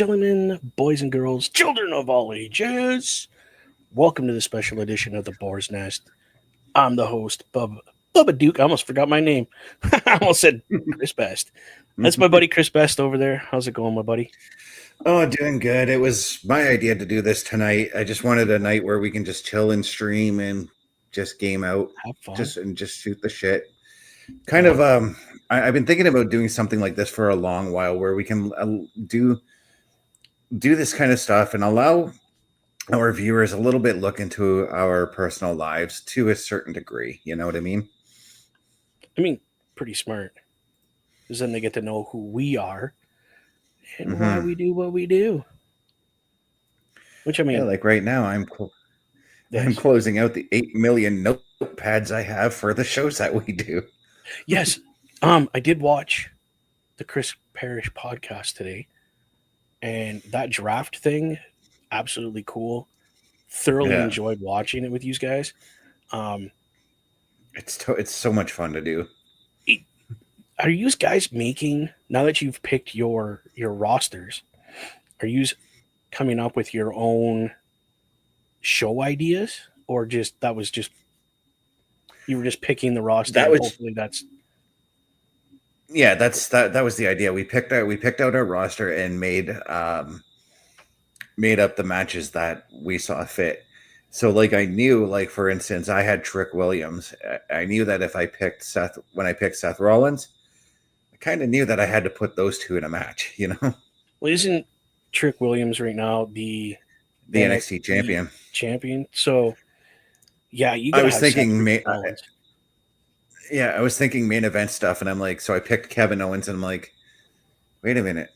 gentlemen, boys and girls, children of all ages, welcome to the special edition of the Boar's Nest. I'm the host, Bubba Duke. I almost forgot my name. I almost said Chris Best. That's my buddy Chris Best over there. How's it going, my buddy? Oh, doing good. It was my idea to do this tonight. I just wanted a night where we can just chill and stream and just game out, Have fun. just shoot the shit. Kind Yeah. of. I've been thinking about doing something like this for a long while, where we can do this kind of stuff and allow our viewers a little bit look into our personal lives to a certain degree. You know what I mean? I mean, pretty smart. Because then they get to know who we are and why Mm-hmm. we do what we do. Which, I Yeah, mean, like right now, I'm yes. closing out the 8 million notepads I have for the shows that we do. Yes. I did watch the Chris Parrish podcast today, and that draft thing, absolutely cool. Thoroughly Yeah, enjoyed watching it with you guys. Um, it's so much fun to do. are you guys making, now that you've picked your rosters? Are you coming up with your own show ideas, or just that was just you were just picking the roster? That And was hopefully that's that was the idea. We picked out our roster and made up the matches that we saw fit. So like I knew, like for instance, I had Trick Williams. I knew that if I picked when I picked Seth Rollins, I kind of knew that I had to put those two in a match, you know? well, isn't Trick Williams right now the The NXT NXT champion. champion? So yeah, you I gotta was have Seth thinking freaking Rollins. yeah, I was thinking main event stuff and I'm like, so I picked Kevin Owens and I'm like, wait a minute.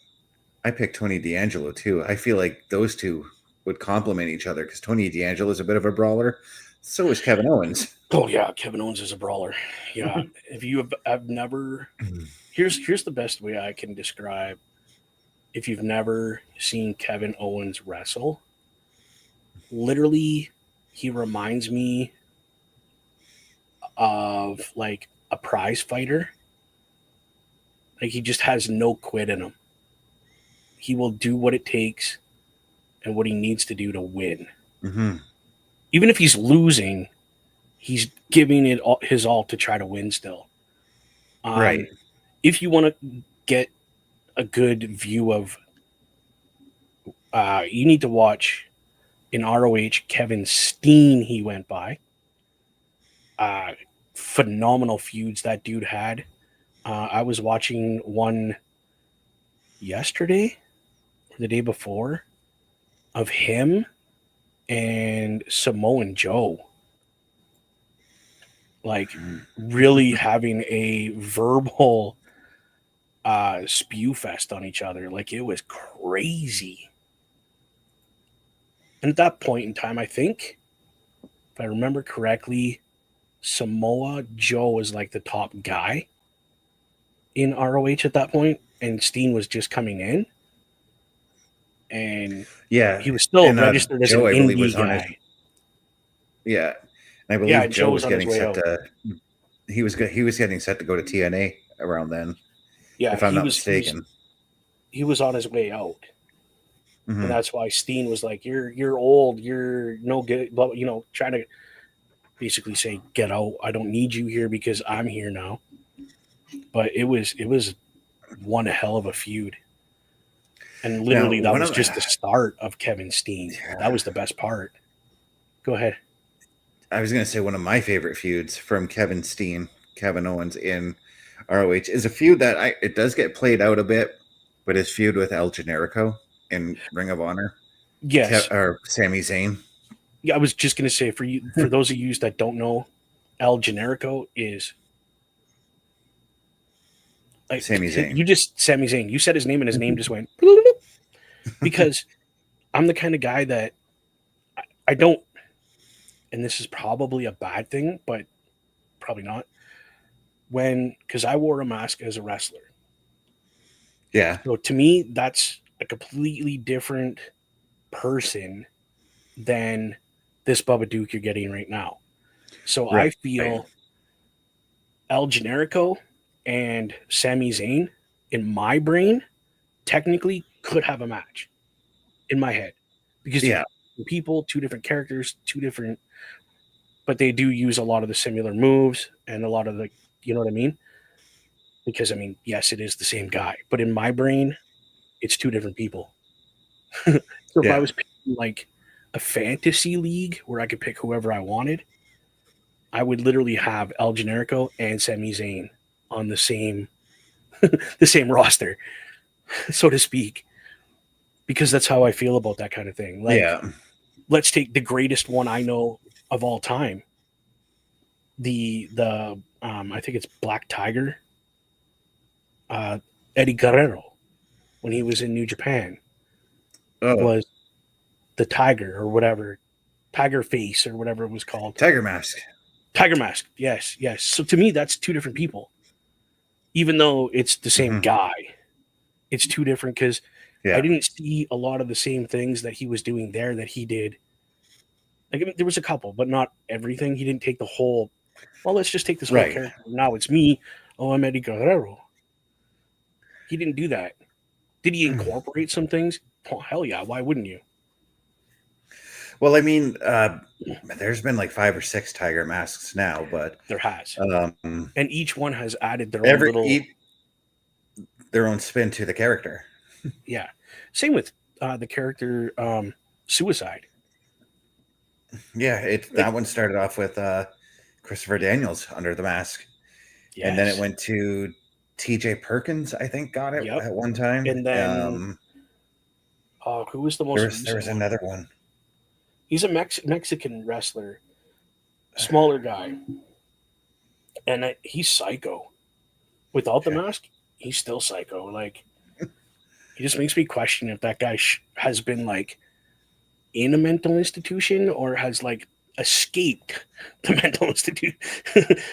I picked Tony D'Angelo too. I feel like those two would complement each other because Tony D'Angelo is a bit of a brawler. So is Kevin Owens. Oh yeah, Kevin Owens is a brawler. Yeah, if you have never, here's the best way I can describe. If you've never seen Kevin Owens wrestle, literally, he reminds me of like a prize fighter. Like he just has no quit in him. He will do what it takes and what he needs to do to win. Mm-hmm. Even if he's losing, he's giving it all, his all to try to win still. Right. If you want to get a good view of, you need to watch in ROH Kevin Steen. He went by. Phenomenal feuds that dude had. I was watching one yesterday or the day before of him and Samoan Joe. Like really having a verbal spew fest on each other. Like it was crazy. And at that point in time, I think, if I remember correctly, Samoa Joe was like the top guy in ROH at that point, and Steen was just coming in. And Yeah. he was still And registered as an Joe, I believe, indie was on his guy. yeah. And I Yeah, believe and Joe Joe was was on his getting way set out. to he was getting set to go to TNA around then, Yeah, if I'm not mistaken. he was on his way out. And Mm-hmm. that's why Steen was like, "You're old. You're no good." Blah, you know, trying to basically say, "Get out. I don't need you here because I'm here now." But it was one hell of a feud, and Now, literally that one was of just the start of Kevin Steen. That yeah, was the best part. Go ahead. I was going to say one of my favorite feuds from Kevin Owens in ROH is a feud that it does get played out a bit, but his feud with El Generico in Ring of Honor, Yes, or Sami Zayn. yeah. I was just gonna say for those of you that don't know, El Generico is like Sami Zayn. you just Sami Zayn. You said his name and his name just went because I'm the kind of guy that I don't, and this is probably a bad thing, but probably not. Because I wore a mask as a wrestler, Yeah. so to me that's a completely different person than this Bubba Duke you're getting right now. So I Right. feel El Generico and Sami Zayn in my brain technically could have a match. in my head, because Yeah. people, two different characters, two different, but they do use a lot of the similar moves and a lot of the, you know what I mean? Because I mean, yes, it is the same guy, but in my brain, it's two different people. So if I Yeah. was picking like a fantasy league where I could pick whoever I wanted, I would literally have El Generico and Sami Zayn on the same roster, so to speak, because that's how I feel about that kind of thing. Like, Yeah. let's take the greatest one I know of all time, the I think it's Black Tiger, uh, Eddie Guerrero, when he was in New Japan, Oh, was the Tiger or whatever, Tiger Face or whatever it was called. Tiger Mask. Tiger Mask. Yes, yes. So to me, that's two different people. Even though it's the same Hmm. guy, it's two different because I Yeah. didn't see a lot of the same things that he was doing there that he did. Like, I mean, there was a couple, but not everything. He didn't take the whole. Well, let's just take this whole Right. character. Now it's me. Oh, I'm Eddie Guerrero. He didn't do that. Did he incorporate some things? Oh, hell yeah. Why wouldn't you? Well, I mean, there's been like 5 or 6 Tiger Masks now, but There has. um, And each one has added their own every little. their own spin to the character. Yeah. Same with the character Suicide. Yeah, Like, that one started off with Christopher Daniels under the mask, and then it yes. went to T.J. Perkins. I think got it Yep. at one time. And then, who was the most There recent was one? another one. He's a Mexican wrestler, smaller guy, and he's psycho. Without the Okay. mask, he's still psycho. Like, he just makes me question if that guy has been like in a mental institution or has like escaped the mental institute.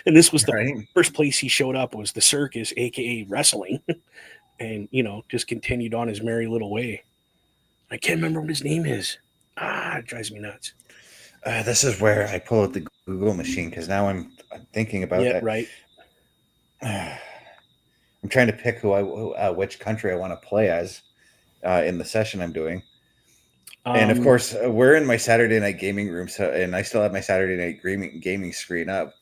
And this was the Right. first place he showed up was the circus, aka wrestling, and just continued on his merry little way. I can't remember what his name is. It drives me nuts. This is where I pull out the Google machine because now I'm thinking about Yeah, that. right. I'm trying to pick which country I want to play as in the session I'm doing. And of Um, course, we're in my Saturday night gaming room, so and I still have my Saturday night gaming screen up.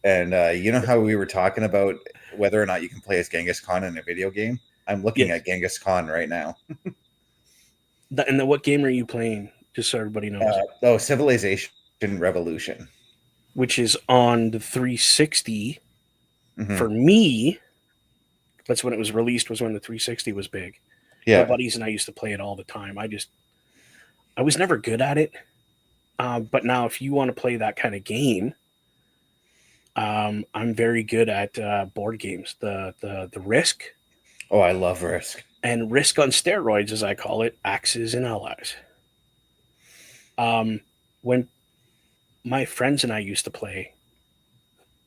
And you know how we were talking about whether or not you can play as Genghis Khan in a video game? I'm looking yes. at Genghis Khan right now. And then what game are you playing? Just so everybody knows. Oh, Civilization Revolution. Which is on the 360. Hmm. For me, that's when it was released. Was when the 360 was big. My Yeah. buddies and I used to play it all the time. I was never good at it. But now, if you want to play that kind of game, I'm very good at board games. The Risk Oh, I love Risk. and Risk on steroids, as I call it, Axes and Allies. When my friends and I used to play,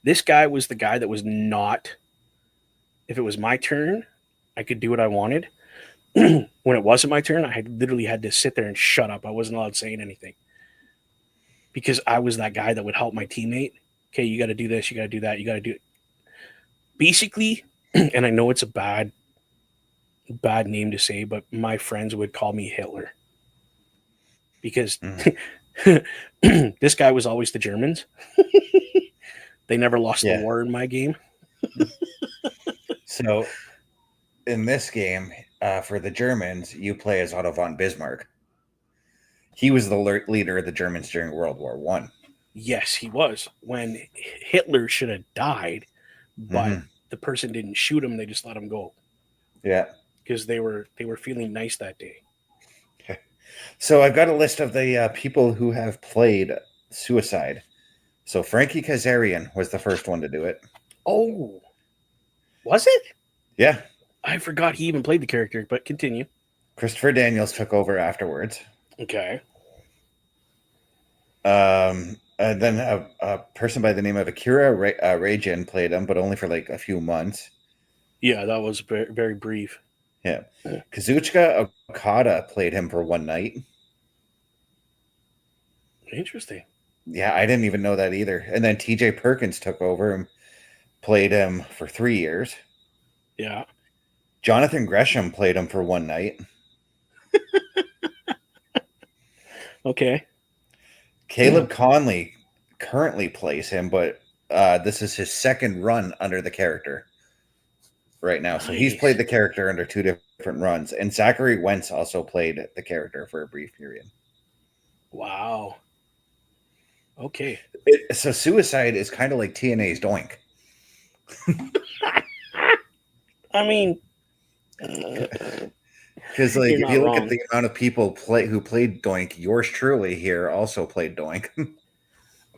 this guy was the guy that was not. If it was my turn, I could do what I wanted. When it wasn't my turn, I had literally had to sit there and shut up. I wasn't allowed saying anything because I was that guy that would help my teammate. Okay, you got to do this, you got to do that, you got to do it. Basically, and I know it's a bad name to say, but my friends would call me Hitler because Hmm. this guy was always the Germans. They never lost the Yeah. war in my game. So in this game, for the Germans, you play as Otto von Bismarck. He was the leader of the Germans during World War One. Yes, he was. When Hitler should have died, but Hmm. the person didn't shoot him, they just let him go Yeah. because they were feeling nice that day. So I've got a list of the people who have played Suicide. So Frankie Kazarian was the first one to do it. Oh, was it? Yeah. I forgot he even played the character, but continue. Christopher Daniels took over afterwards. Okay. And then a person by the name of Akira Reijin played him, but only for like a few months. Yeah, that was very, very brief. Yeah. Kazuchika Okada played him for one night. Interesting. Yeah, I didn't even know that either. And then TJ Perkins took over and played him for 3 years. Yeah. Jonathan Gresham played him for one night. Okay. Caleb Conley currently plays him, but this is his second run under the character right now. So he's played Nice. the character under two different runs, and Zachary Wentz also played the character for a brief period. Wow. Okay. So Suicide is kind of like TNA's Doink. I mean, Because like you're if not you look at wrong. the amount of people who played Doink, yours truly here also played Doink.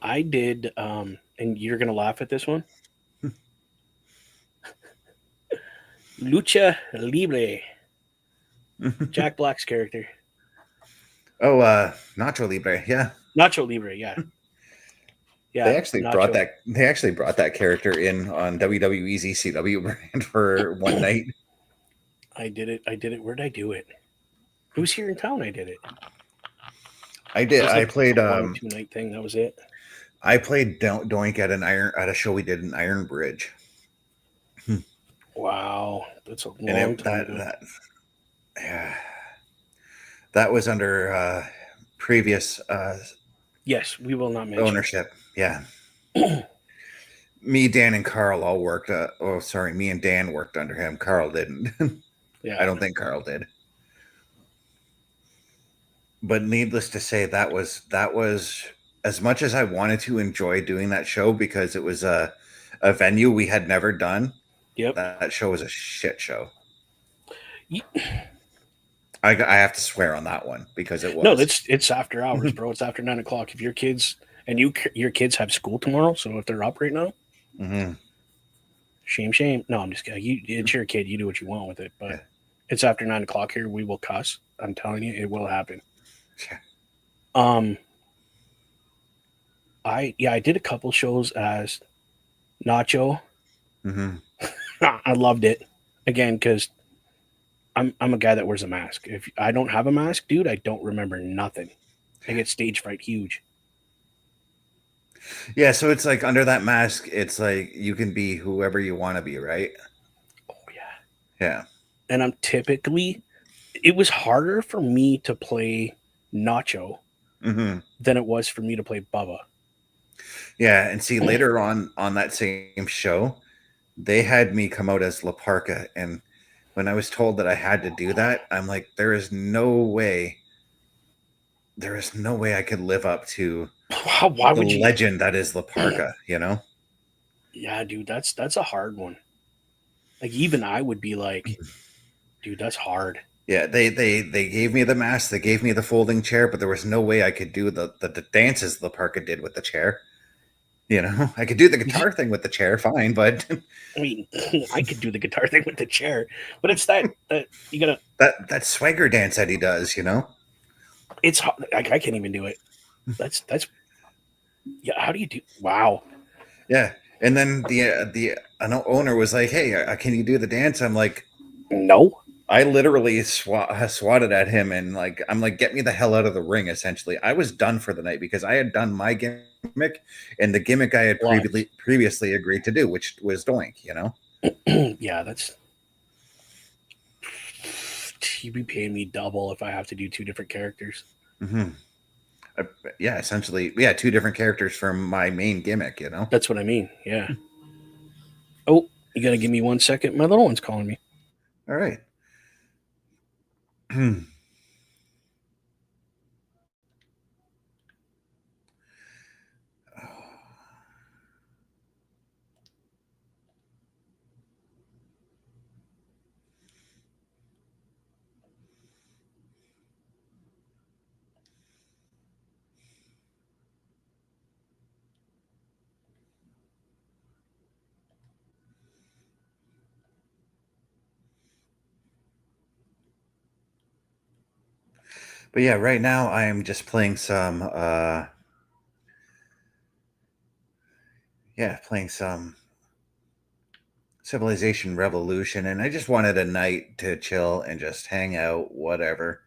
I did, and you're gonna laugh at this one. Lucha Libre, Jack Black's character. Oh, Nacho Libre, yeah. Nacho Libre, yeah. They Yeah, actually brought Nacho. that. They actually brought that character in on WWE's ECW brand for one night. I did it. I did it. Where did I do it? It was here in town. I did it. I It did. was I like played. a 1 or 2 night thing. That was it. I played Doink at a show we did in Iron Bridge, Wow, that's a and long time ago. yeah, that was under previous Yes, we will not mention. ownership. Yeah, me, Dan, and Carl all worked. Oh, sorry, me and Dan worked under him. Carl didn't. I Yeah. don't think Carl did. But needless to say, that was as much as I wanted to enjoy doing that show because it was a venue we had never done. Yep. That show was a shit show. Ye- I have to swear on that one because it No, was. it's after hours, bro. It's after 9 o'clock. If your kids and your kids have school tomorrow, so if they're up right now, Mm-hmm. shame, shame. No, I'm just kidding. It's your kid. You do what you want with it, but Yeah. it's after 9 o'clock here. We will cuss. I'm telling you, it will happen. Yeah. Um, I did a couple shows as Nacho. Mm-hmm. I loved it again because I'm a guy that wears a mask. If I don't have a mask, dude, I don't remember nothing. I get stage fright huge. Yeah, so it's like under that mask, it's like you can be whoever you want to be, right? Oh yeah. Yeah. And I'm typically it was harder for me to play Nacho Mm-hmm. than it was for me to play Bubba. Yeah, and see later on that same show, they had me come out as La Parca, and when I was told that I had to do that, I'm like, there is no way I could live up to Why the would you? legend that is La Parca, you know? Yeah, dude, that's a hard one. Like even I would be like, dude, that's hard. Yeah, they gave me the mask, they gave me the folding chair, but there was no way I could do the dances La Parca did with the chair. You know, I could do the guitar thing with the chair, fine, but I mean, I could do the guitar thing with the chair, but it's that you gotta. that swagger dance that he does, you know? It's like I can't even do it. That's yeah. How do you do? Wow. Yeah. And then the an owner was like, "Hey, can you do the dance?" I'm like, No. I literally swatted at him and like I'm like, "Get me the hell out of the ring!" Essentially, I was done for the night because I had done my gimmick and the gimmick I had What? previously agreed to do, which was Doink. You know? Yeah, that's. You'd be paying me double if I have to do two different characters. Mm-hmm. Uh, yeah, essentially, yeah, two different characters from my main gimmick. You know? That's what I mean. Yeah. Oh, you gotta give me 1 second. My little one's calling me. All right. But yeah, right now I am just playing some playing some Civilization Revolution, and I just wanted a night to chill and just hang out, whatever.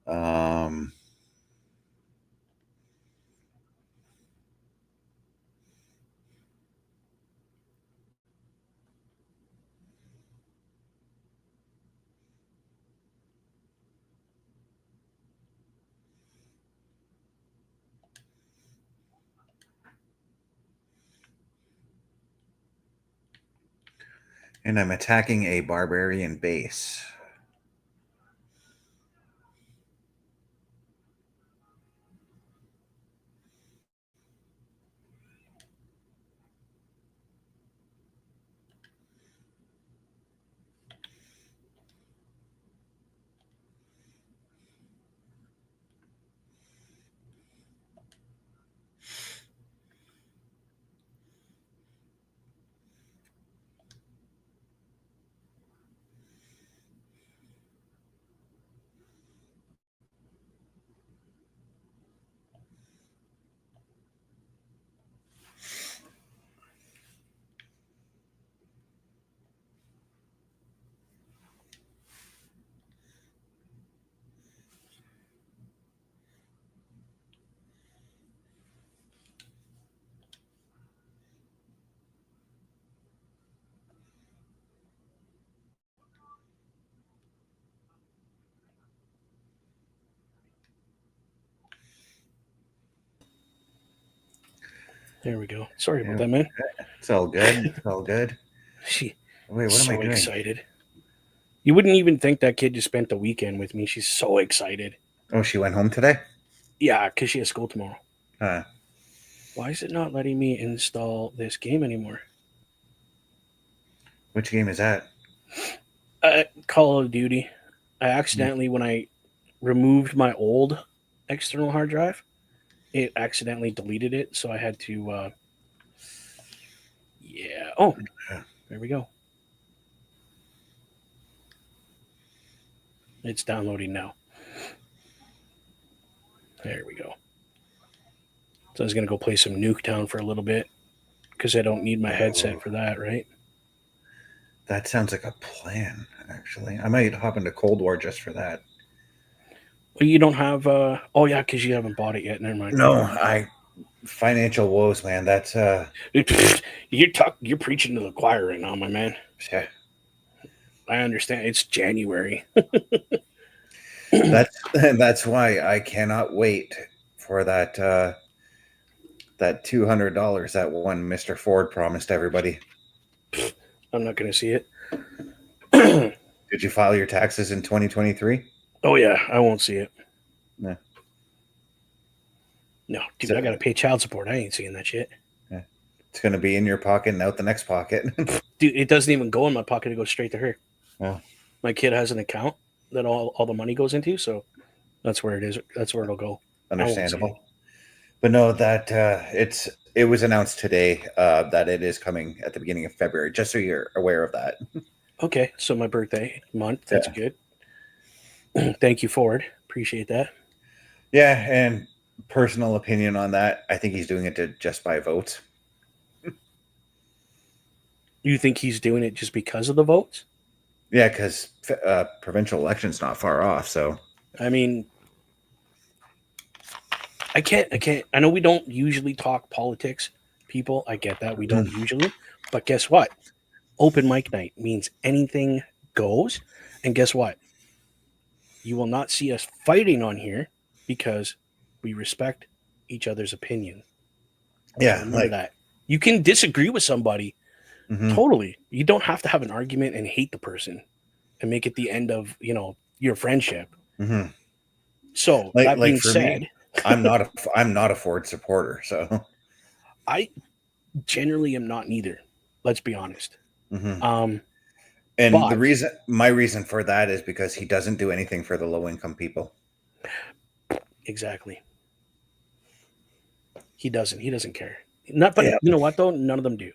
Um And I'm attacking a barbarian base. There we go. Sorry about Yeah, that, man. it's all good. It's all good. She Wait, what am I so doing? excited. You wouldn't even think that kid just spent the weekend with me. She's so excited. Oh, she went home today? Yeah, because she has school tomorrow. Huh. Why is it not letting me install this game anymore? Which game is that? Call of Duty. I accidentally, when I removed my old external hard drive, it accidentally deleted it. So I had to, yeah. Oh, there we go. It's downloading now. There we go. So I was going to go play some Nuketown for a little bit because I don't need my headset Oh, for that, right? that sounds like a plan, actually. I might hop into Cold War just for that. Well, you don't have, oh, yeah, because you haven't bought it yet. Never mind. No, I financial woes, man. That's You're preaching to the choir right now, my man. yeah, I understand. It's January. that's that's why I cannot wait for that $200 that one Mr. Ford promised everybody. I'm not going to see it. Did you file your taxes in 2023? Oh yeah, I won't see it. No. No, dude, So, I gotta pay child support. I ain't seeing that shit. yeah. It's going to be in your pocket and out the next pocket. Dude, it doesn't even go in my pocket. It goes straight to her. Well, My kid has an account that all the money goes into, so that's where it is. That's where it'll go. I won't see it. understandable. But no, that it was announced today that it is coming at the beginning of February. Just so you're aware of that. Okay, so my birthday month. That's Yeah, good. Thank you, Ford. Appreciate that. yeah. And personal opinion on that, I think he's doing it to just buy votes. You think he's doing it just because of the votes? Yeah, because provincial election's not far off. So I mean, I can't. I can't. I know we don't usually talk politics, people. I get that we don't usually, but guess what? Open mic night means anything goes, and guess what? You will not see us fighting on here because we respect each other's opinion. Okay, yeah, remember like that. You can disagree with somebody hmm totally. You don't have to have an argument and hate the person and make it the end of, your friendship. hmm So, that like being for me, said, I'm not a Ford supporter. So I generally am not neither. Let's be honest. hmm Um, and but my reason for that is because he doesn't do anything for the low income people. exactly. He doesn't. He doesn't care. Not but Yeah. you know what though? None of them do.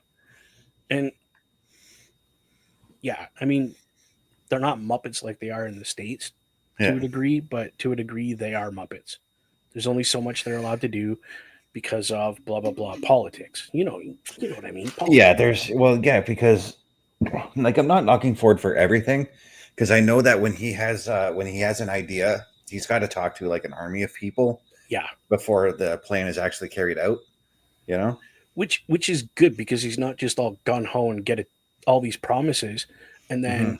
And yeah, I mean, they're not Muppets like they are in the States to a Yeah. degree, but to a degree, they are Muppets. There's only so much they're allowed to do because of blah blah blah politics. You know what I mean? Yeah, Politics. yeah, because like I'm not knocking Ford for everything, because I know that when he has an idea, he's got to talk to like an army of people Yeah, before the plan is actually carried out. You know? which is good because he's not just all gun ho and get it all these promises, and hmm then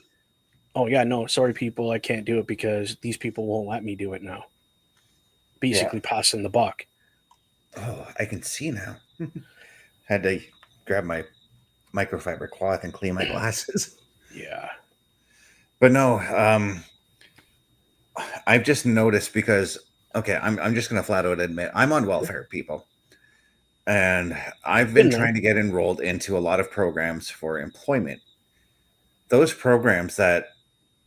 oh yeah, no, sorry people, I can't do it because these people won't let me do it now. Yeah. Basically, passing the buck. Oh, I can see now. Had to grab my microfiber cloth and clean my glasses. Yeah. But no, I've just noticed because okay, I'm just gonna flat out admit I'm on welfare, people. And I've been Been there. trying to get enrolled into a lot of programs for employment. Those programs that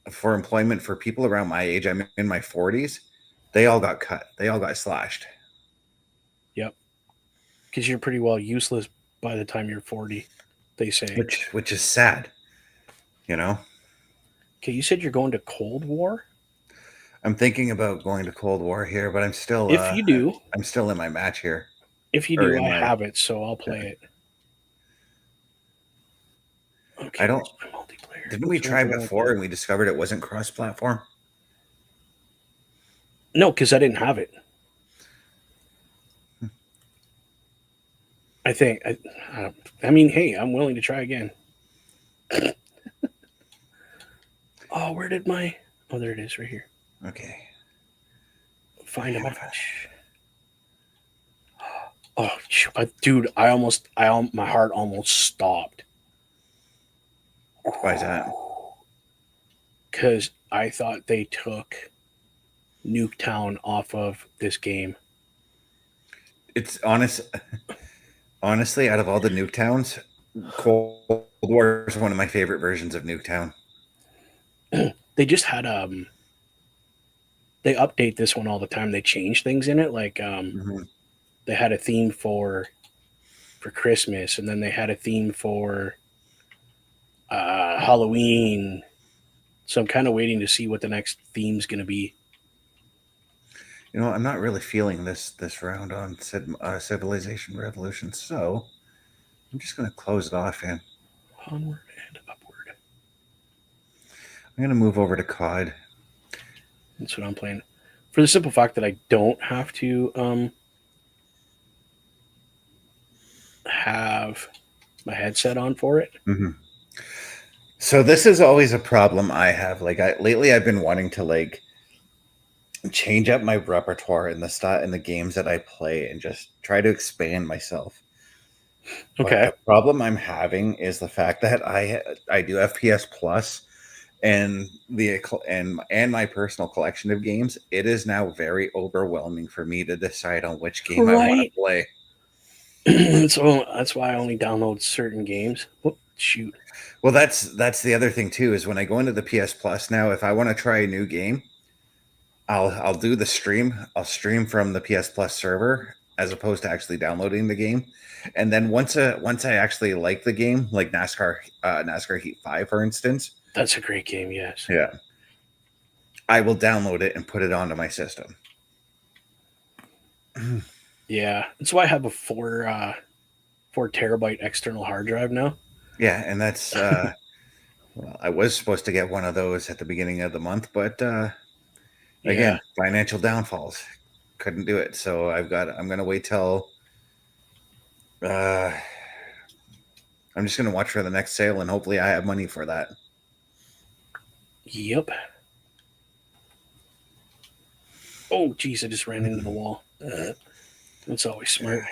for employment for people around my age, I'm in my 40s, they all got cut. They all got slashed. Yep. Because you're pretty well useless by the time you're 40, they say. Which is sad, you know. Okay, you said you're going to Cold War? I'm thinking about going to Cold War here, but If you do, I'm still in my match here. Or in I my have it, so I'll yeah. play it. I Okay, don't where's my multiplayer? didn't we Oops, I went try the wrong thing. before and we discovered it wasn't cross platform? No, because I didn't have it. I think. I mean, hey, I'm willing to try again. Oh, where did my? Oh, there it is, right here. Okay. Find a match. Oh, dude, my heart almost stopped Why is that? because I thought they took Nuketown off of this game. It's honestly, out of all the Nuketowns, Cold War is one of my favorite versions of Nuketown. They just had they update this one all the time. They change things in it, like Mm-hmm. they had a theme for Christmas, and then they had a theme for Halloween. So I'm kind of waiting to see what the next theme's going to be. You know, I'm not really feeling this round on Civilization Revolution, so I'm just going to close it off, and Onward and upward. I'm going to move over to COD. That's what I'm playing. For the simple fact that I don't have to have my headset on for it. Mm-hmm. So this is always a problem I have. Like lately, I've been wanting to like change up my repertoire in the games that I play and just try to expand myself. But Okay. the problem I'm having is the fact that I do FPS Plus and and my personal collection of games. It is now very overwhelming for me to decide on which game I want to Right. play. So that's why I only download certain games. Whoop, shoot. Well, that's the other thing too is when I go into the PS Plus now, if I want to try a new game, I'll do the stream. I'll stream from the PS Plus server as opposed to actually downloading the game. And then once I actually like the game, like NASCAR Heat 5 for instance, That's a great game, yes. yeah, I will download it and put it onto my system. Yeah. That's why I have a 4 terabyte external hard drive now. Yeah, and that's well, I was supposed to get one of those at the beginning of the month, but Yeah. again, financial downfalls. Couldn't do it. So I'm gonna wait till uh I'm just gonna watch for the next sale and hopefully I have money for that. Yep. Oh, geez, I just ran into the wall. That's always smart.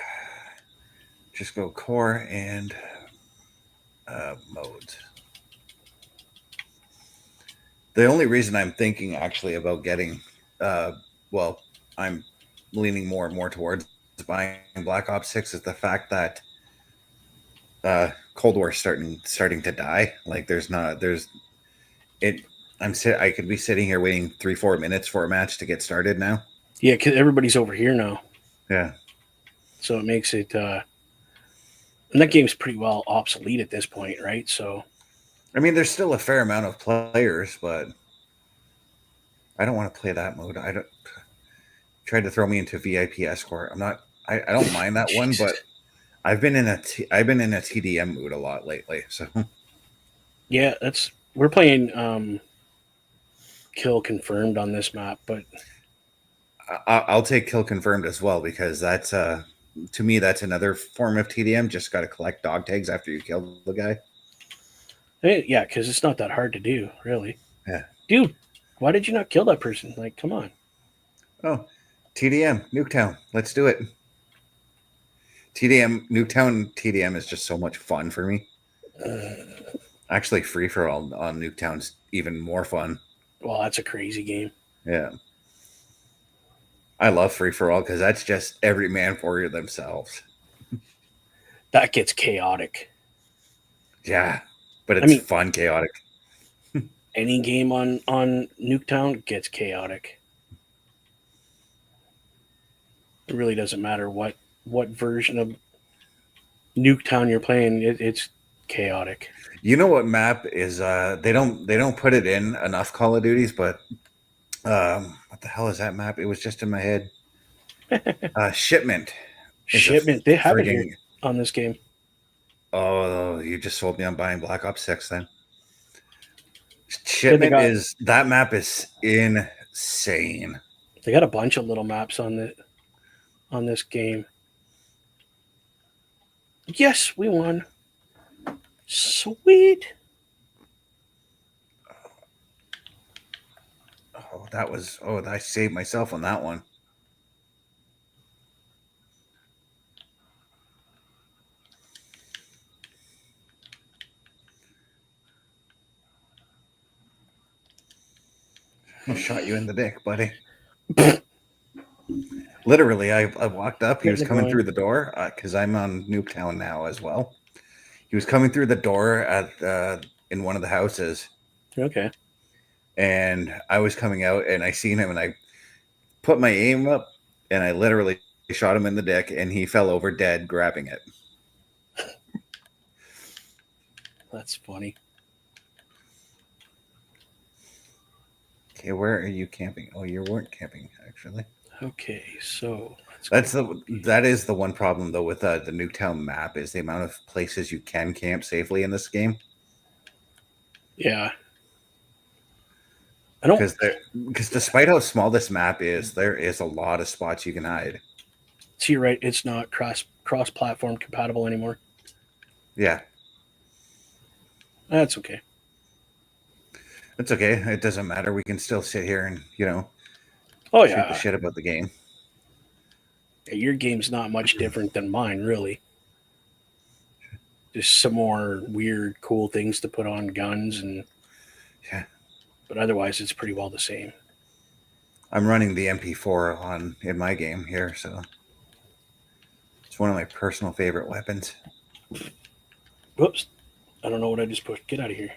Just go core and modes. The only reason I'm thinking actually about getting well, I'm leaning more and more towards buying Black Ops 6 is the fact that Cold War starting to die. Like there's it. I could be sitting here waiting 3-4 minutes for a match to get started now. Yeah, because everybody's over here now. Yeah, So it makes it. And that game's pretty well obsolete at this point, right? So. I mean there's still a fair amount of players, but I don't want to play that mode. I don't tried to throw me into VIP escort. I'm not. I don't mind that one, but Jesus. I've been in a TDM mood a lot lately. So Yeah, we're playing kill confirmed on this map, but I'll take kill confirmed as well because that's to me that's another form of TDM. Just got to collect dog tags after you kill the guy. yeah, because it's not that hard to do, really. Yeah. Dude, why did you not kill that person? Like, come on. Oh, TDM Nuketown. Let's do it. TDM Nuketown TDM is just so much fun for me. Actually, free for all on Nuketown's even more fun. Well, that's a crazy game. Yeah, I love free for all because that's just every man for themselves. That gets chaotic. Yeah, but I it's mean, fun, chaotic. any game on Nuketown gets chaotic. It really doesn't matter what version of Nuketown you're playing. It's chaotic. You know what map is? They don't put it in enough Call of Duties, but what the hell is that map? It was just in my head. Shipment is a Shipment, they have it here frigging. on this game. Oh, you just sold me on buying Black Ops 6 then. Yeah, they Shipment got is that map is insane. they got a bunch of little maps on this game. Yes, we won. Sweet. I saved myself on that one. I shot you in the dick, buddy. Literally, I walked up. He was Getting it coming going. through the door because I'm on Nuketown now as well. He was coming through the door at in one of the houses, Okay. and I was coming out, and I seen him, and I put my aim up, and I literally shot him in the dick, and he fell over dead, grabbing it. That's funny. Okay, where are you camping? Oh, you weren't camping actually. Okay, so That is the one problem though with the Nuketown map is the amount of places you can camp safely in this game. yeah. I don't Because despite how small this map is, there is a lot of spots you can hide. see right. It's not cross platform compatible anymore. Yeah, That's okay. it's okay. It doesn't matter. We can still sit here and Oh shoot the yeah. shit about the game. Your game's not much different than mine, really. Just some more weird, cool things to put on guns, and Yeah, but otherwise, it's pretty well the same. I'm running the MP4 on in my game here, so it's one of my personal favorite weapons. Whoops! I don't know what I just pushed. Get out of here.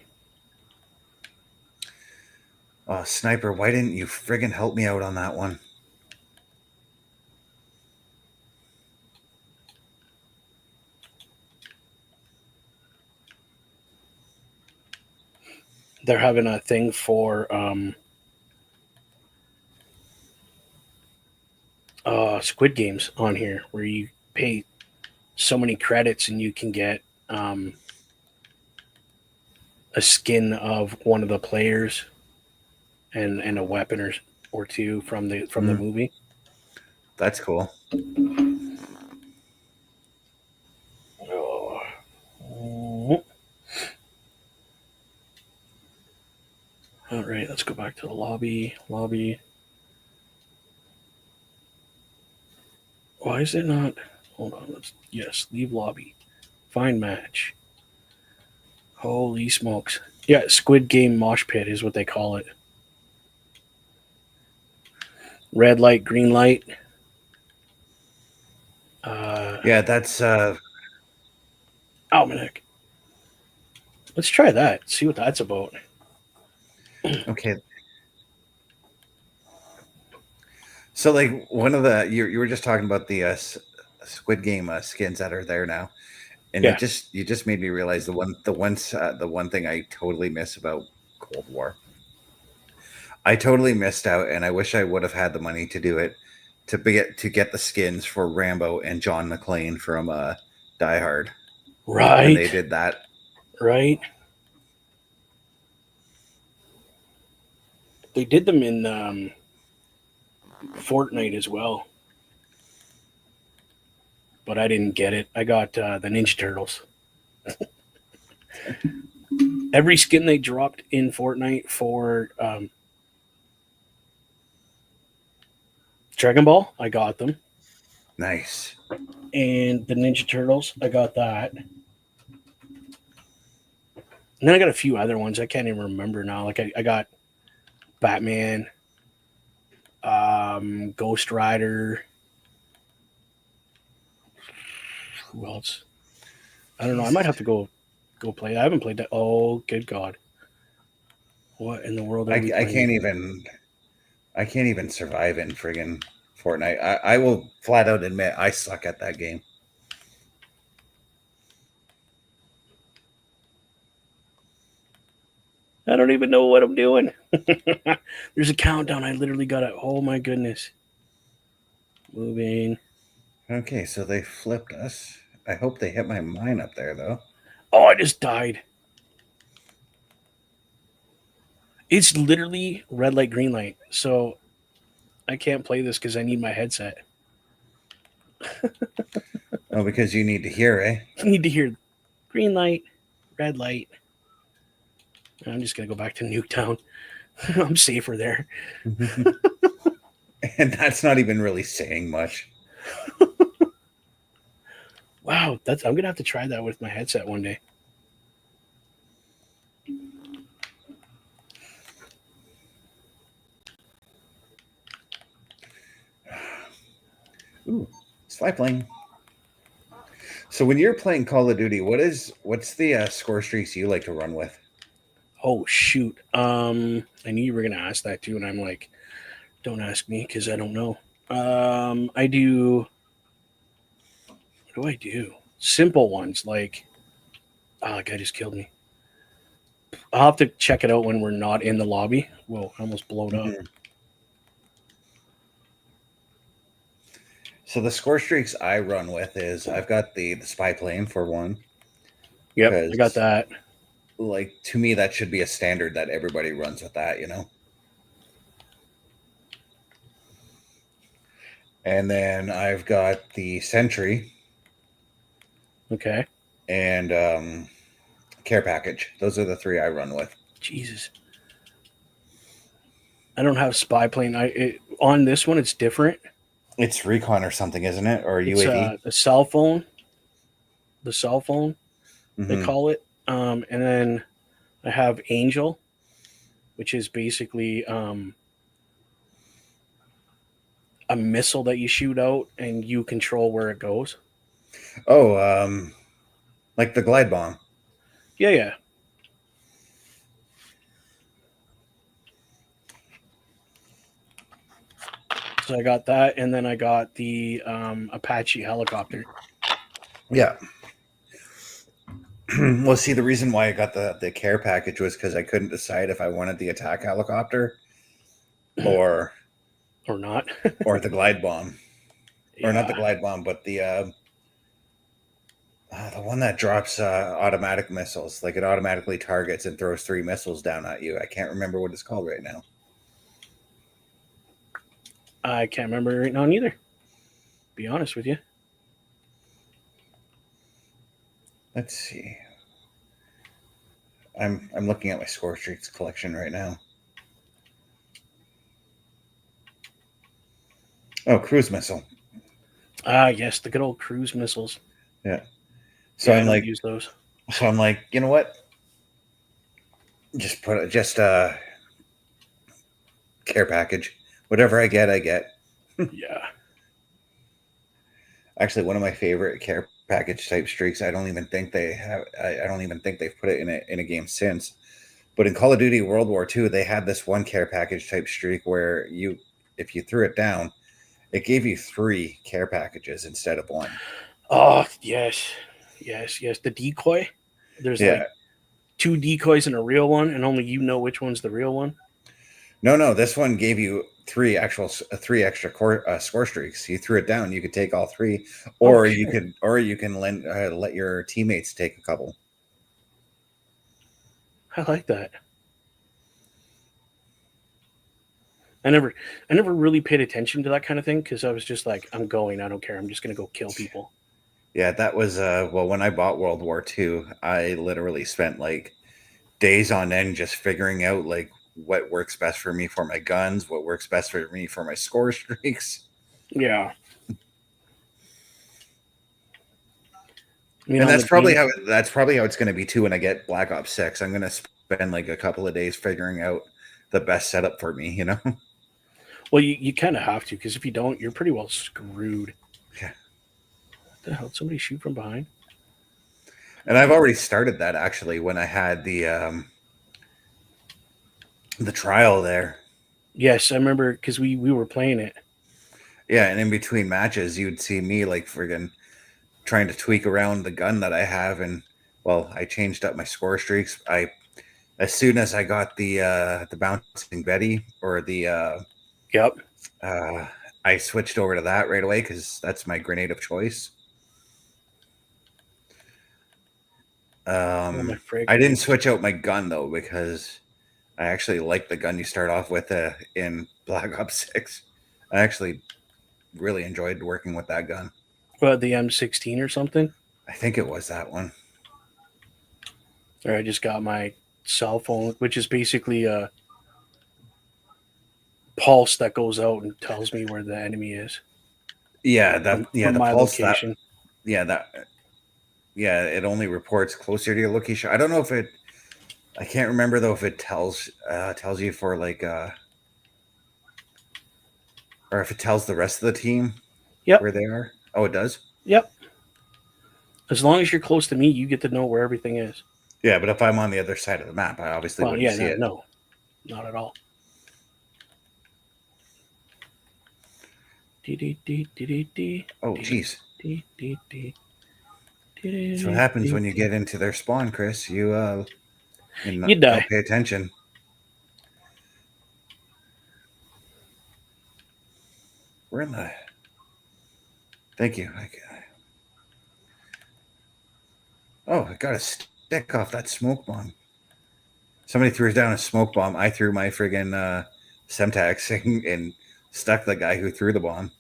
Oh, sniper! Why didn't you friggin' help me out on that one? They're having a thing for Squid Games on here, where you pay so many credits and you can get a skin of one of the players and a weapon or two from the Mm, movie. that's cool. Oh. All right, let's go back to the lobby. Lobby. Why is it not? Hold on. Yes, leave lobby. Find match. Holy smokes! Yeah, Squid Game mosh pit is what they call it. Red light, green light. Uh, Yeah, that's Almanac. Let's try that. See what that's about. okay. So, like, one of the you were just talking about the Squid Game skins that are there now, and Yeah. you just made me realize the one thing I totally miss about Cold War. I totally missed out, and I wish I would have had the money to do it to get the skins for Rambo and John McClane from Die Hard when they Right. did that. Right. They did them in Fortnite as well, but I didn't get it. I got the Ninja Turtles. Every skin they dropped in Fortnite for Dragon Ball, I got them. Nice. And the Ninja Turtles, I got that. And then I got a few other ones I can't even remember now. Like I got Batman, Ghost Rider. Who else? I don't know. I might Jesus. have to go play. I haven't played that. Oh, good God! What in the world are we I playing? I can't even survive in friggin' Fortnite. I will flat out admit I suck at that game. I don't even know what I'm doing. There's a countdown. I literally got it. Oh my goodness. Moving. Okay, so they flipped us. I hope they hit my mine up there though. Oh, I just died. It's literally red light, green light. So I can't play this because I need my headset. Oh, because you need to hear, eh? I need to hear green light, red light. I'm just gonna go back to Nuketown. I'm safer there. And that's not even really saying much. Wow, that's I'm gonna have to try that with my headset one day. Ooh, slide plane. So when you're playing Call of Duty, what's the score streaks you like to run with? Oh shoot. I knew you were gonna ask that too, and I'm like, don't ask me because I don't know. I do. What do I do? Simple ones like. Oh, that guy just killed me. I'll have to check it out when we're not in the lobby. Whoa, I almost blown up. Mhm. So the score streaks I run with is I've got the spy plane for one, Yep, I got because that. like to me that should be a standard that everybody runs with that, you know. And then I've got the sentry Okay. and care package. Those are the three I run with. Jesus. I don't have spy plane. On this one, it's different. It's recon or something, isn't it? Or It's UAV? a cell phone. The cell phone they Mm-hmm. call it. And then I have Angel, which is basically a missile that you shoot out and you control where it goes. Oh, like the glide bomb. Yeah, yeah. So I got that, and then I got the Apache helicopter. Yeah. Well, see, the reason why I got the care package was because I couldn't decide if I wanted the attack helicopter or Or not. or the glide bomb, or not the Yeah. glide bomb, but the one that drops automatic missiles. Like it automatically targets and throws three missiles down at you. I can't remember what it's called right now. I can't remember right now neither. Be honest with you. Let's see. I'm looking at my score streaks collection right now. Oh, cruise missile. Ah, yes, the good old cruise missiles. Yeah. So Yeah, I I'm don't like, use those. you know what? Just put it, just care package. Whatever I get, I get. Yeah. Actually, one of my favorite care package type streaks. I don't even think they have. I don't even think they've put it in a game since. But in Call of Duty World War II, they had this one care package type streak where if you threw it down, it gave you three care packages instead of one. Oh, yes. Yes, yes. The decoy. There's Yeah. like two decoys and a real one, and only you know which one's the real one. No. This one gave you three extra score streaks. You threw it down, you could take all three, Oh, or shit. you can let your teammates take a couple. I like that. I never, I never really paid attention to that kind of thing because I was just like, I'm going. I don't care. I'm just gonna go kill people. Yeah, that was well, when I bought World War II, I literally spent like days on end just figuring out like what works best for me for my guns, what works best for me for my score streaks. Yeah. I mean, And on the game, that's probably how it's going to be too when I get Black Ops 6. I'm going to spend like a couple of days figuring out the best setup for me, you know? well, you kind of have to because if you don't, you're pretty well screwed. Yeah. What the hell? Did somebody shoot from behind? And I've already started that actually when I had the trial there. Yes, I remember because we were playing it. Yeah, and in between matches, you'd see me like friggin' trying to tweak around the gun that I have, and well, I changed up my score streaks. I as soon as I got the bouncing Betty or the Yep. uh, I switched over to that right away because that's my grenade of choice. Oh my frag I didn't grenades. switch out my gun though because I actually like the gun you start off with in Black Ops 6. I actually really enjoyed working with that gun. What, the M16 or something? I think it was that one. Or I just got my cell phone, which is basically a pulse that goes out and tells me where the enemy is Yeah, from the my pulse that location. yeah, that yeah, it only reports closer to your location. I don't know if it I can't remember though if it tells you for like or if it tells the rest of the team Yep. where they are. Oh, it does? Yep. As long as you're close to me, you get to know where everything is. Yeah, but if I'm on the other side of the map, I obviously Well, wouldn't yeah, see no, it. no, not at all. Oh, jeez. That's what happens when you get into their spawn, Chris. You You die. don't pay attention. We're in the. Thank you. Oh, I got a stick off that smoke bomb. Somebody threw down a smoke bomb. I threw my friggin' Semtex and stuck the guy who threw the bomb.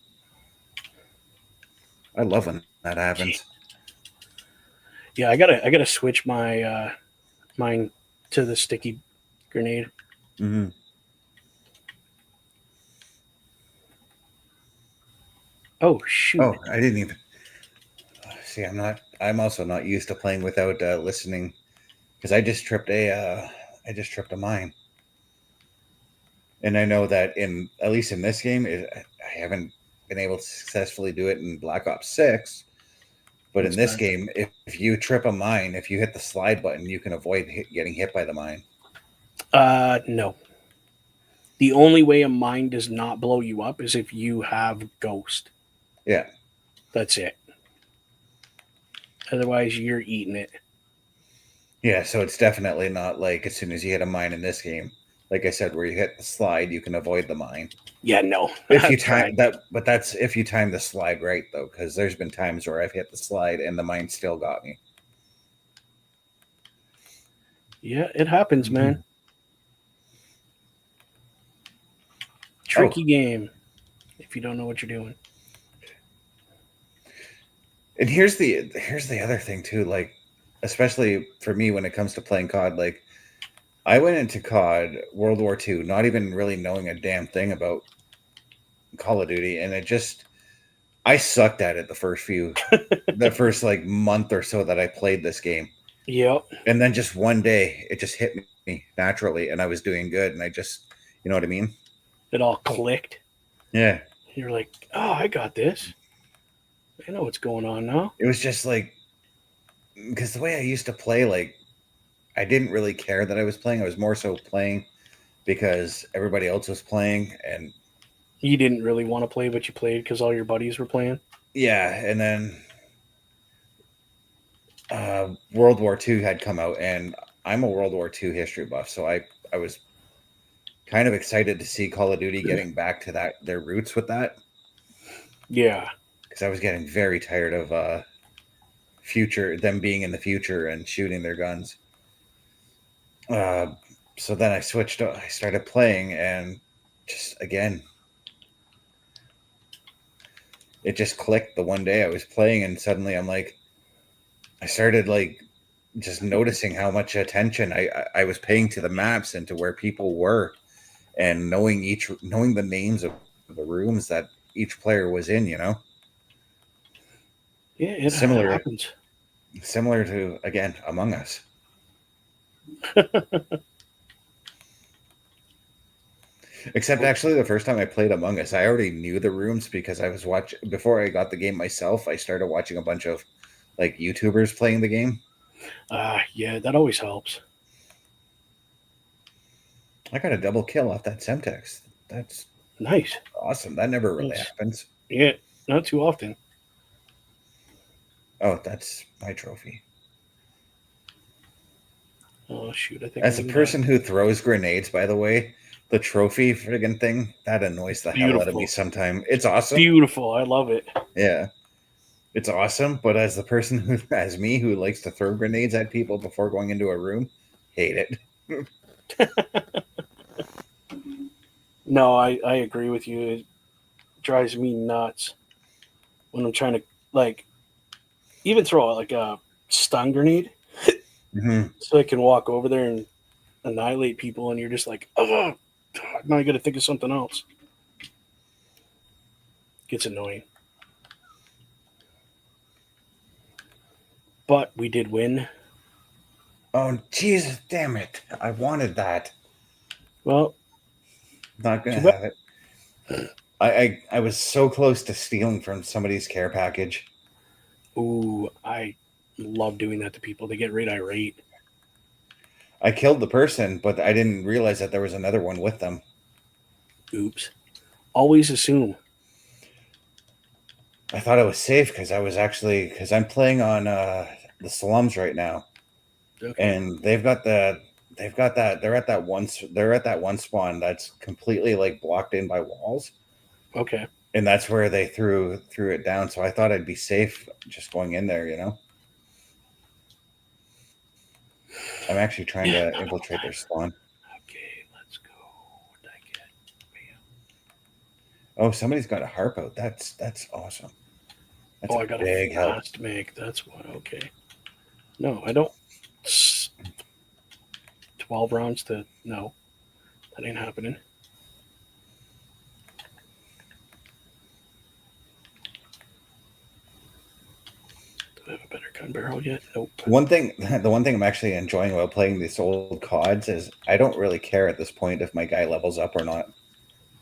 I love when that happens. Yeah, I gotta switch my mine to the sticky grenade. Mm-hmm. Oh shoot! Oh, I didn't even see. I'm not. I'm also not used to playing without listening because I just tripped a mine, and I know that in at least in this game, I haven't been able to successfully do it in Black Ops 6. But in That's this bad. game, if you trip a mine, if you hit the slide button, you can avoid getting hit by the mine. No. The only way a mine does not blow you up is if you have ghost. Yeah. That's it. Otherwise, you're eating it. Yeah, so it's definitely not like as soon as you hit a mine in this game, like I said, where you hit the slide, you can avoid the mine. Yeah, no. If you I've time tried. that, but that's if you time the slide right, though, because there's been times where I've hit the slide and the mine still got me. Yeah, it happens, man. Oh, Tricky game if you don't know what you're doing. and here's the other thing too, like especially for me when it comes to playing COD, like I went into COD World War II not even really knowing a damn thing about Call of Duty, and it just I sucked at it the first like month or so that I played this game. Yep. And then just one day it just hit me naturally and I was doing good and I just you know what I mean? It all clicked. Yeah. You're like, oh, I got this. I know what's going on now. It was just like because the way I used to play, like I didn't really care that I was playing. I was more so playing because everybody else was playing and You didn't really want to play, but you played because all your buddies were playing. yeah, and then World War II had come out, and I'm a World War II history buff, so I was kind of excited to see Call of Duty getting back to their roots with that Yeah. because I was getting very tired of future them being in the future and shooting their guns. Uh, so then I switched. I started playing, and just again, it just clicked. The one day I was playing, and suddenly I'm like, I started like just noticing how much attention I was paying to the maps and to where people were, and knowing the names of the rooms that each player was in. You know, Yeah, it similar happens. Similar to, again, Among Us. Except actually, the first time I played Among Us, I already knew the rooms because I was watching before I got the game myself. I started watching a bunch of like YouTubers playing the game. Yeah, that always helps. I got a double kill off that Semtex. That's Nice. awesome. That never really That's, happens. yeah, not too often. Oh, that's my trophy. Oh shoot, I think I'm As a gonna die. person who throws grenades, by the way, the trophy friggin' thing, that annoys the hell out of me Beautiful. sometimes. It's awesome. Beautiful. I love it. Yeah. It's awesome, but as the person who, as me, who likes to throw grenades at people before going into a room, hate it. No, I agree with you. It drives me nuts when I'm trying to like even throw like a stun grenade Mm-hmm. so I can walk over there and annihilate people, and you're just like, oh, now I got to think of something else. Gets annoying. But we did win. Oh, Jesus, damn it. I wanted that. Well, Not going too to bad. have it. I was so close to stealing from somebody's care package. Ooh, I love doing that to people. They get right irate. I killed the person, but I didn't realize that there was another one with them. Oops. Always assume. I thought I was safe because I'm playing on the slums right now, Okay. and they've got that they're at that one spawn that's completely like blocked in by walls, Okay. and that's where they threw it down. So I thought I'd be safe just going in there. I'm actually trying Yeah. to Not enough infiltrate their time. spawn. Okay, let's go. What did I get? Bam. Oh, somebody's got a harp out. That's awesome. That's Oh, a I got a big help. fast make. That's what. Okay. No, I don't. 12 rounds to. No, that ain't happening. Do I have a better gun barrel yet? Nope. The one thing I'm actually enjoying about playing these old CODs is I don't really care at this point if my guy levels up or not.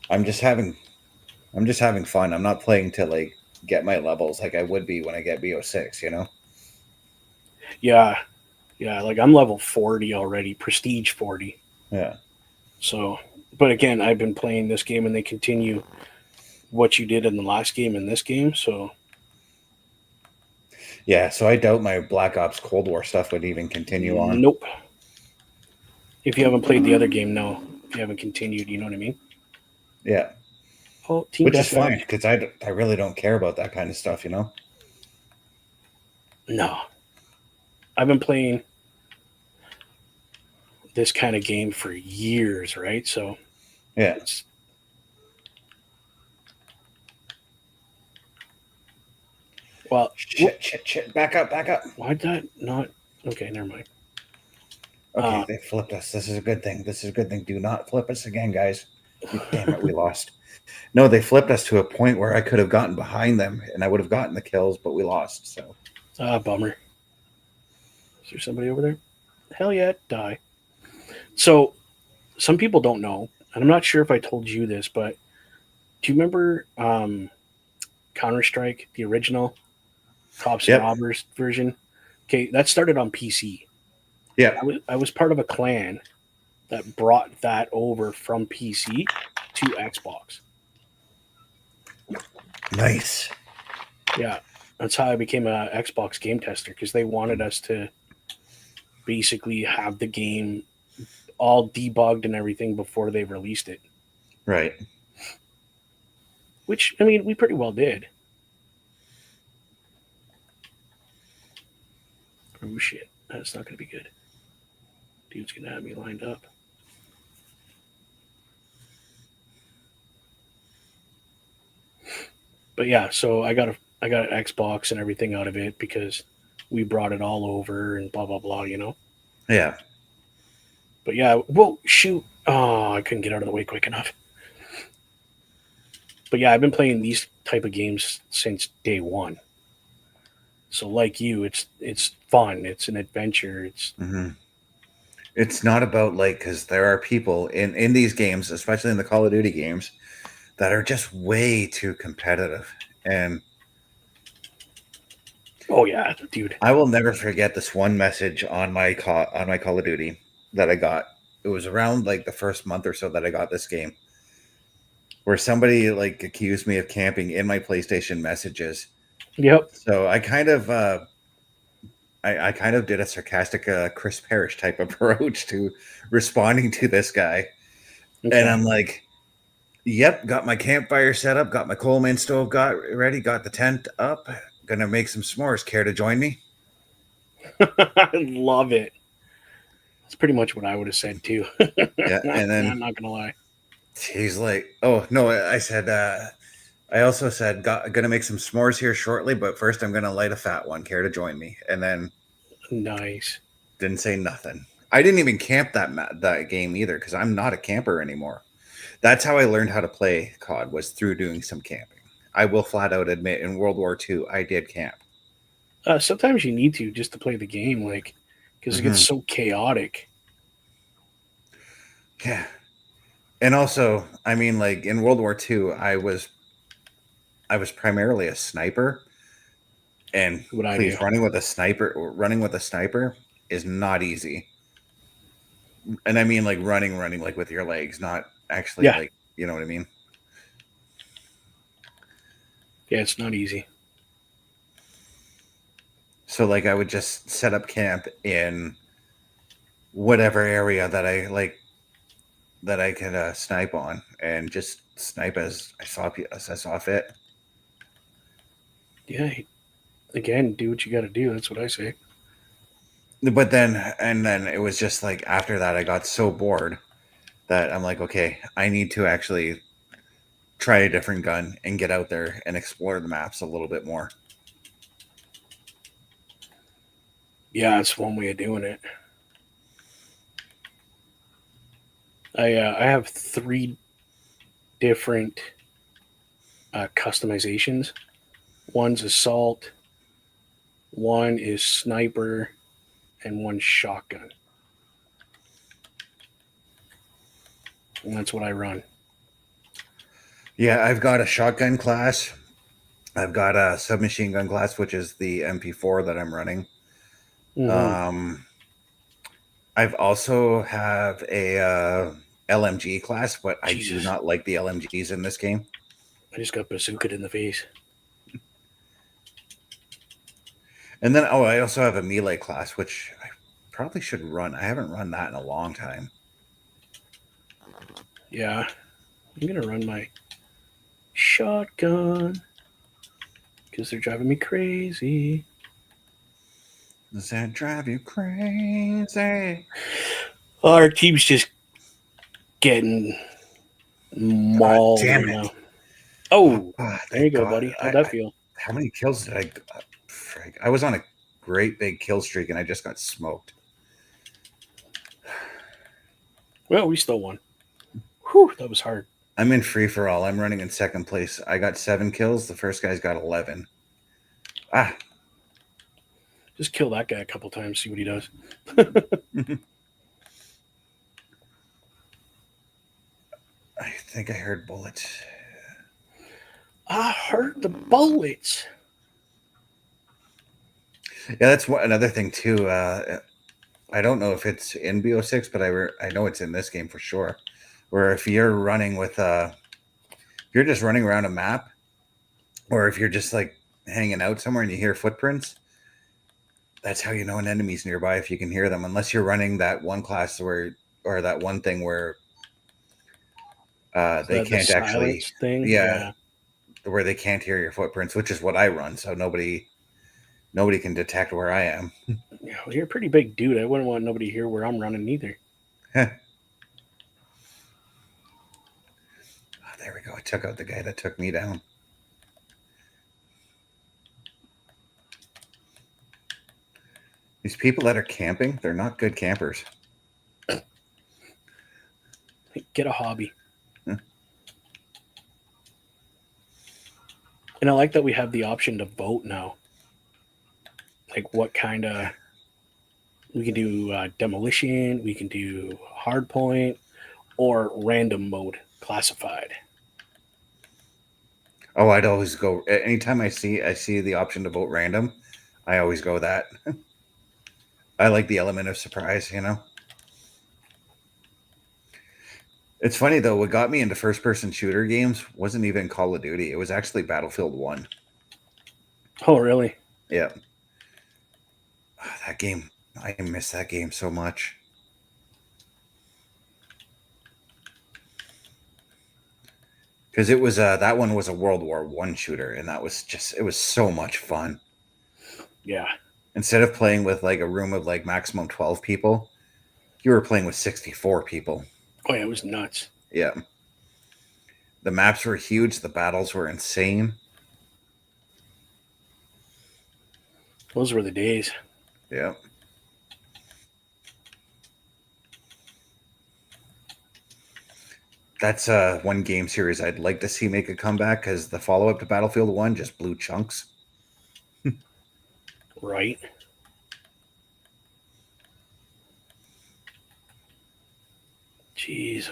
I'm just having I'm just having fun. I'm not playing to like get my levels like I would be when I get BO6. Yeah. Yeah. Like I'm level 40 already, prestige 40. Yeah. So, but again, I've been playing this game and they continue what you did in the last game in this game. So, Yeah, so I doubt my Black Ops Cold War stuff would even continue on. nope. If you haven't played the other game, no. If you haven't continued, you know what I mean? Yeah. Oh, team Which is fine deathmatch. because I really don't care about that kind of stuff. No. I've been playing this kind of game for years, right? So Yeah. it's well. Whoop, Shit. Back up, back up. why'd that not? Okay, never mind. Okay, they flipped us. This is a good thing. This is a good thing. Do not flip us again, guys. Damn it, we lost. No, they flipped us to a point where I could have gotten behind them and I would have gotten the kills, but we lost. So Bummer. Is there somebody over there? Hell yeah, die. So some people don't know, and I'm not sure if I told you this, but do you remember Counter Strike, the original Cops and yep. Robbers version? Okay, that started on PC. Yep. I was part of a clan that brought that over from PC to Xbox. Nice. Yeah, that's how I became a Xbox game tester because they wanted us to basically have the game all debugged and everything before they released it. Right. Which I mean, we pretty well did. Oh shit, that's not going to be good. Dude's going to have me lined up. But yeah, so I got an Xbox and everything out of it because we brought it all over and blah blah blah. Yeah. But yeah, well, shoot. Oh, I couldn't get out of the way quick enough. But yeah, I've been playing these type of games since day one. So like you, it's fun. It's an adventure. Mhm. It's not about like because there are people in these games, especially in the Call of Duty games, that are just way too competitive. And Oh yeah, dude. I will never forget this one message on my Call of Duty that I got. It was around like the first month or so that I got this game, where somebody like accused me of camping in my PlayStation messages. Yep. So I kind of did a sarcastic Chris Parrish type approach to responding to this guy, and Okay. I'm like, "Yep, got my campfire set up, got my Coleman stove got ready, got the tent up, gonna make some s'mores. Care to join me?" I love it. That's pretty much what I would have said too. Yeah, and then I'm not gonna lie. he's like, "Oh no," I said. I also said, "Gonna make some s'mores here shortly, but first I'm gonna light a fat one. Care to join me?" And then Nice. didn't say nothing. I didn't even camp that game either because I'm not a camper anymore. That's how I learned how to play COD was through doing some camping. I will flat out admit in World War II I did camp. Sometimes you need to just to play the game, like because it gets Hmm. so chaotic. Yeah, and also I mean like in World War II I was primarily a sniper, and What I do. please running with a sniper is not easy. And I mean like running like with your legs, not actually Yeah. like you know what I mean. Yeah. It's not easy. So like I would just set up camp in whatever area that I like that I could snipe on, and just snipe as I saw fit. Yeah. Again, do what you got to do. That's what I say. But then it was just like after that I got so bored that I'm like, okay, I need to actually try a different gun and get out there and explore the maps a little bit more. Yeah, that's one way of doing it. I have three different customizations. One's assault, one is sniper, and one shotgun. And that's what I run. Yeah, I've got a shotgun class. I've got a submachine gun class, which is the MP4 that I'm running. Hmm. Um, I've also have a LMG class, but I do Jesus, not like the LMGs in this game. I just got bazookaed in the face. And then oh, I also have a melee class, which I probably should run. I haven't run that in a long time. Yeah, I'm gonna run my shotgun because they're driving me crazy. Does that drive you crazy? Our team's just getting God mauled damn right it! now. Oh, Oh, there you thank go, God. buddy. How'd that feel? How many kills did I? Frig, I was on a great big kill streak and I just got smoked. Well, we still won. Whew, that was hard. I'm in free for all. I'm running in second place. I got 7 kills. The first guy's got 11. Ah, Just kill that guy a couple times, see what he does. I think I heard bullets. I heard the bullets. Yeah, that's another thing too. I don't know if it's in BO6, but I know it's in this game for sure. Where if you're running with if you're just running around a map, or if you're just like hanging out somewhere and you hear footprints, that's how you know an enemy's nearby if you can hear them. Unless you're running that one class where or that one thing where they The can't actually, silence thing, yeah, yeah. where they can't hear your footprints, which is what I run. So nobody can detect where I am. Yeah, well, you're a pretty big dude. I wouldn't want nobody to hear where I'm running either. Oh, there we go. I took out the guy that took me down. These people that are camping, they're not good campers. Get a hobby. Huh. And I like that we have the option to vote now. Like what kind of we can do demolition, we can do hard point, or random mode classified. Oh, I'd always go anytime I see the option to vote random. I always go that. I like the element of surprise. It's funny though. What got me into first-person shooter games wasn't even Call of Duty. It was actually Battlefield One. Oh, really? Yeah, that game. I miss that game so much because it was that one was a World War I shooter, and that was just it was so much fun. Yeah. Instead of playing with like a room of like maximum 12 people, you were playing with 64 people. Oh, yeah, it was nuts. Yeah, the maps were huge. The battles were insane. Those were the days. Yeah. That's one game series I'd like to see make a comeback because the follow up to Battlefield 1 just blew chunks. Right. Jeez.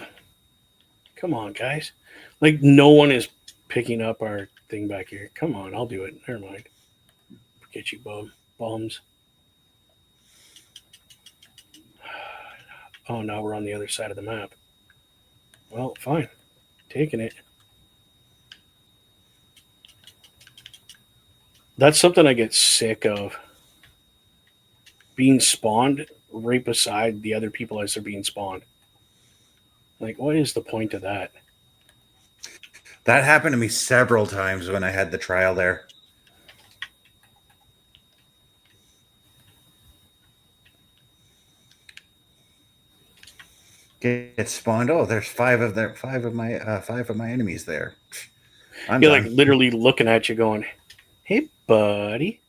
Come on, guys. Like, no one is picking up our thing back here. Come on, I'll do it. Never mind. Forget you, bums. Oh, now we're on the other side of the map. Well, fine. Taking it. That's something I get sick of. Being spawned right beside the other people as they're being spawned. Like, what is the point of that? That happened to me several times when I had the trial there. Get spawned. Oh, there's five of my enemies there. I'm You're like done. literally looking at you going, hey, buddy,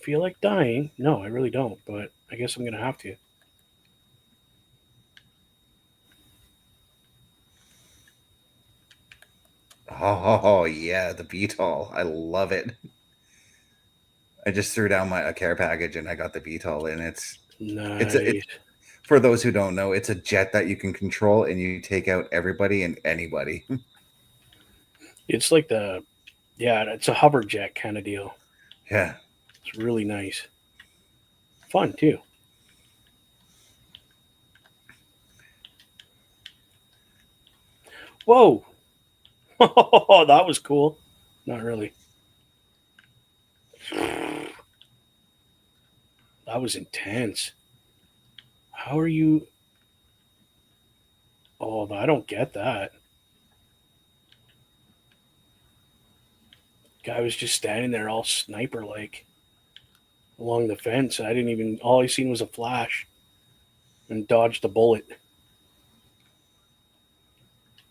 feel like dying? No, I really don't, but I guess I'm going to have to. Oh yeah, the VTOL. I love it. I just threw down a care package and I got the VTOL, and it's Nice. for those who don't know, it's a jet that you can control and you take out everybody and anybody. It's like yeah, it's a hover jet kind of deal. Yeah. It's really nice. Fun, too. Whoa. Oh, that was cool. Not really. That was intense. How are you? Oh, I don't get that. Guy was just standing there all sniper like along the fence. I didn't even, all I seen was a flash and dodged a bullet.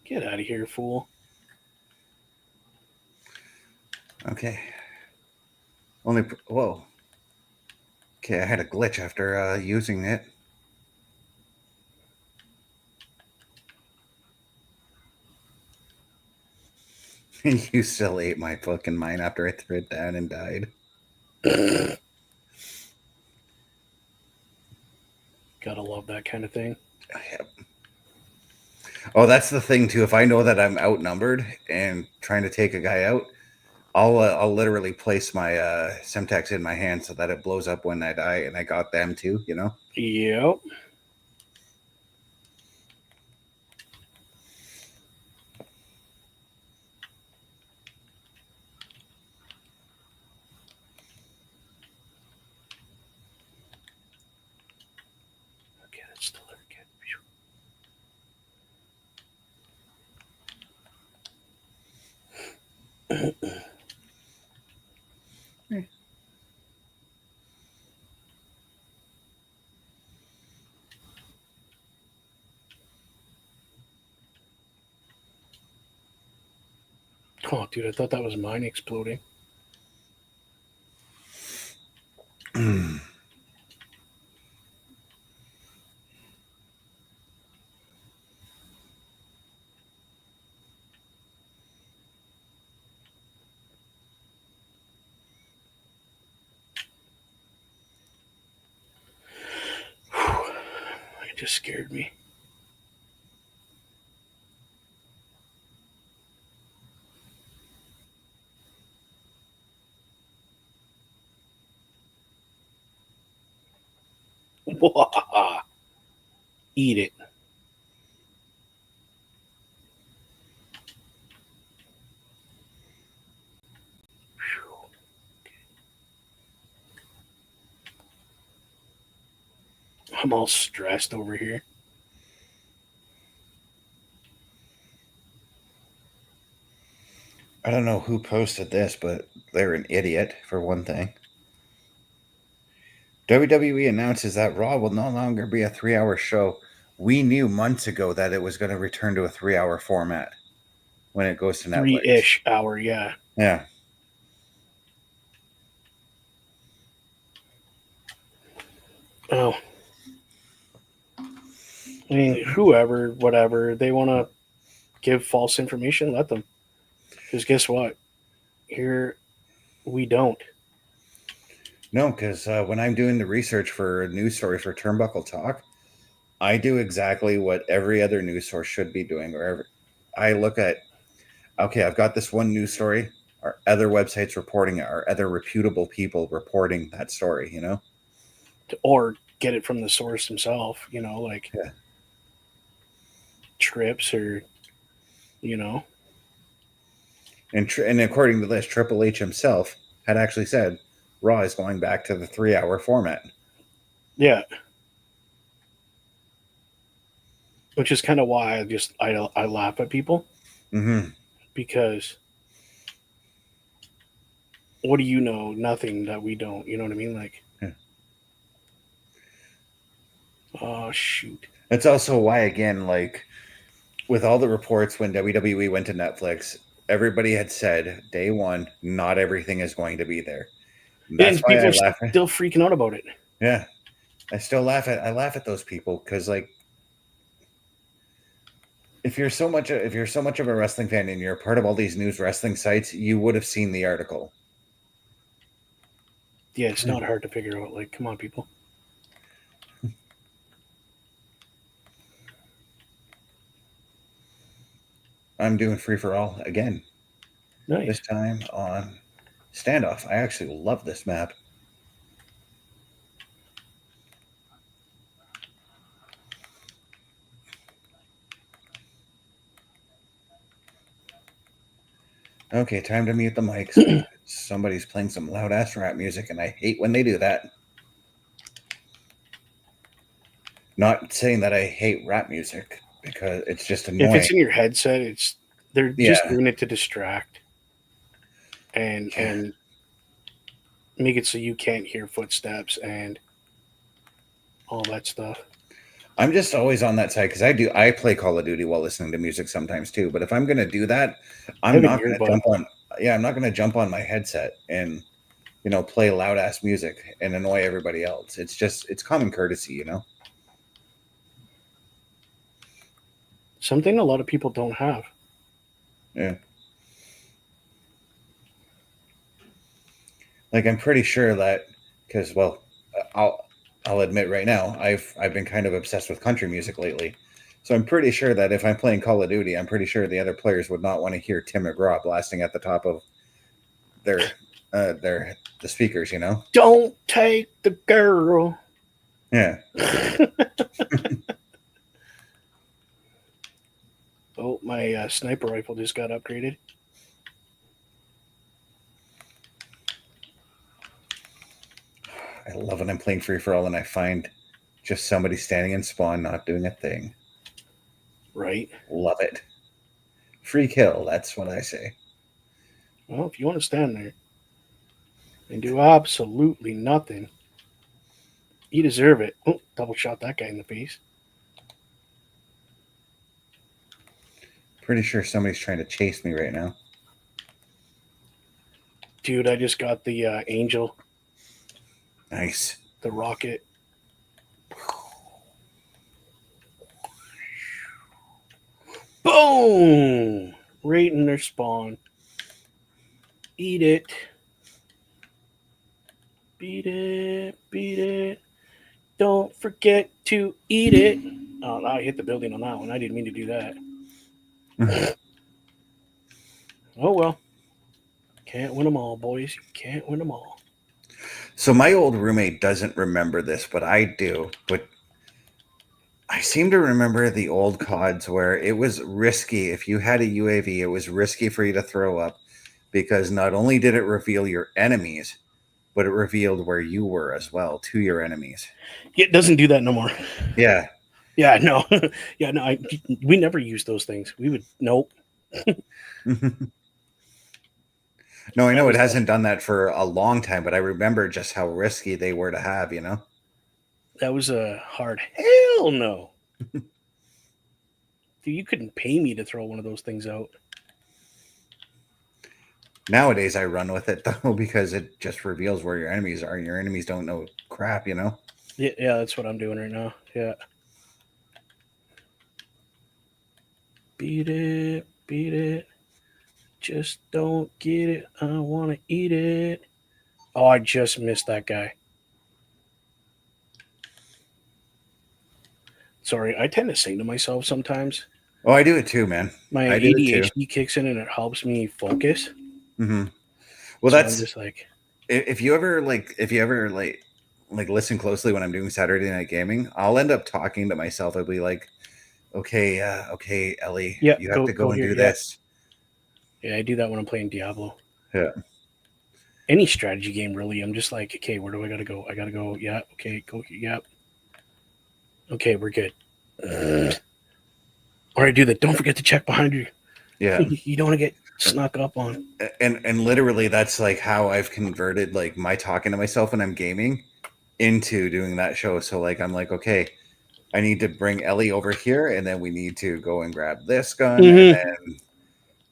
Get out of here, fool. Okay. Only. Whoa. Okay, I had a glitch after using it. And you still ate my fucking mine after I threw it down and died. Gotta love that kind of thing. Yep. Oh, that's the thing too. If I know that I'm outnumbered and trying to take a guy out, I'll literally place my Semtex in my hand so that it blows up when I die, and I got them too. Yep. Okay, that's still there. Oh, dude, I thought that was mine exploding. just scared me. Eat it. I'm all stressed over here. I don't know who posted this, but they're an idiot for one thing. WWE announces that Raw will no longer be a 3 hour show. We knew months ago that it was going to return to a 3 hour format when it goes to Netflix. 3-ish hour, yeah. Yeah. Oh. I mean, whoever, whatever, they want to give false information, let them. Because guess what? Here, we don't. No, because when I'm doing the research for a news story for Turnbuckle Talk, I do exactly what every other news source should be doing. Wherever I look at, okay, I've got this one news story. Are other websites reporting it? Are other reputable people reporting that story? You know? Or get it from the source himself, like Yeah. trips or, you know. And according to this, Triple H himself had actually said Raw is going back to the 3 hour format. Yeah. Which is kind of why I laugh at people. Mm-hmm. Because what do you know? Nothing that we don't. You know what I mean? Like, Yeah. oh, shoot. That's also why, again, like with all the reports when WWE went to Netflix, everybody had said day one, not everything is going to be there. And Yeah, that's and why people I are laugh at. still freaking out about it. Yeah, I laugh at those people because like if you're so much of a wrestling fan and you're part of all these news wrestling sites, you would have seen the article. Yeah, it's not hard to figure out. Like, come on, people. I'm doing free for all again. Nice. This time on Standoff. I actually love this map. Okay, time to mute the mics because somebody's playing some loud ass rap music, and I hate when they do that. Not saying that I hate rap music because it's just If annoying. it's in your headset, they're just Yeah, doing it to distract yeah. and make it so you can't hear footsteps and all that stuff. I'm just always on that side because I play Call of Duty while listening to music sometimes too. But if I'm gonna do that, I I'm have an not gonna earbud. jump on. Yeah, I'm not gonna jump on my headset and play loud ass music and annoy everybody else. It's common courtesy, you know. Something a lot of people don't have. Yeah. Like I'm pretty sure that because I'll admit right now I've been kind of obsessed with country music lately. So I'm pretty sure that if I'm playing Call of Duty, I'm pretty sure the other players would not want to hear Tim McGraw blasting at the top of their the speakers, you know? Don't take the girl. Yeah. Oh, my sniper rifle just got upgraded. I love when I'm playing free for all and I find just somebody standing in spawn not doing a thing. Right. Love it. Free kill, that's what I say. Well, if you want to stand there and do absolutely nothing, you deserve it. Oh, double shot that guy in the face. Pretty sure somebody's trying to chase me right now. Dude, I just got the Angel, Nice. the rocket. Boom! Right in their spawn. Eat it. Beat it. Beat it. don't forget to eat it. Oh, I hit the building on that one. I didn't mean to do that. Oh well. Can't win them all, boys. You can't win them all. So my old roommate doesn't remember this, but I do. But I seem to remember the old CODs where it was risky. If you had a UAV, it was risky for you to throw up because not only did it reveal your enemies, but it revealed where you were as well to your enemies. It doesn't do that no more. Yeah. Yeah, no. Yeah, no. We never used those things. We would, nope. No, I That know it was hasn't done that for a long time, but I remember just how risky they were to have, you know? that was a hard hell no. Dude, you couldn't pay me to throw one of those things out. Nowadays, I run with it though because it just reveals where your enemies are, and your enemies don't know crap, you know? Yeah, that's what I'm doing right now. Yeah. Beat it, beat it. Just don't get it. I want to eat it. Oh, I just missed that guy. Sorry, I tend to sing to myself sometimes. Oh, I do it too, man. My I do it too. ADHD kicks in and it helps me focus. Hmm. Well, So I'm that's just like, if you ever like listen closely when I'm doing Saturday Night Gaming, I'll end up talking to myself. I'll be like, okay, okay, Ellie, yeah, you have to go go and here. do Yeah, this. yeah, I do that when I'm playing Diablo. Yeah. Any strategy game, really. I'm just like, okay, where do I gotta go? I gotta go. Yeah, okay, go. Yeah, okay, we're good. Or I do that. Don't forget to check behind you. Yeah. You don't want to get snuck up on. And literally that's like how I've converted like my talking to myself when I'm gaming into doing that show. So like I'm like, okay, I need to bring Ellie over here, and then we need to go and grab this gun, and Mm-hmm. then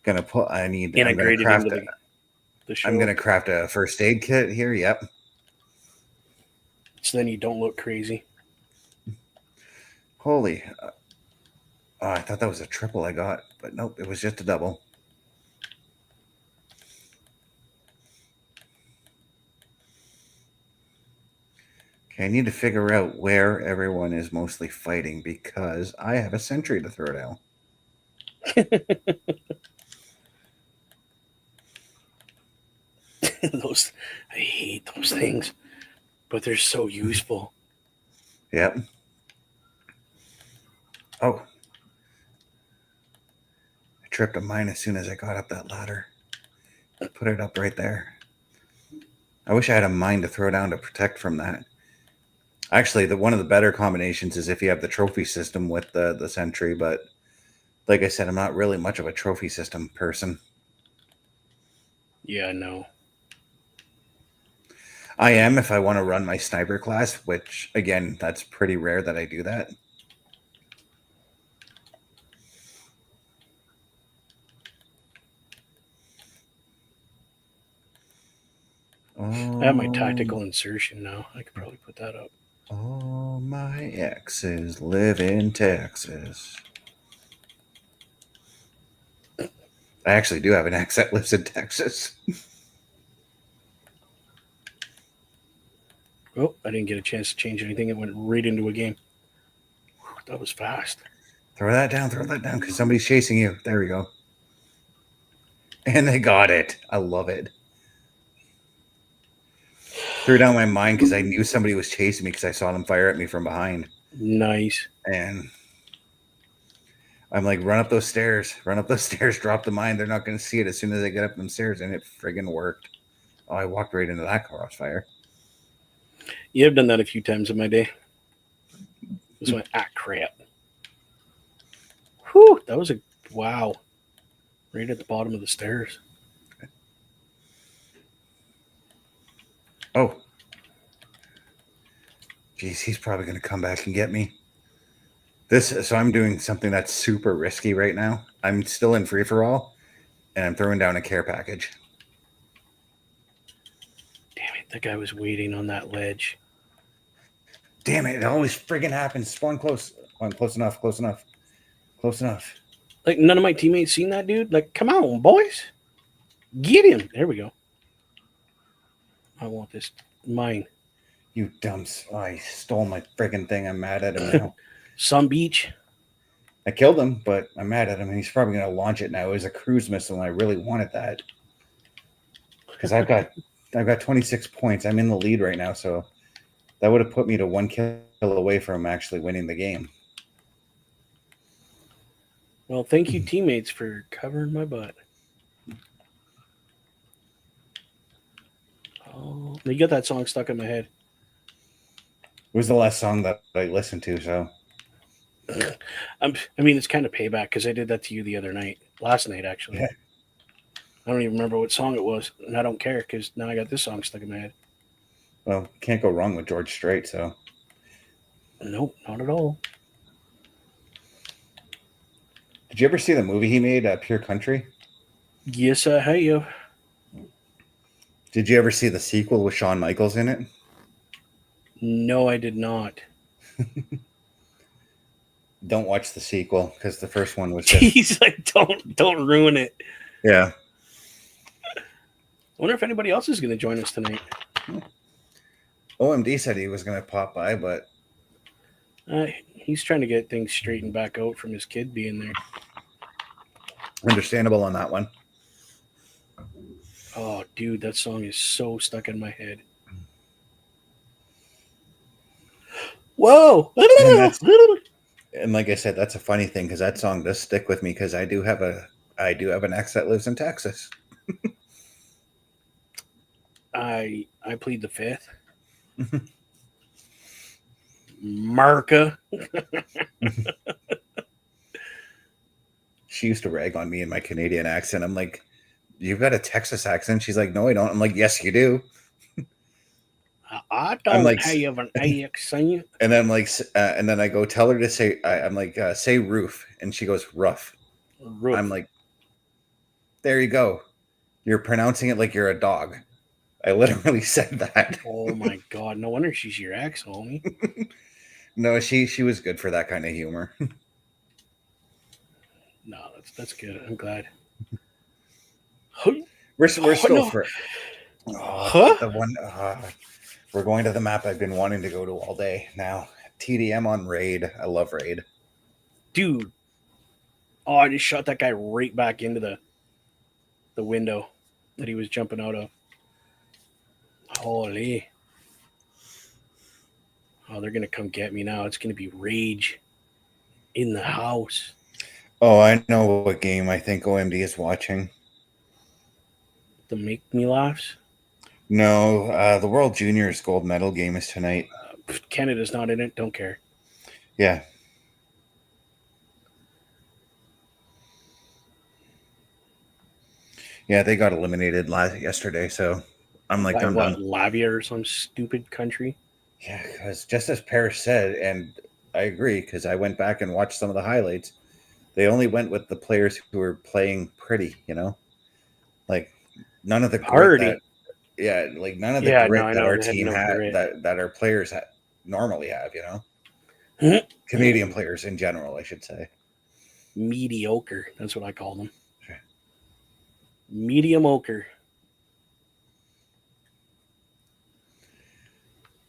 gonna put. I'm gonna Integrated into craft. the I'm show, gonna craft a first aid kit here. Yep. so then you don't look crazy. Holy. Oh, I thought that was a triple I got, but nope, it was just a double. Okay, I need to figure out where everyone is mostly fighting because I have a sentry to throw down. Those, I hate those things, but they're so useful. Yep. Oh. I tripped a mine as soon as I got up that ladder. Put it up right there. I wish I had a mine to throw down to protect from that. Actually, one of the better combinations is if you have the trophy system with the sentry, but like I said, I'm not really much of a trophy system person. Yeah, no. I am if I want to run my sniper class, which again, that's pretty rare that I do that. I have my tactical insertion now. I could probably put that up. All my exes live in Texas. I actually do have an ex that lives in Texas. Oh, I didn't get a chance to change anything. It went right into a game. Whew, that was fast. Throw that down, because somebody's chasing you. There we go. And they got it. I love it. Threw down my mind because I knew somebody was chasing me because I saw them fire at me from behind. Nice. And I'm like, run up those stairs, drop the mine. They're not going to see it as soon as they get up them stairs. And it friggin' worked. Oh, I walked right into that crossfire. Yeah, I've done that a few times in my day. This went, crap. Whew, that was wow. Right at the bottom of the stairs. Oh. Geez, he's probably going to come back and get me. So I'm doing something that's super risky right now. I'm still in free for all, and I'm throwing down a care package. Damn it, that guy was waiting on that ledge. Damn it, it always friggin' happens. Spawn close. Close enough. Like, none of my teammates seen that dude? Like, come on, boys. Get him. There we go. I want this mine. You dumps. Oh, I stole my friggin' thing. I'm mad at him now. Some beach. I killed him, but I'm mad at him, and he's probably going to launch it now. It was a cruise missile, and I really wanted that because I've got 26 points. I'm in the lead right now, so that would have put me to 1 kill away from actually winning the game. Well, thank you, teammates, for covering my butt. Oh, you got that song stuck in my head. It was the last song that I listened to, so I mean, it's kind of payback because I did that to you the other night, last night actually. yeah. I don't even remember what song it was, and I don't care because now I got this song stuck in my head. Well, can't go wrong with George Strait. So, Nope, not at all. did you ever see the movie he made, Pure Country? Yes, I have. Did you ever see the sequel with Shawn Michaels in it? No, I did not. Don't watch the sequel because the first one was just He's like, don't ruin it. yeah. I wonder if anybody else is going to join us tonight. OMD said he was going to pop by, but He's trying to get things straightened back out from his kid being there. understandable on that one. Oh, dude, that song is so stuck in my head. Whoa! And like I said, that's a funny thing because that song does stick with me because I do have an ex that lives in Texas. I plead the fifth. Marca. She used to rag on me in my Canadian accent. I'm like, you've got a Texas accent. She's like, no, I don't. I'm like, yes, you do. I I'm don't like, have an accent. and then I'm like, and then I go tell her to say, I'm like, say roof, and she goes rough. Roof. I'm like, there you go. You're pronouncing it like you're a dog. I literally said that. Oh my god! No wonder she's your ex, homie. No, she was good for that kind of humor. No, that's good. I'm glad. We're still no. for Huh? the one. We're going to the map I've been wanting to go to all day now. TDM on Raid. I love Raid. Dude. Oh, I just shot that guy right back into the window that he was jumping out of. Holy. Oh, they're gonna come get me now. It's gonna be rage in the house. Oh, I know what game I think OMD is watching. The Make Me Laughs. No, the World Juniors gold medal game is tonight. Canada's not in it. Don't care. Yeah. Yeah, they got eliminated yesterday, so I'm like, By I'm what, done. Lavia or some stupid country? Yeah, because just as Parrish said, and I agree, because I went back and watched some of the highlights, they only went with the players who were playing pretty, like none of the grit that, Party. yeah, like none of the Yeah, no, grit I that know. our They had team no had, grit. that our players normally have, Canadian players in general, I should say. Mediocre. That's what I call them. Sure. Medium ochre.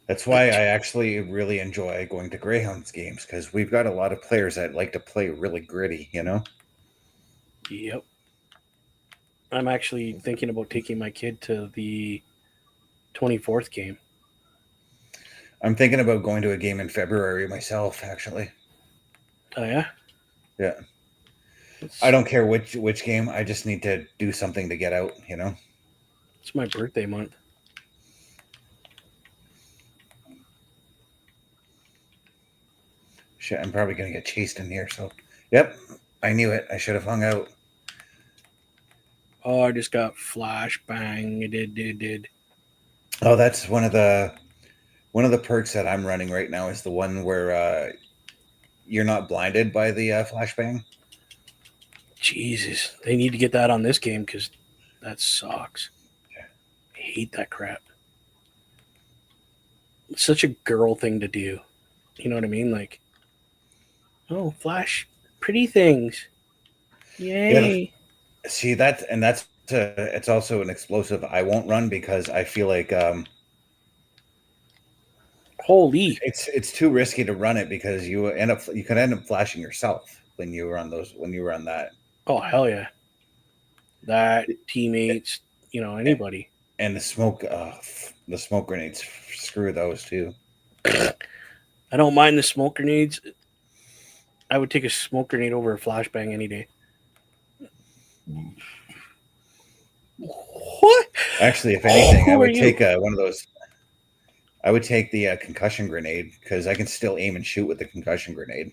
That's why I actually really enjoy going to Greyhounds games because we've got a lot of players that like to play really gritty, Yep. I'm actually thinking about taking my kid to the 24th game. I'm thinking about going to a game in February myself, actually. Oh, yeah? Yeah. I don't care which game. I just need to do something to get out, It's my birthday month. Shit, I'm probably going to get chased in here. So, yep, I knew it. I should have hung out. Oh, I just got flash bang. It did. Oh, that's one of the perks that I'm running right now is the one where you're not blinded by the flashbang. Jesus. They need to get that on this game because that sucks. Yeah. I hate that crap. It's such a girl thing to do. You know what I mean? Like, oh, flash pretty things. Yay. Yeah. See that, and that's it's also an explosive I won't run because I feel like Holy. It's too risky to run it because you could end up flashing yourself when you were on that. Oh, hell yeah. That, teammates, anybody. And the smoke grenades, screw those too. I don't mind the smoke grenades. I would take a smoke grenade over a flashbang any day. What? Actually, if anything, I Who are would you? take one of those. I would take the concussion grenade because I can still aim and shoot with the concussion grenade.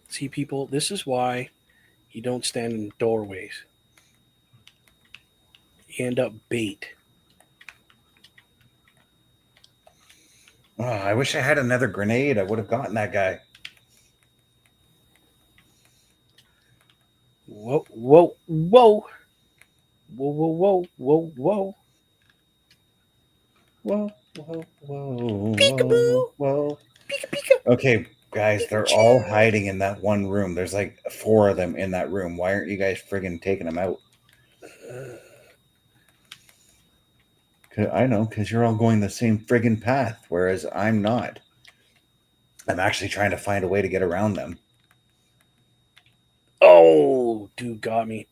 See, people, this is why you don't stand in doorways. You end up bait. Oh, I wish I had another grenade. I would have gotten that guy. Whoa, whoa, whoa. Whoa, whoa, whoa, whoa, whoa. Whoa, whoa, whoa, whoa, Peekaboo! whoa. Pika, pika, Okay, guys, they're all Pikachu! hiding in that one room. There's like 4 of them in that room. Why aren't you guys friggin' taking them out? I know, because you're all going the same friggin' path, whereas I'm not. I'm actually trying to find a way to get around them. Oh, dude got me.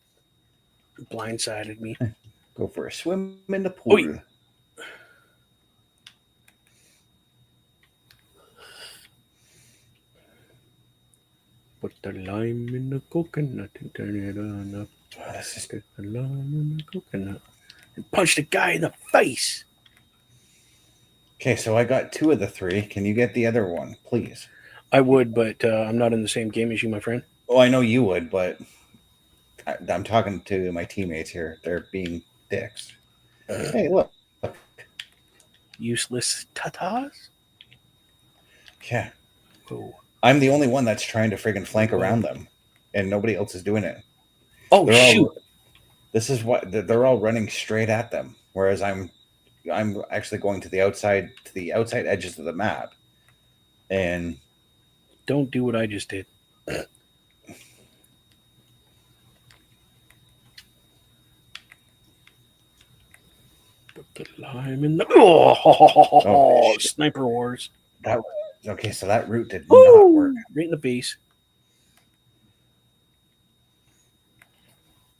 Blindsided me. Go for a swim in the Oi. pool. Put the lime in the coconut and turn it on up. Put the lime in the coconut. And punch the guy in the face. Okay, so I got 2 of the 3. Can you get the other one, please? I would, but I'm not in the same game as you, my friend. Oh, I know you would, but I'm talking to my teammates here. They're being dicks. Hey, look. Useless tatas. Yeah. Oh. I'm the only one that's trying to friggin' flank Whoa. around them, and nobody else is doing it. Oh, They're shoot. all. This is what they're all running straight at them, whereas I'm actually going to the outside edges of the map, and Don't do what I just did. Put the lime in the. oh Oh, shit, Sniper Wars. that okay. So that route did not work. Woo! Right in the face.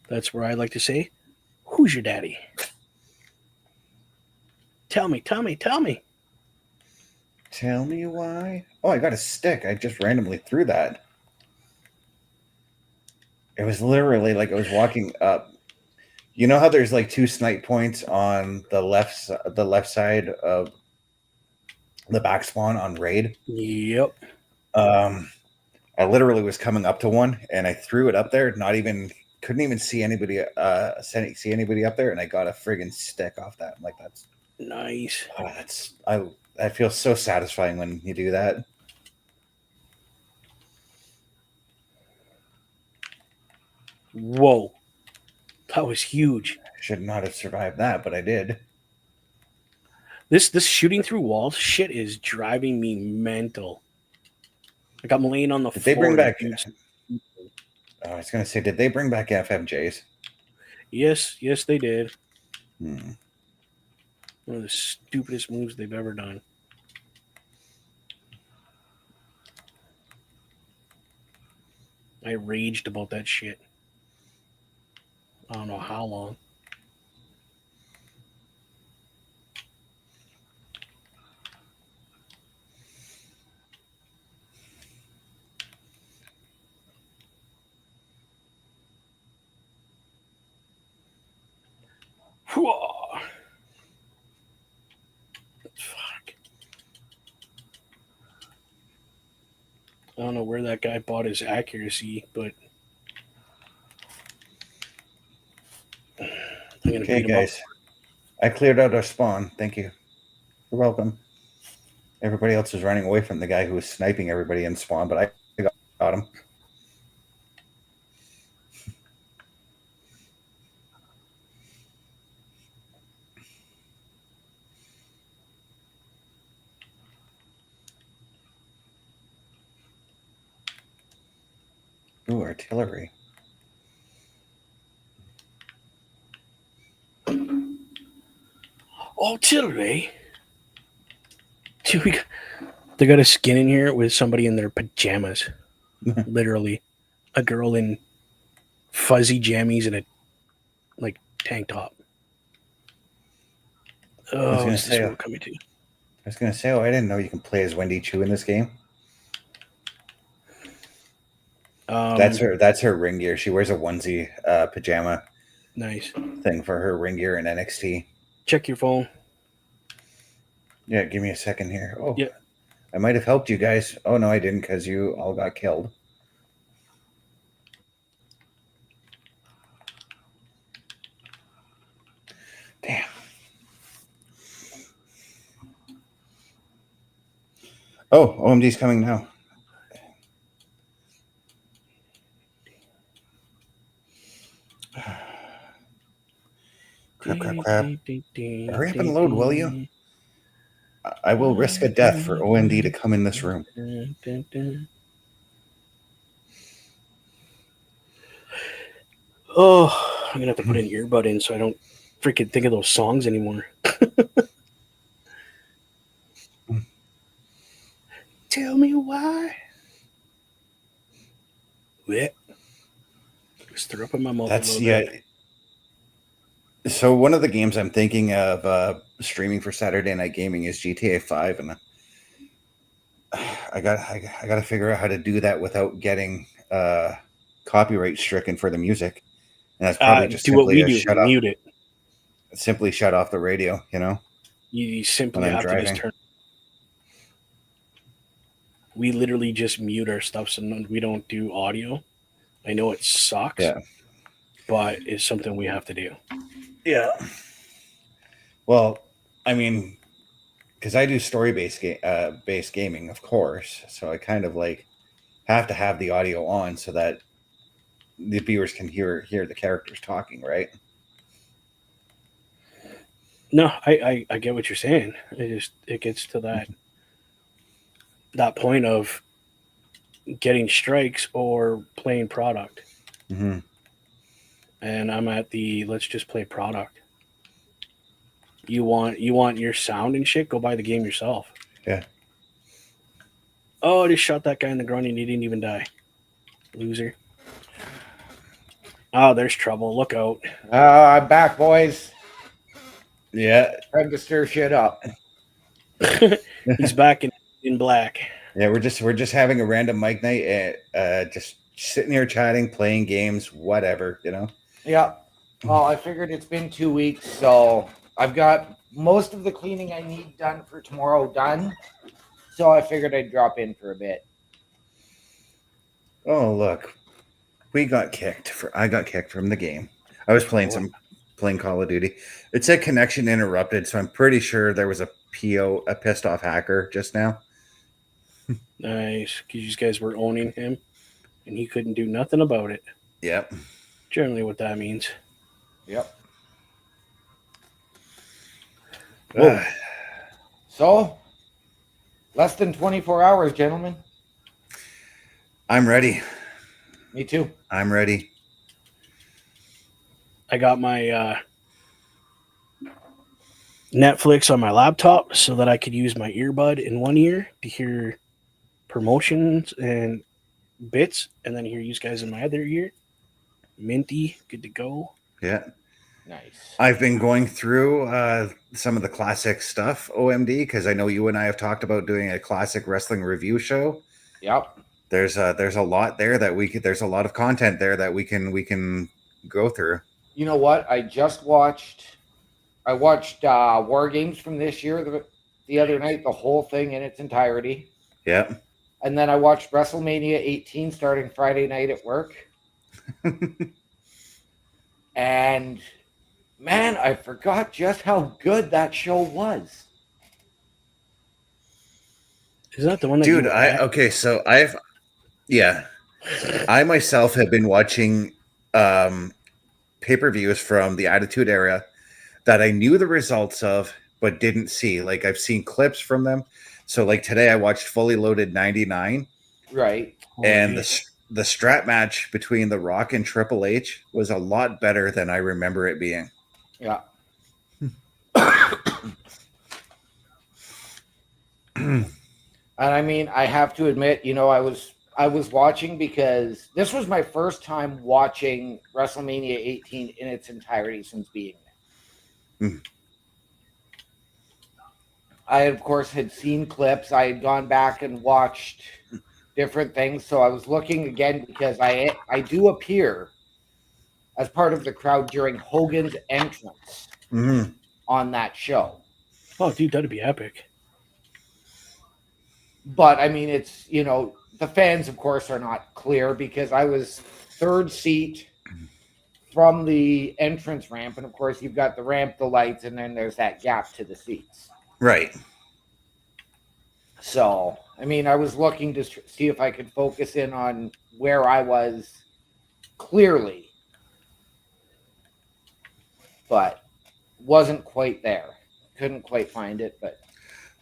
That's where I like to say, who's your daddy? Tell me, tell me, tell me. Tell me why. Oh, I got a stick. I just randomly threw that. It was literally like I was walking up. You know how there's like 2 snipe points on the left side of the back spawn on raid? Yep. Um, I literally was coming up to one and I threw it up there. Not even couldn't even see anybody. See anybody up there, and I got a friggin' stick off that. I'm like Nice. that's I feel so satisfying when you do that. Whoa. That was huge. Should not have survived that, but I did. This shooting through walls shit is driving me mental. Like I'm laying on the Did they bring floor and back? dudes. I was gonna say, did they bring back FMJs? Yes, yes, they did. Hmm. One of the stupidest moves they've ever done. I raged about that shit. I don't know how long. Fuck. I don't know where that guy bought his accuracy, but I'm gonna Okay, beat him up. guys, I cleared out our spawn. Thank you. You're welcome. Everybody else was running away from the guy who was sniping everybody in spawn, but I got him. Ooh, artillery. Artillery. Dude, they got a skin in here with somebody in their pajamas. Literally, a girl in fuzzy jammies and a like tank top. I was Oh, gonna is this say, what we're coming to? oh, I didn't know you can play as Wendy Chu in this game. Um, That's her ring gear. She wears a onesie pajama nice. thing for her ring gear in NXT. Check your phone. Yeah, give me a second here. Oh, Yeah. I might have helped you guys. Oh no, I didn't because you all got killed. Damn. Oh, OMD's coming now. Crap, crap, crap. Hurry up and load, will you? I will risk a death for OMD to come in this room. Oh, I'm gonna have to put an earbud in so I don't freaking think of those songs anymore. Tell me why. Yeah. Just threw up in my mouth a That's little yeah. bit. So one of the games I'm thinking of streaming for Saturday Night Gaming is GTA 5, and I got to figure out how to do that without getting copyright stricken for the music. And that's probably just Do what simply we a do. Mute it. simply shut off the radio, You when simply I'm have to just driving. turn. We literally just mute our stuff so we don't do audio. I know it sucks, Yeah. but it's something we have to do. Yeah. Well, I mean, because I do story based gaming, of course, so I kind of like have to have the audio on so that the viewers can hear the characters talking, right? No, I get what you're saying. It gets to that point of getting strikes or playing product. Mm-hmm. And I'm at the let's just play product. You want your sound and shit? Go buy the game yourself. Yeah. Oh, I just shot that guy in the groin and he didn't even die. Loser. Oh, there's trouble. Look out. I'm back, boys. Yeah. Time to stir shit up. He's back in black. Yeah, we're just having a random mic night, just sitting here chatting, playing games, whatever. Yeah. Well, I figured it's been 2 weeks, so I've got most of the cleaning I need done for tomorrow done. So I figured I'd drop in for a bit. Oh look, I got kicked from the game. I was playing Call of Duty. It said connection interrupted, so I'm pretty sure there was a pissed off hacker just now. Nice. Because you guys were owning him and he couldn't do nothing about it. Yep. Generally, what that means. Yep. Whoa. So, less than 24 hours, gentlemen. I'm ready. Me too. I'm ready. I got my Netflix on my laptop so that I could use my earbud in one ear to hear promotions and bits, and then hear you guys in my other ear. Minty, good to go. Yeah. Nice. I've been going through some of the classic stuff, OMD, because I know you and I have talked about doing a classic wrestling review show. Yep. There's a lot there that there's a lot of content there that we can go through. You know what? I watched War Games from this year the other night, the whole thing in its entirety. Yep. And then I watched WrestleMania 18 starting Friday night at work. And man, I forgot just how good that show was. Isn't that the one that Dude, you were at? I myself have been watching pay-per-views from the Attitude Era that I knew the results of but didn't see. Like I've seen clips from them. So like today I watched Fully Loaded 99. Right. And the strap match between The Rock and Triple H was a lot better than I remember it being. Yeah. And I mean, I have to admit, I was watching because this was my first time watching WrestleMania 18 in its entirety since being there. Mm. I, of course, had seen clips. I had gone back and watched different things. So I was looking again because I do appear as part of the crowd during Hogan's entrance Mhm. on that show. Oh, dude, that'd be epic. But I mean, it's, the fans, of course, are not clear because I was third seat from the entrance ramp. And of course, you've got the ramp, the lights, and then there's that gap to the seats. Right. So, I mean, I was looking to see if I could focus in on where I was clearly, but wasn't quite there. Couldn't quite find it, but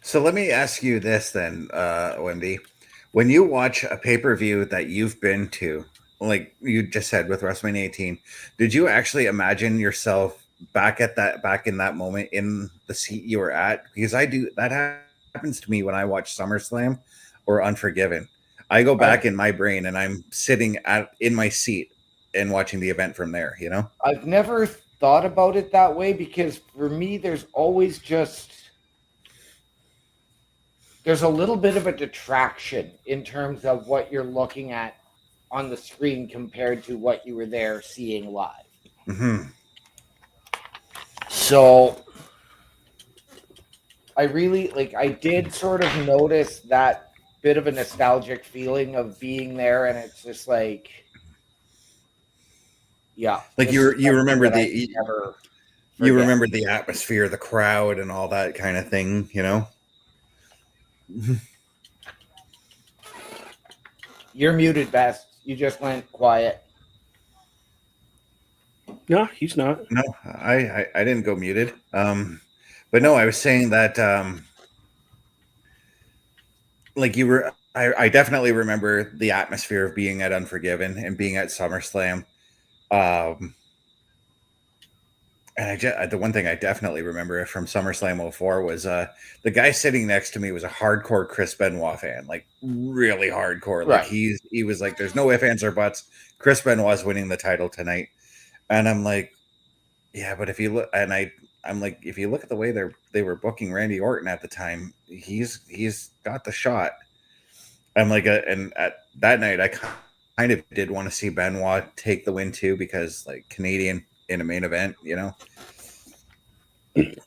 So let me ask you this then, Wendy. When you watch a pay-per-view that you've been to, like you just said with WrestleMania 18, did you actually imagine yourself back in that moment in the seat you were at? Because I do that happens to me when I watch SummerSlam or Unforgiven. I go back in my brain and I'm sitting in my seat and watching the event from there, you know? I've never thought about it that way because for me, there's always there's a little bit of a detraction in terms of what you're looking at on the screen compared to what you were there seeing live. Mm-hmm. So I did sort of notice that bit of a nostalgic feeling of being there, and it's just like, yeah, Like you remember never you forget. remember the atmosphere, the crowd, and all that kind of thing, you know? You're muted, Best. You just went quiet. No, he's not. No, I didn't go muted. But no, I was saying that like you were I definitely remember the atmosphere of being at Unforgiven and being at SummerSlam. Um and the one thing I definitely remember from SummerSlam '04 was the guy sitting next to me was a hardcore Chris Benoit fan, like really hardcore. Like Right. he was like, there's no ifs, ands, or buts. Chris Benoit's winning the title tonight. And I'm like, yeah, but if you look, I'm like, if you look at the way they were booking Randy Orton at the time, he's got the shot. I'm like, and at that night, I kind of did want to see Benoit take the win too, because like Canadian in a main event, you know.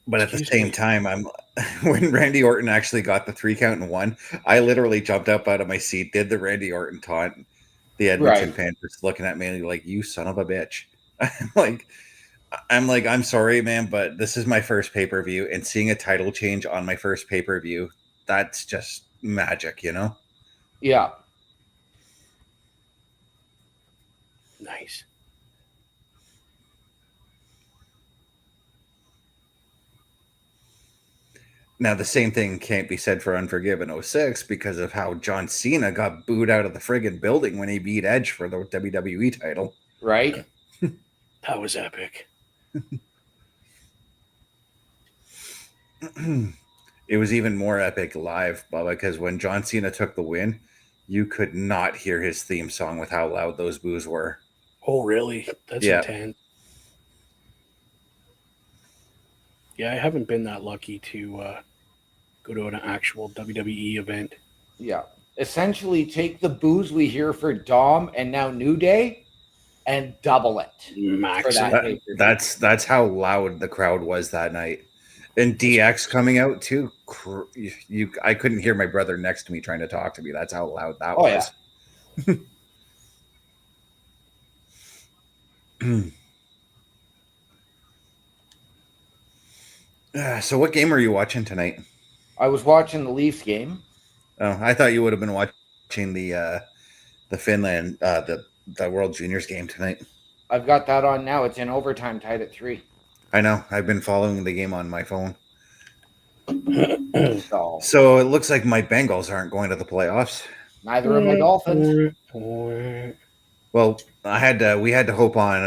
But at the same time, I'm when Randy Orton actually got the 3 count and won, I literally jumped up out of my seat, did the Randy Orton taunt. The Edmonton fans just looking at me like, "You son of a bitch!" I'm like, I'm sorry, man, but this is my first pay-per-view, and seeing a title change on my first pay-per-view, that's just magic, you know? Yeah. Nice. Now, the same thing can't be said for Unforgiven '06 because of how John Cena got booed out of the friggin' building when he beat Edge for the WWE title. Right? That was epic. It was even more epic live, Bubba, because when John Cena took the win, you could not hear his theme song with how loud those boos were. Oh, really? That's intense. Yeah, I haven't been that lucky to go to an actual WWE event. Yeah. Essentially, take the boos we hear for Dom and now New Day and double it. Max. That's how loud the crowd was that night. And DX coming out too. I couldn't hear my brother next to me trying to talk to me. That's how loud that was. Yeah. So what game are you watching tonight? I was watching the Leafs game. Oh, I thought you would have been watching the Finland the World Juniors game tonight. I've got that on now. It's in overtime, tied at 3. I know. I've been following the game on my phone. So it looks like my Bengals aren't going to the playoffs. Neither are my Dolphins. Well, we had to hope on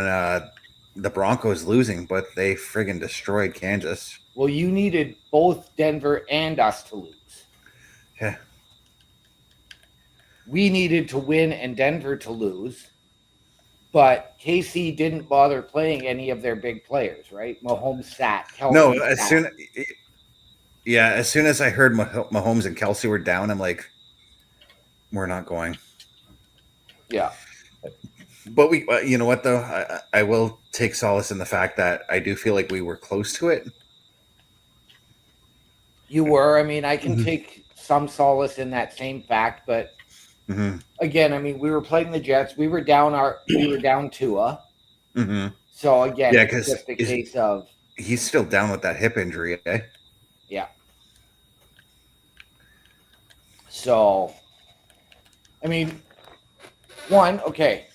the Broncos losing, but they friggin' destroyed Kansas. Well, you needed both Denver and us to lose. Yeah. we needed to win and Denver to lose. But KC didn't bother playing any of their big players, right? Mahomes sat. No, Kelsey as sat. soon as I heard Mahomes and Kelsey were down, I'm like, we're not going. Yeah. But we, you know what though, I will take solace in the fact that I do feel like we were close to it. You were. I mean, I can Mhm. take some solace in that same fact, but Mm-hmm. again, I mean, we were playing the Jets. We were down Tua. Mm-hmm. So again, Yeah, it's because just a case of he's still down with that hip injury. Eh? yeah. So, I mean, okay,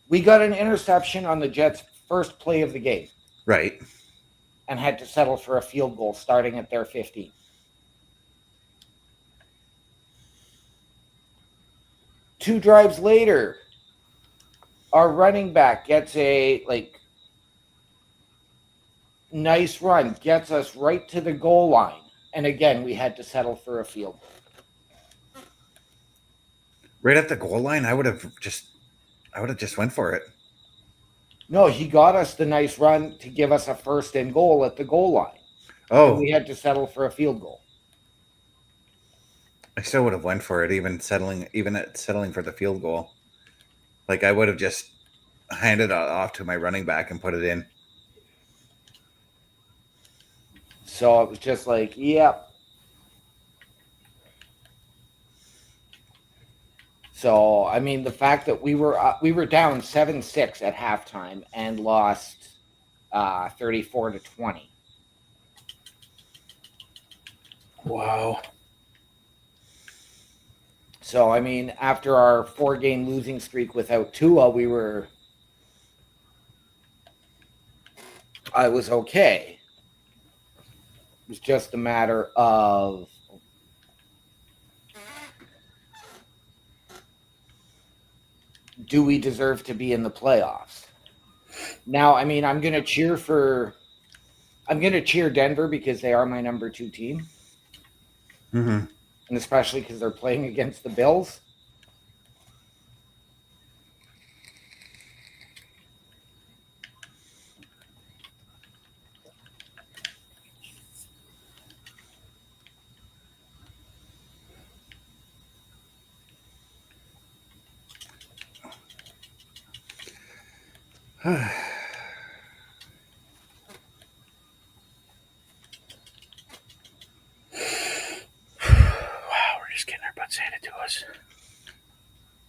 we got an interception on the Jets' first play of the game Right. and had to settle for a field goal starting at their 15. Two drives later, our running back gets a nice run, gets us right to the goal line. And again, we had to settle for a field goal. Right at the goal line, I would have just went for it. No, he got us the nice run to give us a first and goal at the goal line. And we Oh, had to settle for a field goal. I still would have went for it, even settling for the field goal. Like I would have just handed it off to my running back and put it in. So it was just like, yep. So I mean, the fact that we were down 7-6 at halftime and lost 34-20. Wow. So I mean, after our 4-game losing streak without Tua, I was okay. It was just a matter of do we deserve to be in the playoffs? Now, I mean, I'm going to cheer Denver because they are my number 2 team. Mm-hmm. And especially because they're playing against the Bills. Wow, we're just getting our butts handed to us.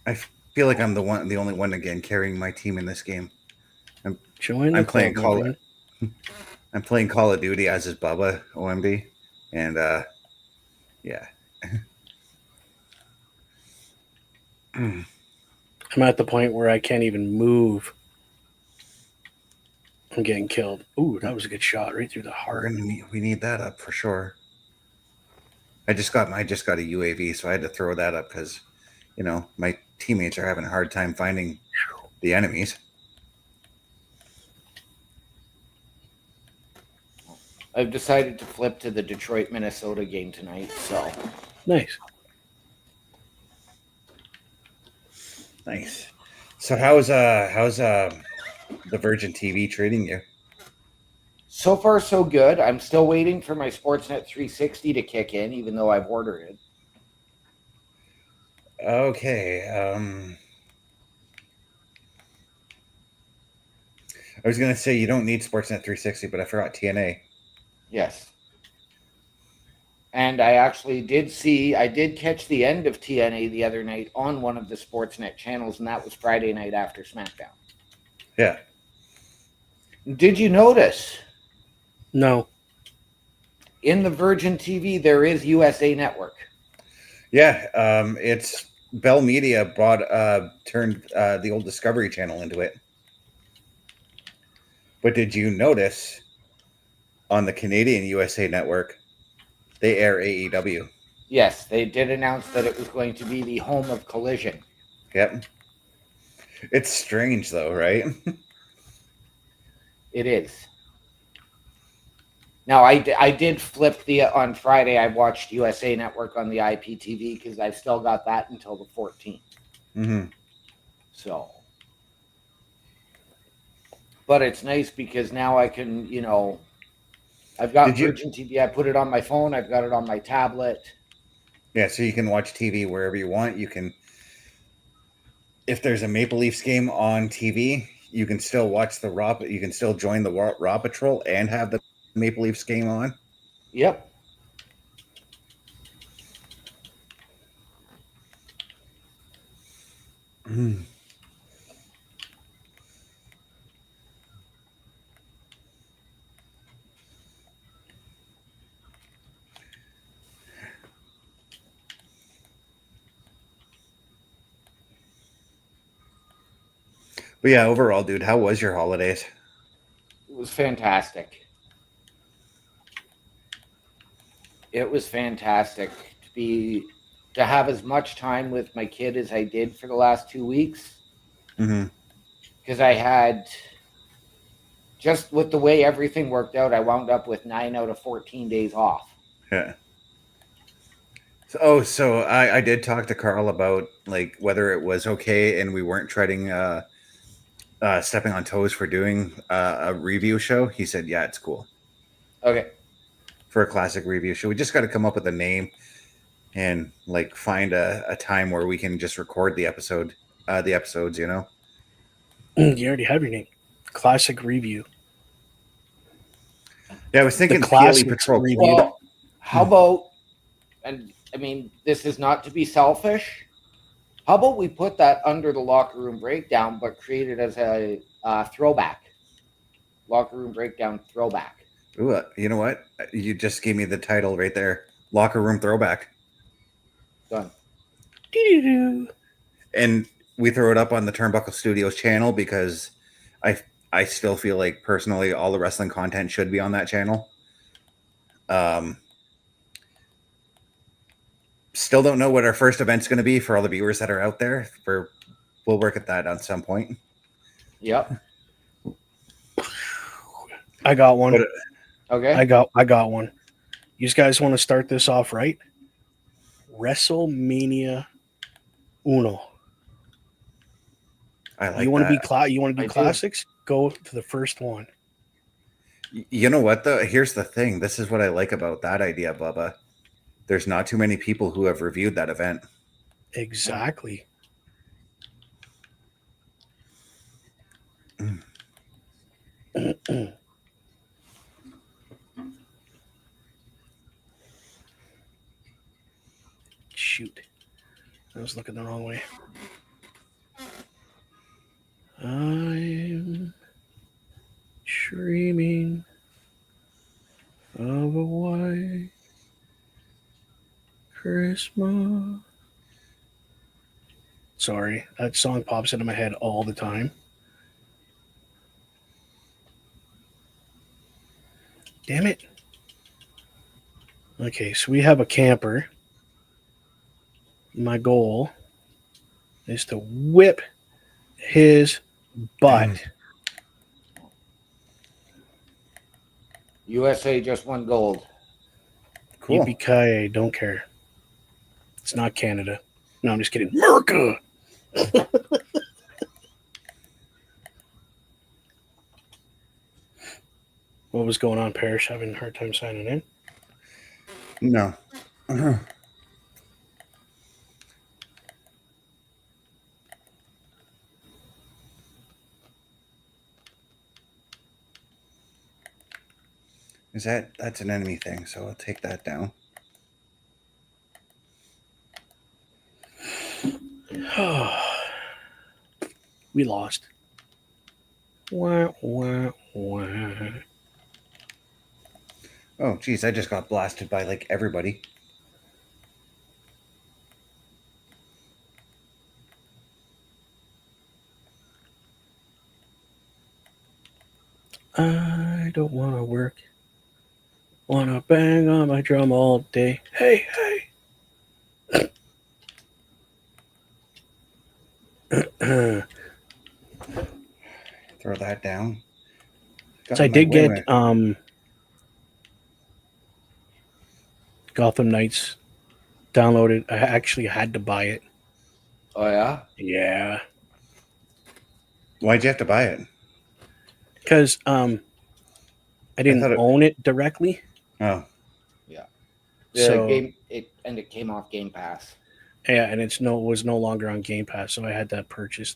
I feel like I'm the only one again carrying my team in this game. Join the I'm playing club, Call. my friend. I'm playing Call of Duty as is Bubba OMB, and yeah. I'm at the point where I can't even move. I'm getting killed. Ooh, that was a good shot right through the heart. We need that up for sure. I just got a UAV, so I had to throw that up because, my teammates are having a hard time finding the enemies. I've decided to flip to the Detroit Minnesota game tonight. So Nice. Nice. So how's the Virgin TV treating you? so far, so good. I'm still waiting for my Sportsnet 360 to kick in, even though I've ordered it. Okay. I was gonna say you don't need Sportsnet 360, but I forgot TNA. Yes. And I did catch the end of TNA the other night on one of the Sportsnet channels, and that was Friday night after SmackDown. Yeah. Did you notice No. in the Virgin TV there is USA Network? Yeah. It's Bell Media turned the old Discovery Channel into it. But did you notice on the Canadian USA Network they air AEW? Yes, they did announce that it was going to be the home of Collision. Yep. It's strange though, right? It is. Now, I did flip on Friday. I watched USA Network on the IPTV because I've still got that until the 14th. Mm-hmm. So, but it's nice because now I can, I've got Did you? Virgin TV. I put it on my phone. I've got it on my tablet. Yeah, so you can watch TV wherever you want. You can, if there's a Maple Leafs game on TV, you can still watch the Raw. You can still join the Raw Patrol and have the Maple Leafs game on. Yep. But yeah, overall, dude, how was your holidays? It was fantastic. It was fantastic to have as much time with my kid as I did for the last 2 weeks. Mm-hmm. Because I had, just with the way everything worked out, I wound up with 9 out of 14 days off. Yeah. So I did talk to Carl about like whether it was okay and we weren't treading stepping on toes for doing a review show. He said, yeah, it's cool Okay. for a classic review show. We just got to come up with a name and like find a time where we can just record the episodes, you know? You already have your name. Classic review. Yeah, I was thinking The PLE classics Patrol. review. Well, how about, and I mean, this is not to be selfish. How about we put that under the locker room breakdown, but create it as a throwback? Locker room breakdown throwback. Ooh, you know what? You just gave me the title right there. Locker Room Throwback. Done. Doo-doo-doo. And we throw it up on the Turnbuckle Studios channel because I still feel like personally all the wrestling content should be on that channel. Still don't know what our first event's going to be for all the viewers that are out there. We'll work at that at some point. Yep. I got one. But, Okay. I got one. You guys want to start this off right? WrestleMania Uno. I like You want to that. be you want to do I do. classics? Go to the first one. You know what though? Here's the thing. This is what I like about that idea, Bubba. There's not too many people who have reviewed that event. Exactly. Shoot. I was looking the wrong way. I'm dreaming of a white Christmas. Sorry, that song pops into my head all the time. Damn it. Okay, so we have a camper. My goal is to whip his butt. USA just won gold. Cool. Yippee-ki-yay, don't care. It's not Canada. No, I'm just kidding. America! What was going on, Parrish? Having a hard time signing in? No. That's an enemy thing, so I'll take that down. We lost. Wah, wah, wah. Oh, geez, I just got blasted by like everybody. I don't want to work. Want to bang on my drum all day. Hey, hey. Throw that down. So I did get Gotham Knights. Downloaded. I actually had to buy it. Oh yeah. Yeah, Why'd you have to buy it? because I didn't thought it- own it directly, Oh, Yeah. The so game it came off Game Pass. yeah, and was no longer on Game Pass, so I had to purchase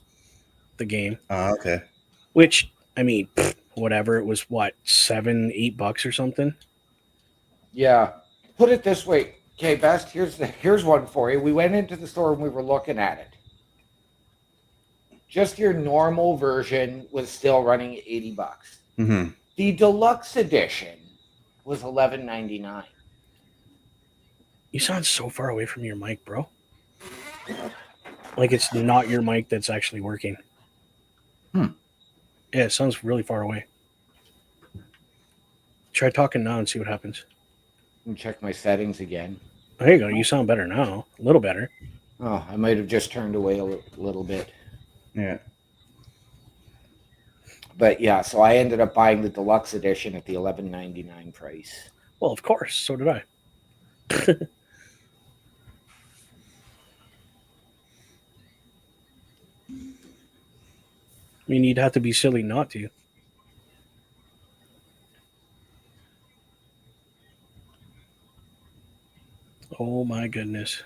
the game. okay. Which I mean, whatever. It was what $7-8 or something. Yeah. Put it this way. Okay, Best, here's one for you. We went into the store and we were looking at it. Just your normal version was still running $80. Mm-hmm. The deluxe edition was $11.99. You sound so far away from your mic, bro. Like it's not your mic that's actually working. Hmm. Yeah, it sounds really far away. Try talking now and see what happens. Let me check my settings again. There you go. You sound better now. A little better. Oh, I might have just turned away a little bit. Yeah. But yeah, so I ended up buying the deluxe edition at the $11.99 price. Well, of course. So did I. I mean, you'd have to be silly not to. Oh my goodness.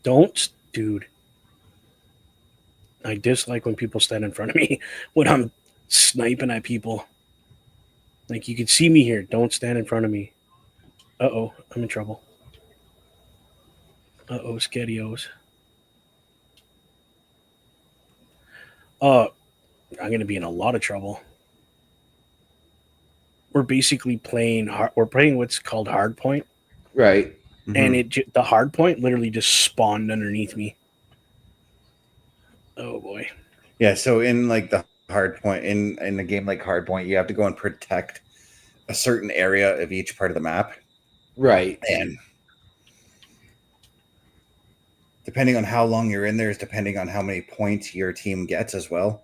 Don't, dude. I dislike when people stand in front of me when I'm sniping at people. Like, you can see me here. Don't stand in front of me. Uh-oh, I'm in trouble. Uh-oh, Skedios. I'm going to be in a lot of trouble. We're basically playing what's called hard point, Right. Mhm. and the hard point literally just spawned underneath me. Oh boy. Yeah, so in like the hard point in a game like Hardpoint, you have to go and protect a certain area of each part of the map, Right. and depending on how long you're in there is depending on how many points your team gets as well.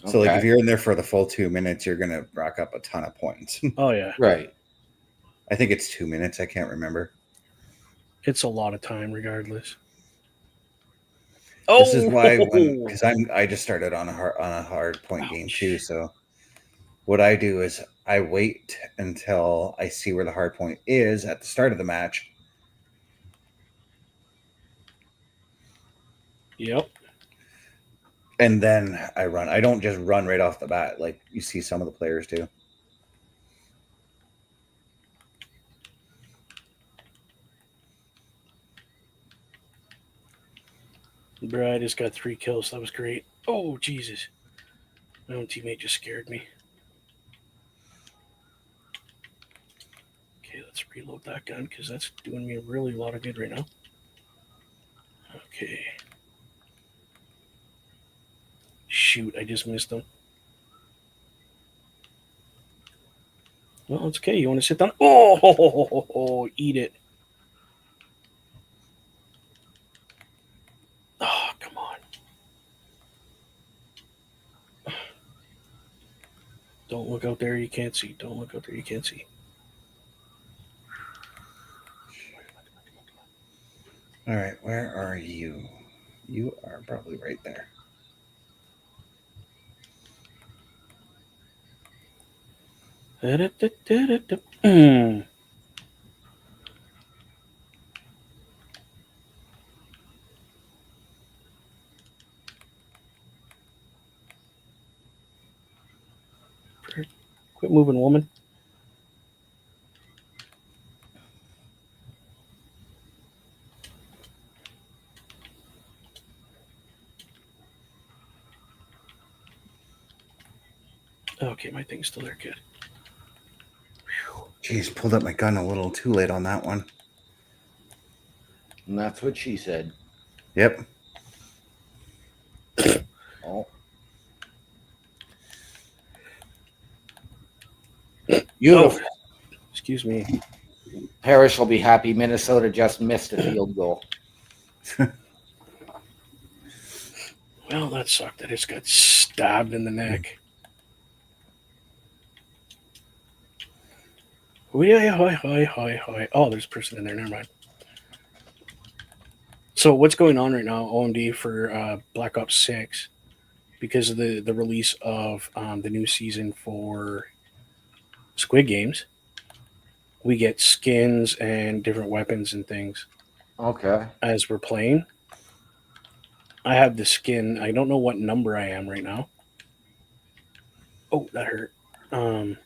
So like Okay. if you're in there for the full 2 minutes, you're gonna rack up a ton of points. Oh yeah. Right. I think it's 2 minutes. I can't remember. It's a lot of time regardless. This is why Oh, because I just started on a hard point game ouch. too. So what I do is I wait until I see where the hard point is at the start of the match. Yep. And then I run. I don't just run right off the bat like you see some of the players do. Bro, I just got 3 kills. That was great. Oh, Jesus. My own teammate just scared me. Okay, let's reload that gun because that's doing me a really lot of good right now. Okay. Shoot, I just missed him. Well, it's okay. You want to sit down? Oh, eat it. Oh, come on. Don't look out there. You can't see. Don't look out there. You can't see. All right, where are you? You are probably right there. Mm. Quit moving, woman. Okay, my thing's still there. Good. Jeez, pulled up my gun a little too late on that one. And that's what she said. Yep. Oh. Beautiful. Oh, excuse me. Parrish will be happy. Minnesota just missed a field goal. Well, that sucked. I just got stabbed in the neck. Oh, there's a person in there. Never mind. So what's going on right now, OMD, for Black Ops 6? Because of the release of the new season for Squid Games, we get skins and different weapons and things Okay. as we're playing. I have the skin. I don't know what number I am right now. Oh, that hurt. Um,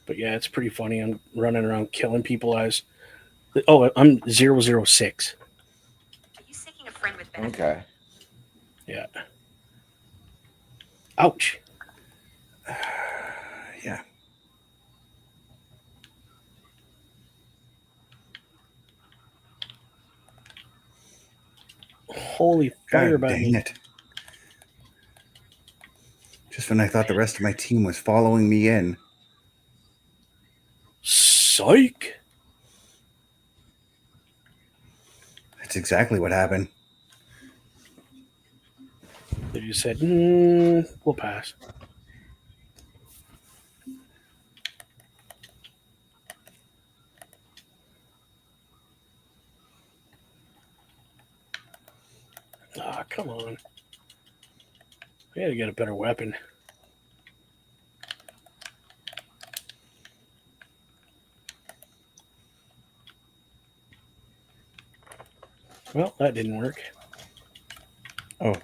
but yeah, it's pretty funny. I'm running around killing people as. Oh, I'm 006. Are you seeking a friend with benefits? Okay. Yeah. Ouch. Yeah. Holy fire, God dang buddy. it. Just when I thought the rest of my team was following me in. Psych. That's exactly what happened. They just said, we'll pass. Ah, come on. We gotta get a better weapon. Well, that didn't work. Oh,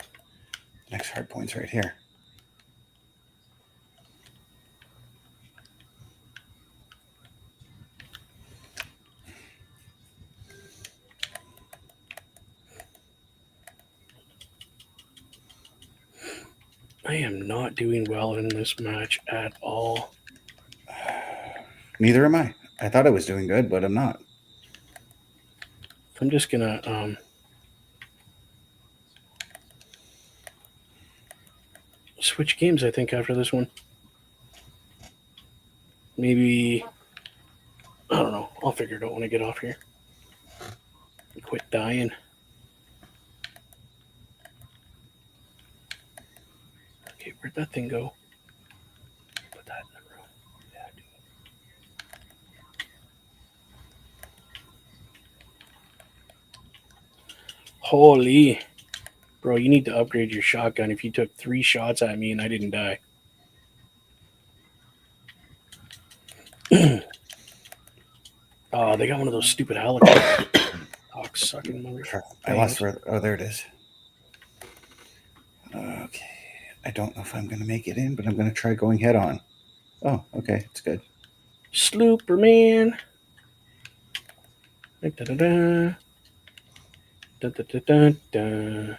next hard point's right here. I am not doing well in this match at all. Neither am I. I thought I was doing good, but I'm not. I'm just gonna switch games, I think, after this one. Maybe, I don't know. I'll figure it out when I get off here. Quit dying. Okay, where'd that thing go? Put that in the room. Yeah, dude. Holy. Bro, you need to upgrade your shotgun if you took 3 shots at me and I didn't die. Oh, they got one of those stupid helicopters. Cock sucking mother. I lost where. Oh, there it is. Okay. I don't know if I'm going to make it in, but I'm going to try going head on. Oh, okay. It's good. Slooperman. Da, da, da, da. Da, da, da, da, da.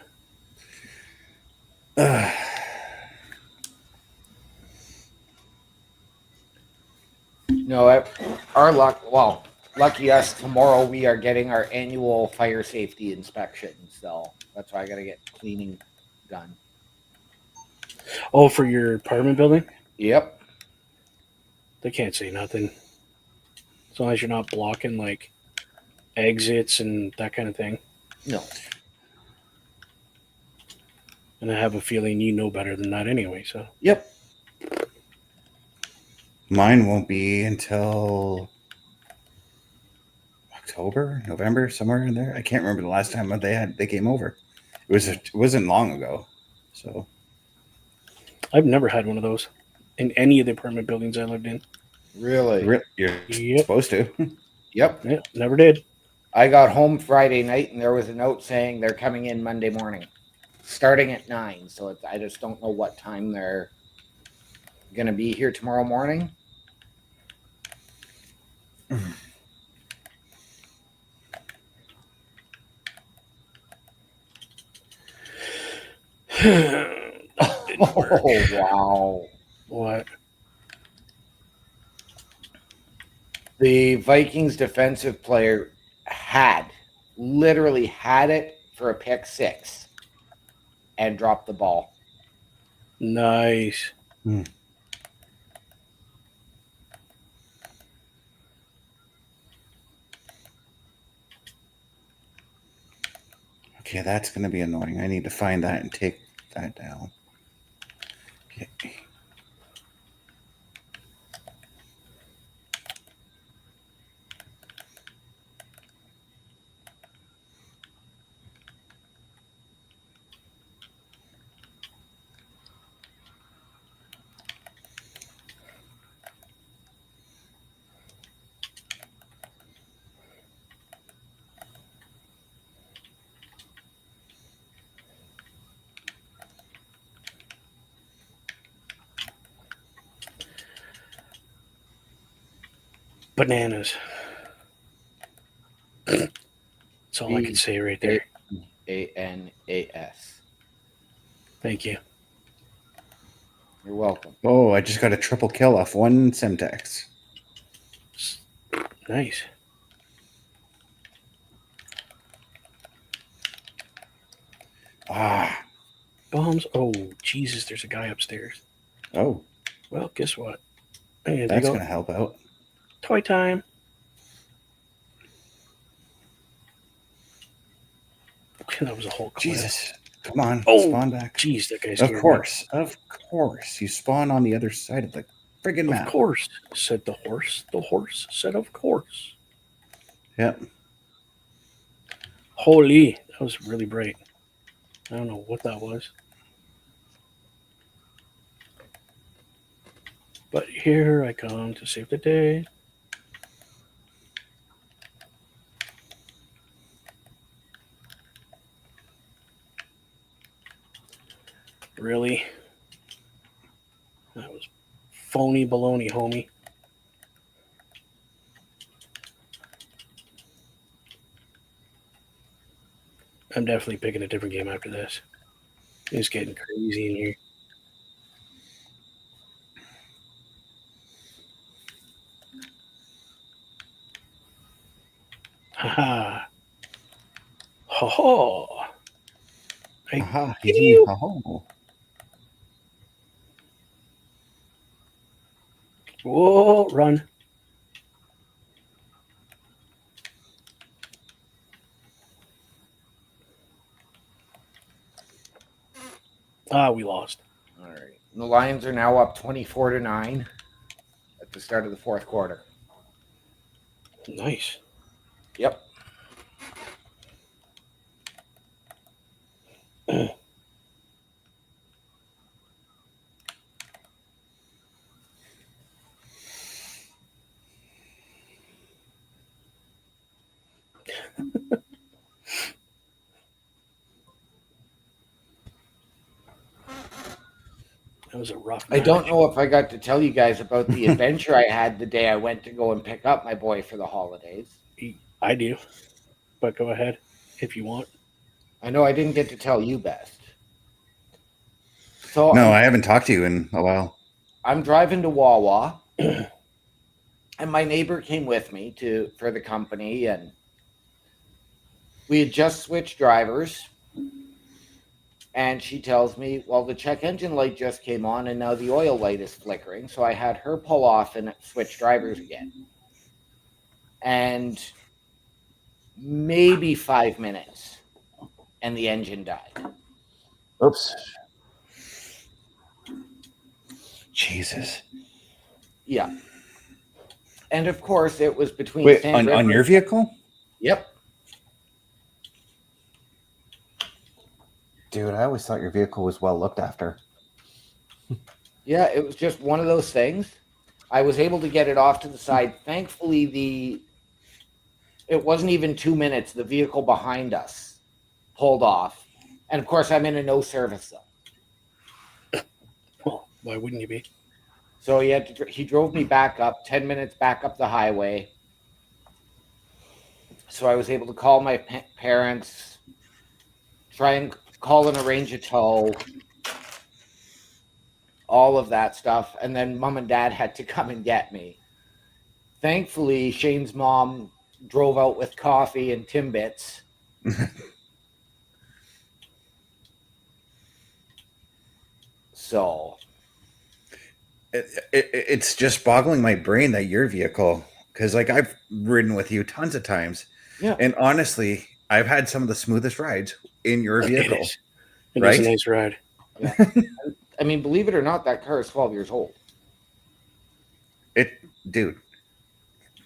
No, our luck. Well, lucky us. Tomorrow we are getting our annual fire safety inspection, so that's why I got to get cleaning done. Oh, for your apartment building? Yep. They can't say nothing. As long as you're not blocking like exits and that kind of thing. No. And I have a feeling you know better than that anyway, so. Yep. Mine won't be until October, November, somewhere in there. I can't remember the last time they came over. It wasn't long ago. So I've never had one of those in any of the apartment buildings I lived in. Really? you're Yep. supposed to. Yep. Yeah, never did. I got home Friday night and there was a note saying they're coming in Monday morning, starting at 9. So I just don't know what time they're going to be here tomorrow morning. Oh, wow. What? The Vikings defensive player literally had it for a pick 6 and dropped the ball. Nice. Okay, that's going to be annoying. I need to find that and take that down. Okay. Bananas. That's all I can say right there. ANAS. Thank you. You're welcome. Oh, I just got a triple kill off one Semtex. Nice. Ah. Bombs. Oh, Jesus, there's a guy upstairs. Oh, Well, guess what? Hey, that's going to help out. Toy time. That was a whole clip. Jesus. Come on. Oh, spawn back. Jeez, that guy's Of course. You spawn on the other side of the friggin' map. Of course, said the horse. The horse said, of course. Yep. Holy, that was really bright. I don't know what that was. But here I come to save the day. Really? That was phony baloney, homie. I'm definitely picking a different game after this. It's getting crazy in here. Haha. Ho ho. Aha. you. Ho. Whoa, run. Ah, we lost. All right. The Lions are now up 24-9 at the start of the fourth quarter. Nice. Yep. That was a rough I match. don't know if I got to tell you guys about the adventure I had the day I went to go and pick up my boy for the holidays. I do. But go ahead if you want. I know I didn't get to tell you best. So No, I haven't talked to you in a while. I'm driving to Wawa, and my neighbor came with me for the company, and we had just switched drivers. And she tells me, well, the check engine light just came on, and now the oil light is flickering. So I had her pull off and switch drivers again. And maybe 5 minutes, and the engine died. Oops. Jesus. Yeah. And of course, it was between Wait, Sand River. on your vehicle? Yep. Dude, I always thought your vehicle was well looked after. Yeah, it was just one of those things. I was able to get it off to the side. Thankfully, it wasn't even 2 minutes. The vehicle behind us pulled off. And of course, I'm in a no service zone. Well, why wouldn't you be? So he drove me back up, 10 minutes back up the highway. So I was able to call my parents, try and call and arrange a tow, all of that stuff. And then mom and dad had to come and get me. Thankfully, Shane's mom drove out with coffee and Timbits. So it's just boggling my brain that your vehicle, because like I've ridden with you tons of times, yeah, and honestly, I've had some of the smoothest rides in your vehicle. It right? is a nice ride. Yeah. I mean, believe it or not, that car is 12 years old. Dude,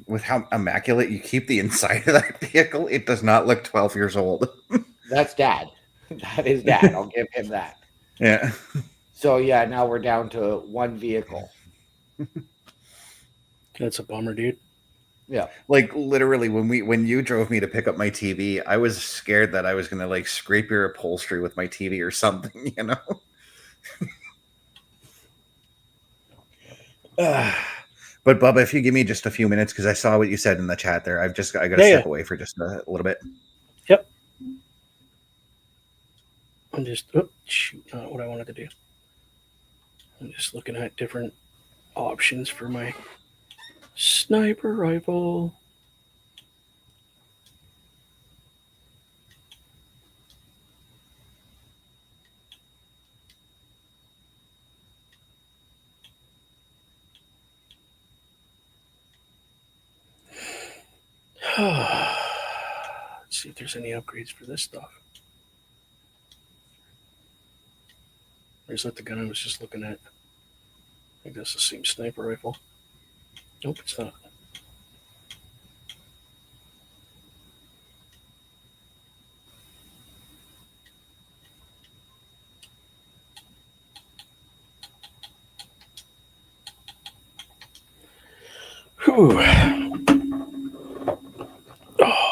with how immaculate you keep the inside of that vehicle, it does not look 12 years old. That's dad. That is dad. I'll give him that. Yeah. So yeah, now we're down to one vehicle. That's a bummer, dude. Yeah. Like literally when you drove me to pick up my TV, I was scared that I was gonna like scrape your upholstery with my TV or something, you know. But Bubba, if you give me just a few minutes, because I saw what you said in the chat there, I got to Yeah, step yeah. away for just a little bit. Yep. I'm just shoot, not what I wanted to do. I'm just looking at different options for my sniper rifle. Let's see if there's any upgrades for this stuff. Or is that the gun I was just looking at? I think that's the same sniper rifle. Nope, it's not. Whew. Oh.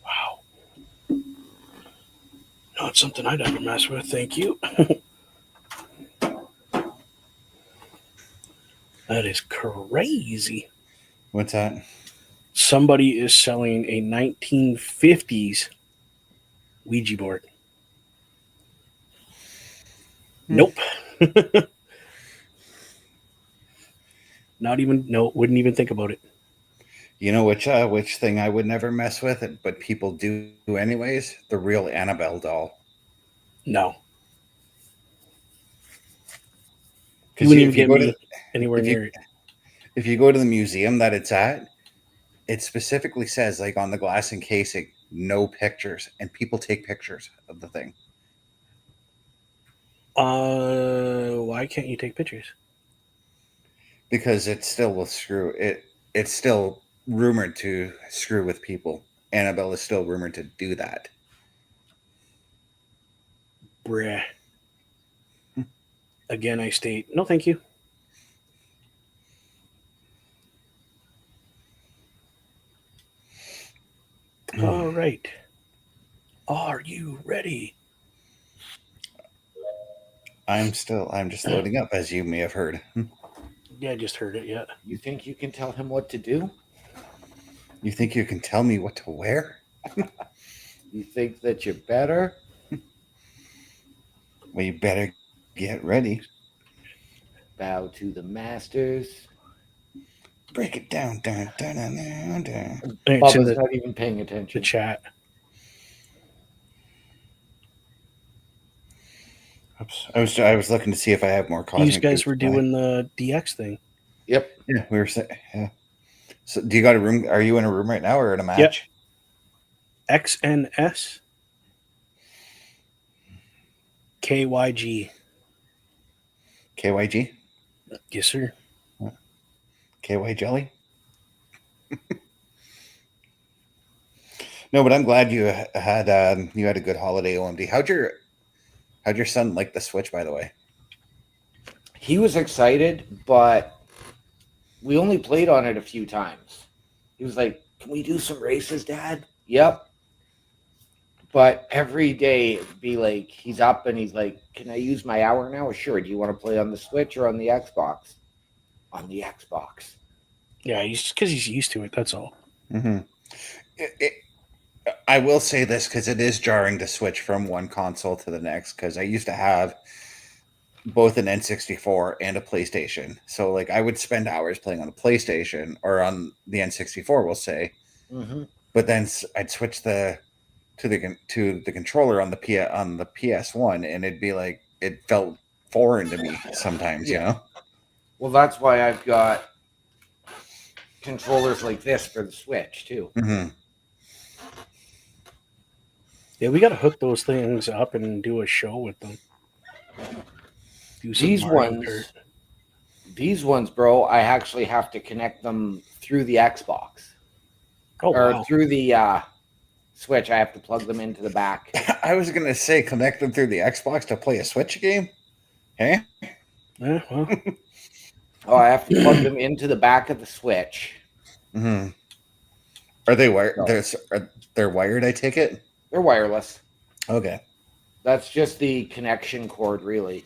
Wow. Not something I'd ever mess with, thank you. That is crazy. What's that? Somebody is selling a 1950s Ouija board. Nope. Not even, no, wouldn't even think about it. You know which thing I would never mess with, but people do anyways? The real Annabelle doll. No. You Because wouldn't even get me anywhere near it. if you go to the museum that it's at, it specifically says, like on the glass encasing, no pictures, and people take pictures of the thing. Why can't you take pictures? Because it still will screw it. It's still rumored to screw with people. Annabelle is still rumored to do that. Bruh. Again, I state, no, thank you. All right. Are you ready? I'm just loading up, as you may have heard. Yeah, I just heard it yet. You think you can tell him what to do? You think you can tell me what to wear? You think that you're better? Well, you better get ready. Bow to the masters. Break it down. Dun, dun, dun, dun, dun. It's in Bubba's the not even paying attention. chat. Oops. I was looking to see if I have more cosmic. These guys Dukes were to buy. doing the DX thing. Yep. Yeah, we were saying. Yeah. So, do you got a room? Are you in a room right now or in a match? XNS KYG. KYG? Yes, sir. KY Jelly? No, but I'm glad you had a good holiday, OMD. How'd your son like the Switch, by the way? He was excited, but we only played on it a few times. He was like, "Can we do some races, Dad?" Yep. But every day it'd be like he's up and he's like, "Can I use my hour now?" Sure. Do you want to play on the Switch or on the Xbox? On the Xbox. Yeah, because he's used to it. That's all. Mm-hmm. I will say this because it is jarring to switch from one console to the next. Because I used to have both an N64 and a PlayStation. So like I would spend hours playing on a PlayStation or on the N64, we'll say. Mm-hmm. But then I'd switch to the controller on the PS1, and it'd be like it felt foreign to me sometimes, you Yeah. know. Well, that's why I've got controllers like this for the Switch too. Mm-hmm. Yeah, we got to hook those things up and do a show with them. Do some These Mario Kart. ones, bro, I actually have to connect them through the Xbox Oh or wow! through the Switch. I have to plug them into the back. I was gonna say connect them through the Xbox to play a Switch game. Hey, Yeah, well, Oh, I have to plug them into the back of the Switch. mm-hmm. Are they wired? No, They're wired. I take it. they're wireless. Okay. That's just the connection cord, really.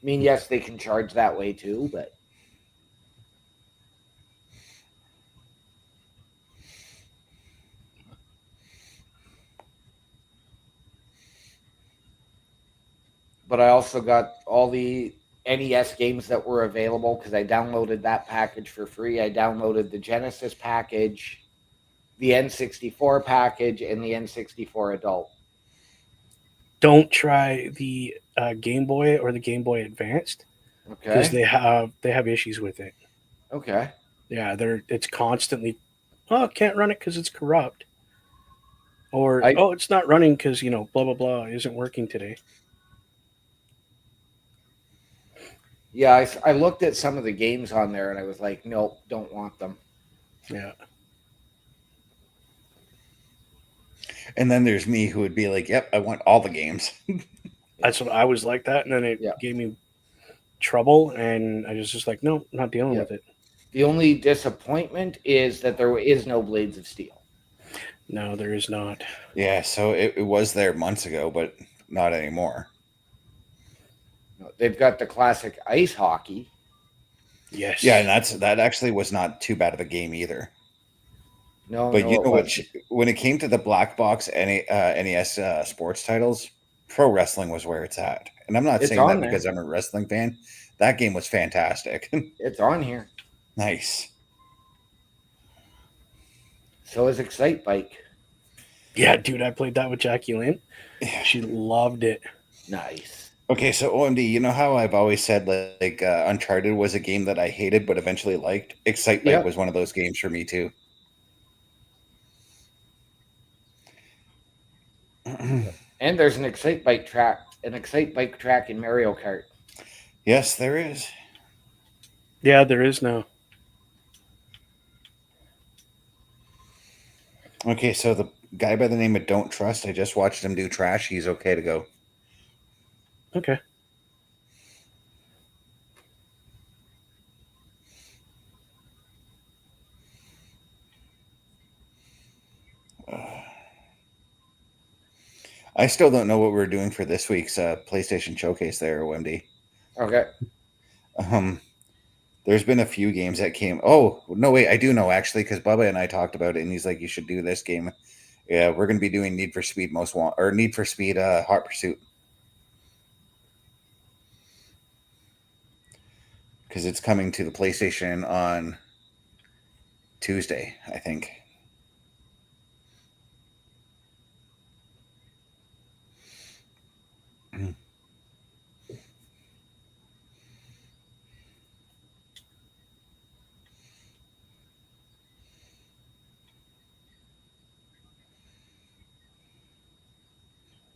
I mean, yes, they can charge that way too, but I also got all the NES games that were available because I downloaded that package for free. I downloaded the Genesis package, the N64 package, and the N64 Adult. don't try the Game Boy or the Game Boy Advanced because Okay. they have issues with it. Okay. Yeah, it's constantly, oh, can't run it because it's corrupt, or I oh, it's not running because blah blah blah isn't working today. Yeah, I looked at some of the games on there and I was like, nope, don't want them. Yeah, And then there's me who would be like, "Yep, I want all the games." that's what I was like that, and then it Yeah. gave me trouble, and I was just like, no, not dealing Yeah. with it. The only disappointment is that there is no Blades of Steel. No, there is not. Yeah, so it was there months ago, but not anymore. No, they've got the classic ice hockey. Yes. Yeah, and that actually was not too bad of a game either. No, But no, you it know what? wasn't. When it came to the black box NES sports titles, pro wrestling was where it's at. And I'm not It's saying that on there. because I'm a wrestling fan. That game was fantastic. It's on here. Nice. So is Excite Bike. Yeah, dude, I played that with Jackie Lynn. She loved it. Nice. Okay, so OMD, you know how I've always said like Uncharted was a game that I hated but eventually liked? Excite Bike Yep. was one of those games for me too. And there's an Excite Bike track in Mario Kart. Yes, there is. Yeah, there is now. Okay, so the guy by the name of Don't Trust, I just watched him do trash. He's okay to go. Okay. I still don't know what we're doing for this week's PlayStation Showcase there, OMD. Okay. There's been a few games that came. Oh, no, wait, I do know actually because Bubba and I talked about it, and he's like, you should do this game. Yeah, we're going to be doing Need for Speed Hot Pursuit. Because it's coming to the PlayStation on Tuesday, I think.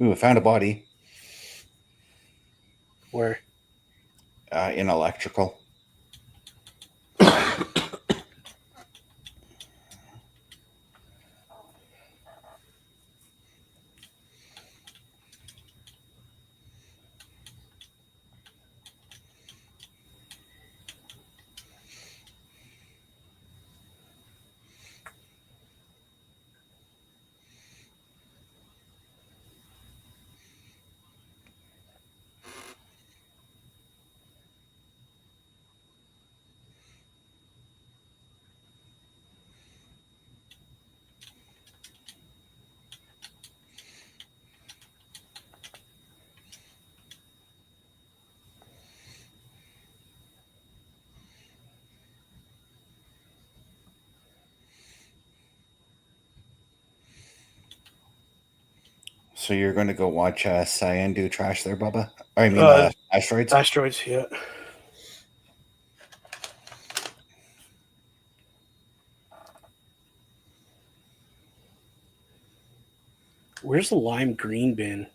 Ooh, I found a body Where? in electrical. So you're going to go watch Cyan do trash there, Bubba? I mean, asteroids. Asteroids, yeah. Where's the lime green bin?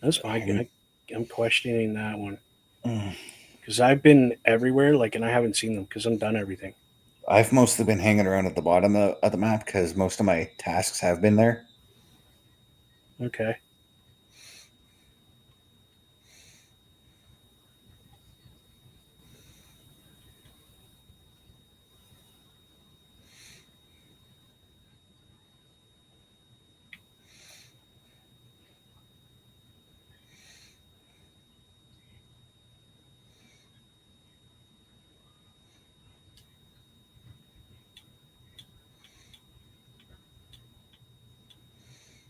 That's my guy. I'm questioning that one because I've been everywhere, and I haven't seen them because I'm done everything. I've mostly been hanging around at the bottom of the map because most of my tasks have been there. Okay.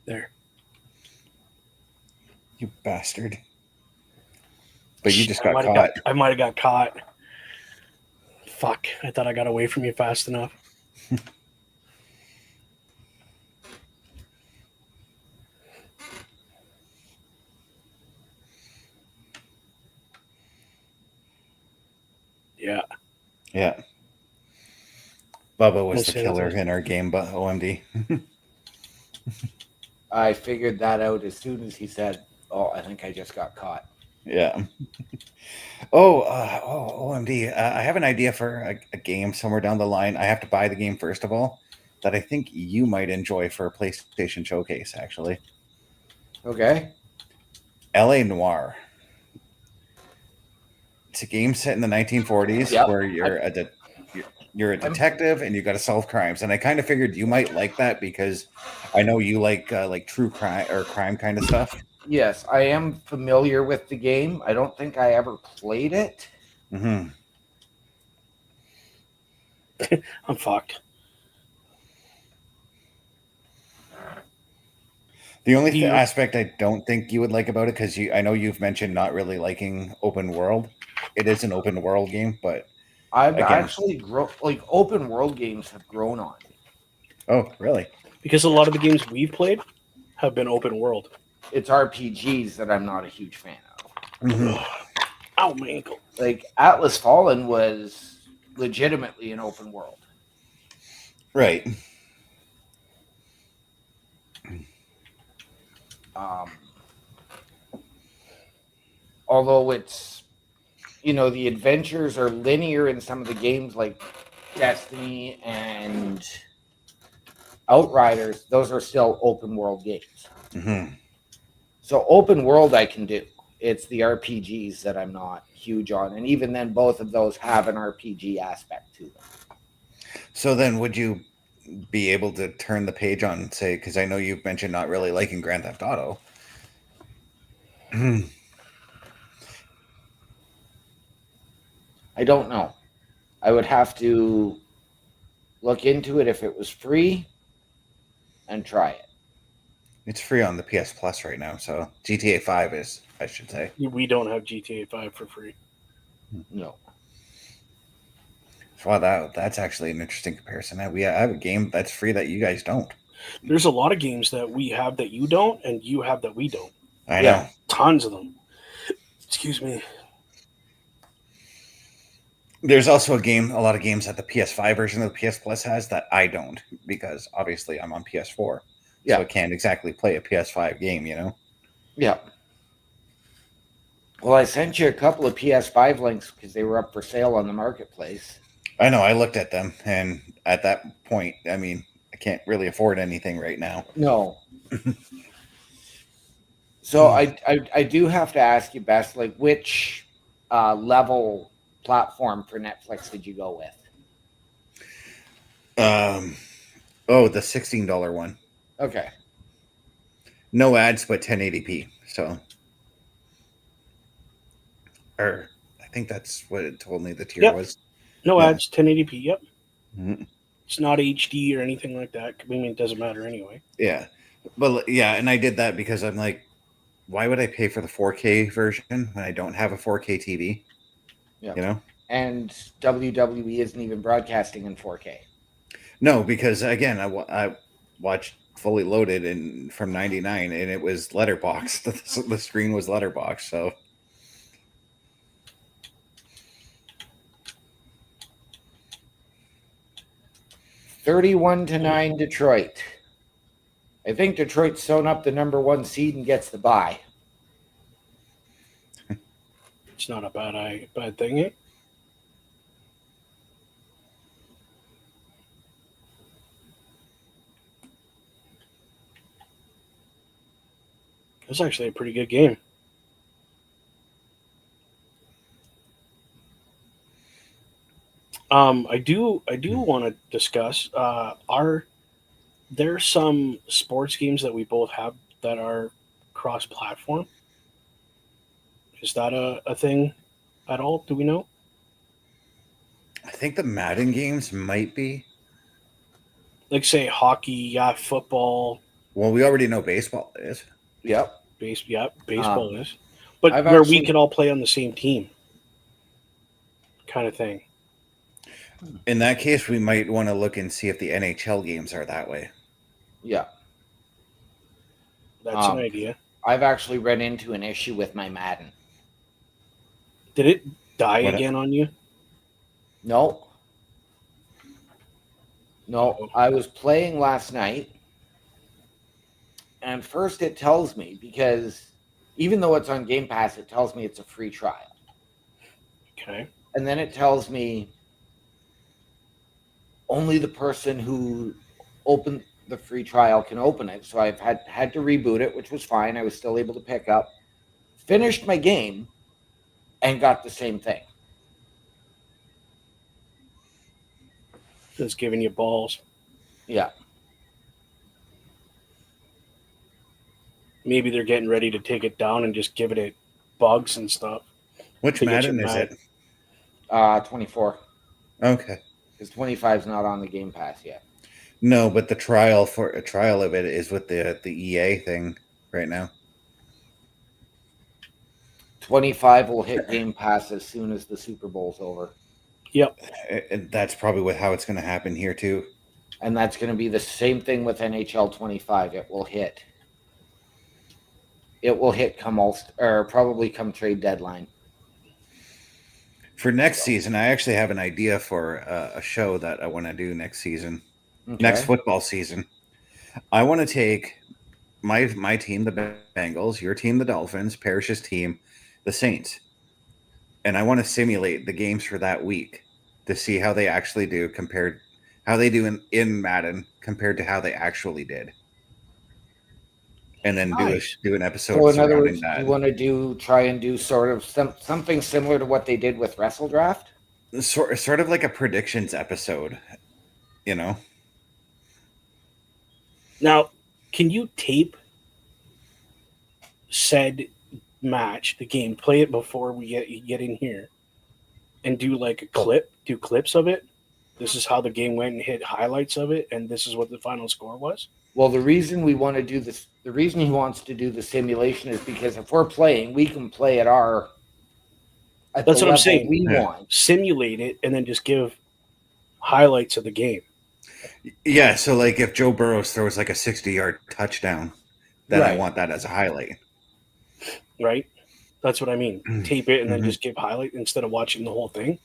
There. You bastard. But you just I got might have caught. I might have got caught. Fuck. I thought I got away from you fast enough. Yeah. Yeah. Bubba was Most the killer sanitized. in our game, but OMD. I figured that out as soon as he said, "Oh, I think I just got caught." Yeah. Oh, OMD. I have an idea for a game somewhere down the line. I have to buy the game first of all that I think you might enjoy for a PlayStation Showcase, actually. Okay. LA Noir. It's a game set in the 1940s Yep. where you're a detective and you got to solve crimes. And I kind of figured you might like that because I know you like true crime or crime kind of stuff. Yes, I am familiar with the game. I don't think I ever played it. Mm-hmm. I'm fucked. The only aspect I don't think you would like about it, because I know you've mentioned not really liking open world. It is an open world game, but I've again, actually open world games have grown on me. Oh, really? Because a lot of the games we've played have been open world. It's RPGs that I'm not a huge fan of. Mm-hmm. Ow, my ankle. Like Atlas Fallen was legitimately an open world. Right. Although it's, the adventures are linear in some of the games like Destiny and Outriders, those are still open world games. Mm-hmm. So open world I can do. It's the RPGs that I'm not huge on. And even then, both of those have an RPG aspect to them. So then would you be able to turn the page on, say, because I know you've mentioned not really liking Grand Theft Auto. I don't know. I would have to look into it if it was free and try it. It's free on the PS Plus right now, so GTA 5 is, I should say. We don't have GTA 5 for free. No. Wow, that's actually an interesting comparison. I have a game that's free that you guys don't. There's a lot of games that we have that you don't, and you have that we don't. I know. Tons of them. Excuse me. There's also a lot of games that the PS5 version of the PS Plus has that I don't, because obviously I'm on PS4. Yeah. So I can't exactly play a PS5 game, Yeah. Well, I sent you a couple of PS5 links because they were up for sale on the marketplace. I know, I looked at them, and at that point, I mean, I can't really afford anything right now. No. So I do have to ask you, Bess, like which level platform for Netflix did you go with? The $16 one. Okay. No ads, but 1080p. So, or I think that's what it told me the tier was. No ads, 1080p. Yep. Mm-hmm. It's not HD or anything like that. I mean, it doesn't matter anyway. Yeah, but yeah, and I did that because I'm like, why would I pay for the 4K version when I don't have a 4K TV? Yeah. And WWE isn't even broadcasting in 4K. No, because again, I watched fully loaded and from 99, and it was letterbox. The screen was letterbox. So 31-9 Detroit. I think Detroit's sewn up the number 1 seed and gets the bye. It's not a bad thing. Eh? It was actually a pretty good game. I do want to discuss. Are there some sports games that we both have that are cross-platform? Is that a thing at all? Do we know? I think the Madden games might be. Like say hockey, yeah, football, Well, we already know baseball is. Yep. baseball is, but I've where we actually- can all play on the same team, kind of thing. In that case, we might want to look and see if the NHL games are that way. Yeah. That's an idea. I've actually run into an issue with my Madden. Did it die What- again on you? No. No, I was playing last night, and first it tells me, because even though it's on Game Pass, it tells me it's a free trial. Okay. And then it tells me only the person who opened the free trial can open it. So I've had to reboot it, which was fine. I was still able to pick up, finished my game, and got the same thing. Just giving you balls. Yeah. Maybe they're getting ready to take it down and just give it bugs and stuff. Which To get you Madden is mad. it? 24. Okay. Because 25 is not on the Game Pass yet. No, but the trial of it is with the EA thing right now. 25 will hit Game Pass as soon as the Super Bowl's over. Yep. And that's probably how it's going to happen here too. And that's going to be the same thing with NHL 25. It will hit probably come trade deadline. For next season, I actually have an idea for a show that I want to do next season. Okay. Next football season. I want to take my team, the Bengals, your team, the Dolphins, Parrish's team, the Saints, and I want to simulate the games for that week to see how they actually do how they do in Madden compared to how they actually did, and then Nice. do an episode So in other surrounding words, that. you want to try and do sort of something similar to what they did with Wrestle Draft? Sort of like a predictions episode, you know. Now, can you tape said match, the game, play it before we get in here, and do like a clip, do clips of it? This is how the game went and hit highlights of it, and this is what the final score was. Well, the reason we want to do this, the reason he wants to do the simulation is because if we're playing, we can play at That's the what I'm level saying. we Yeah. want. Simulate it and then just give highlights of the game. Yeah, so like if Joe Burrow throws like a 60-yard touchdown, then I Right. want that as a highlight. Right? That's what I mean. Tape it and then Mhm. just give highlight instead of watching the whole thing.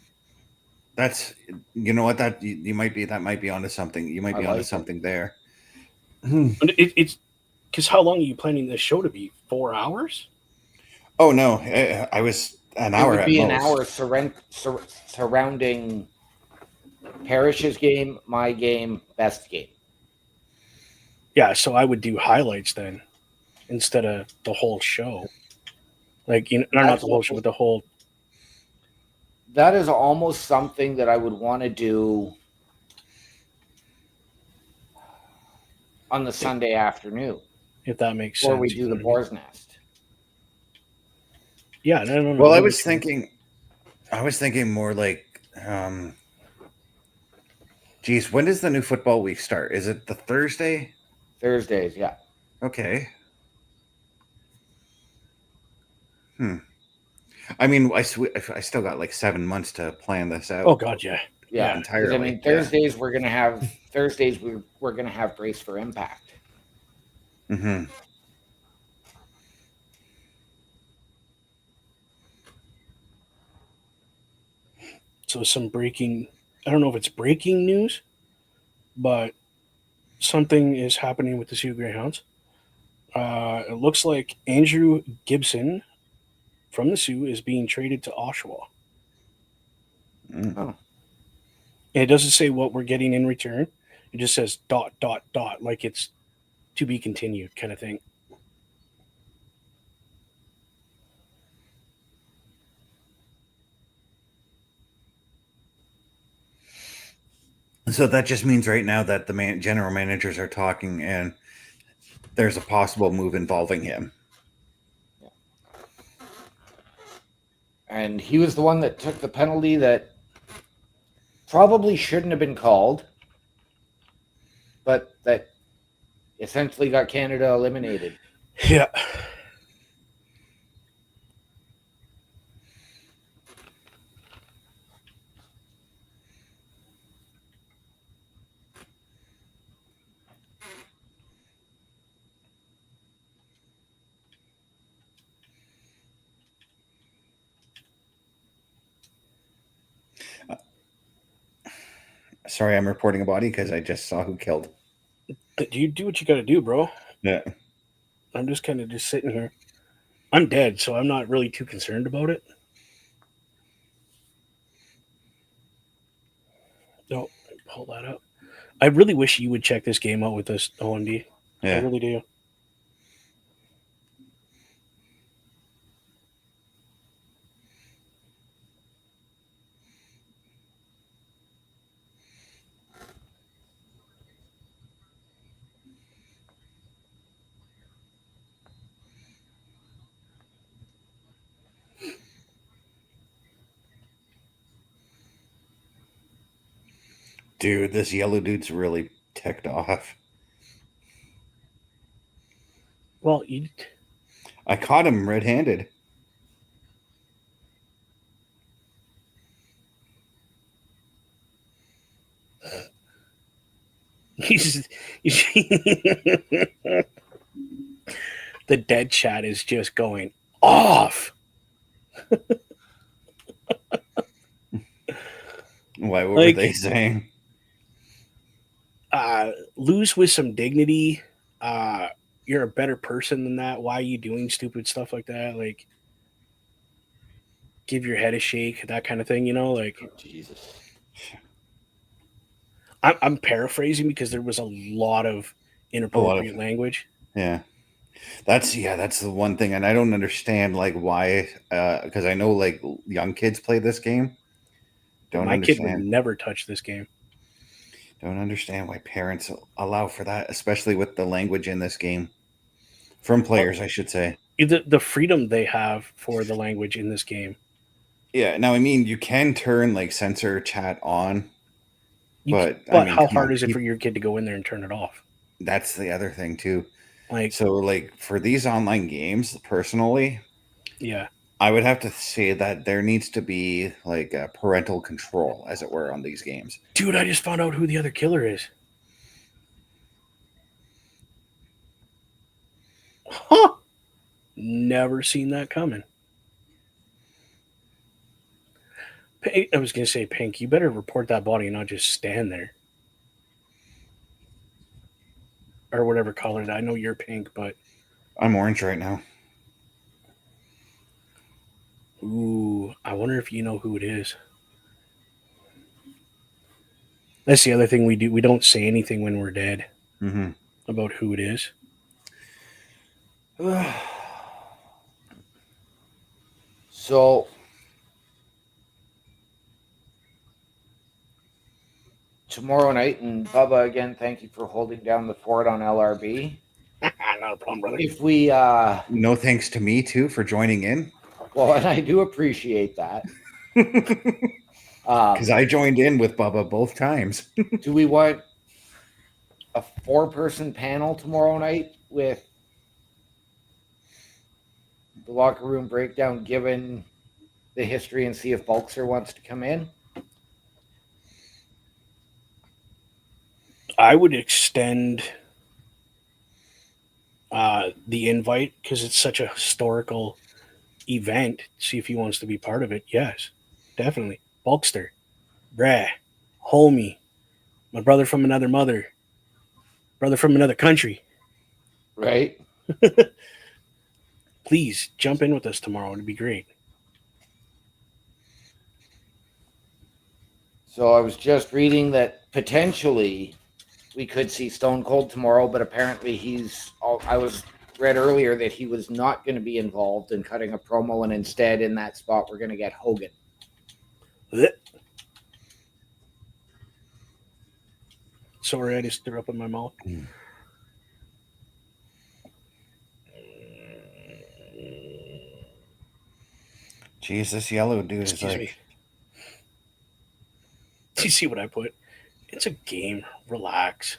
That's you know what that you might be onto something. You might I be like onto it. something there. But it's because how long are you planning this show to be? 4 hours? Oh no, I was an It hour would at be most. an hour surrounding Parrish's game, my game, best game. Yeah, so I would do highlights then instead of the whole show. Like, not the whole show, but the whole. That is almost something that I would want to do on the Sunday afternoon If that makes before sense. we do the Boar's Nest. Yeah, no. Well, I that was makes sense. thinking more like, geez, when does the new football week start? Is it the Thursday? Thursdays, yeah. Okay. I mean, I still got like 7 months to plan this out. Oh God, yeah. Yeah, 'cause entirely, I mean, yeah. Thursdays we're gonna have Brace for Impact. Mm-hmm. So some breaking. I don't know if it's breaking news, but something is happening with the Sioux Greyhounds. It looks like Andrew Gibson from the Sioux is being traded to Oshawa. Mm. Oh. And it doesn't say what we're getting in return. It just says ... like it's to be continued kind of thing. So that just means right now that the general managers are talking, and there's a possible move involving him. And he was the one that took the penalty that probably shouldn't have been called, but that essentially got Canada eliminated. Yeah. Sorry, I'm reporting a body because I just saw who killed. You do what you got to do, bro. Yeah. I'm just kind of just sitting here. I'm dead, so I'm not really too concerned about it. No, pull that up. I really wish you would check this game out with us, OMD. I Yeah. really do. Dude, this yellow dude's really ticked off. Well, you, I caught him red-handed. he's, the dead chat is just going off. Why? What were Like, they saying? lose with some dignity. You're a better person than that. Why are you doing stupid stuff like that? Like, give your head a shake, that kind of thing, you know? Like, Oh, Jesus. I'm paraphrasing because there was a lot of inappropriate language. Yeah. That's the one thing, and I don't understand like why. Because I know like young kids play this game. Don't My kid would understand. never touch this game. Don't understand why parents allow for that, especially with the language in this game. From players, I should say. The freedom they have for the language in this game. Yeah. Now, I mean, you can turn like censor chat on, but I But mean, how come hard on, is it for your kid to go in there and turn it off? that's the other thing too. Like, So, like for these online games, personally, yeah, I would have to say that there needs to be like a parental control, as it were, on these games. dude, I just found out who the other killer is. Huh? Never seen that coming. I was gonna say, Pink, you better report that body and not just stand there. Or whatever color that. I know you're pink, but I'm orange right now. ooh, I wonder if you know who it is. That's the other thing we do. We don't say anything when we're dead Mm-hmm. about who it is. So tomorrow night, and Bubba, again, thank you for holding down the fort on LRB. Not a problem, brother. If we No thanks to me too for joining in, well, and I do appreciate that. because I joined in with Bubba both times. Do we want a 4-person panel tomorrow night with the locker room breakdown, given the history, and see if Bulkser wants to come in? I would extend the invite because it's such a historical event. See if he wants to be part of it. Yes, definitely. Bulkster, Brah, homie, my brother from another mother, brother from another country. Right. Please jump in with us tomorrow. It'd be great. So I was just reading that potentially we could see Stone Cold tomorrow, but apparently I was read earlier that he was not going to be involved in cutting a promo, and instead in that spot we're going to get Hogan. Blech. Sorry, I just threw up in my mouth. Jeez, this yellow dude is Excuse like. me. Do you see what I put? It's a game. Relax.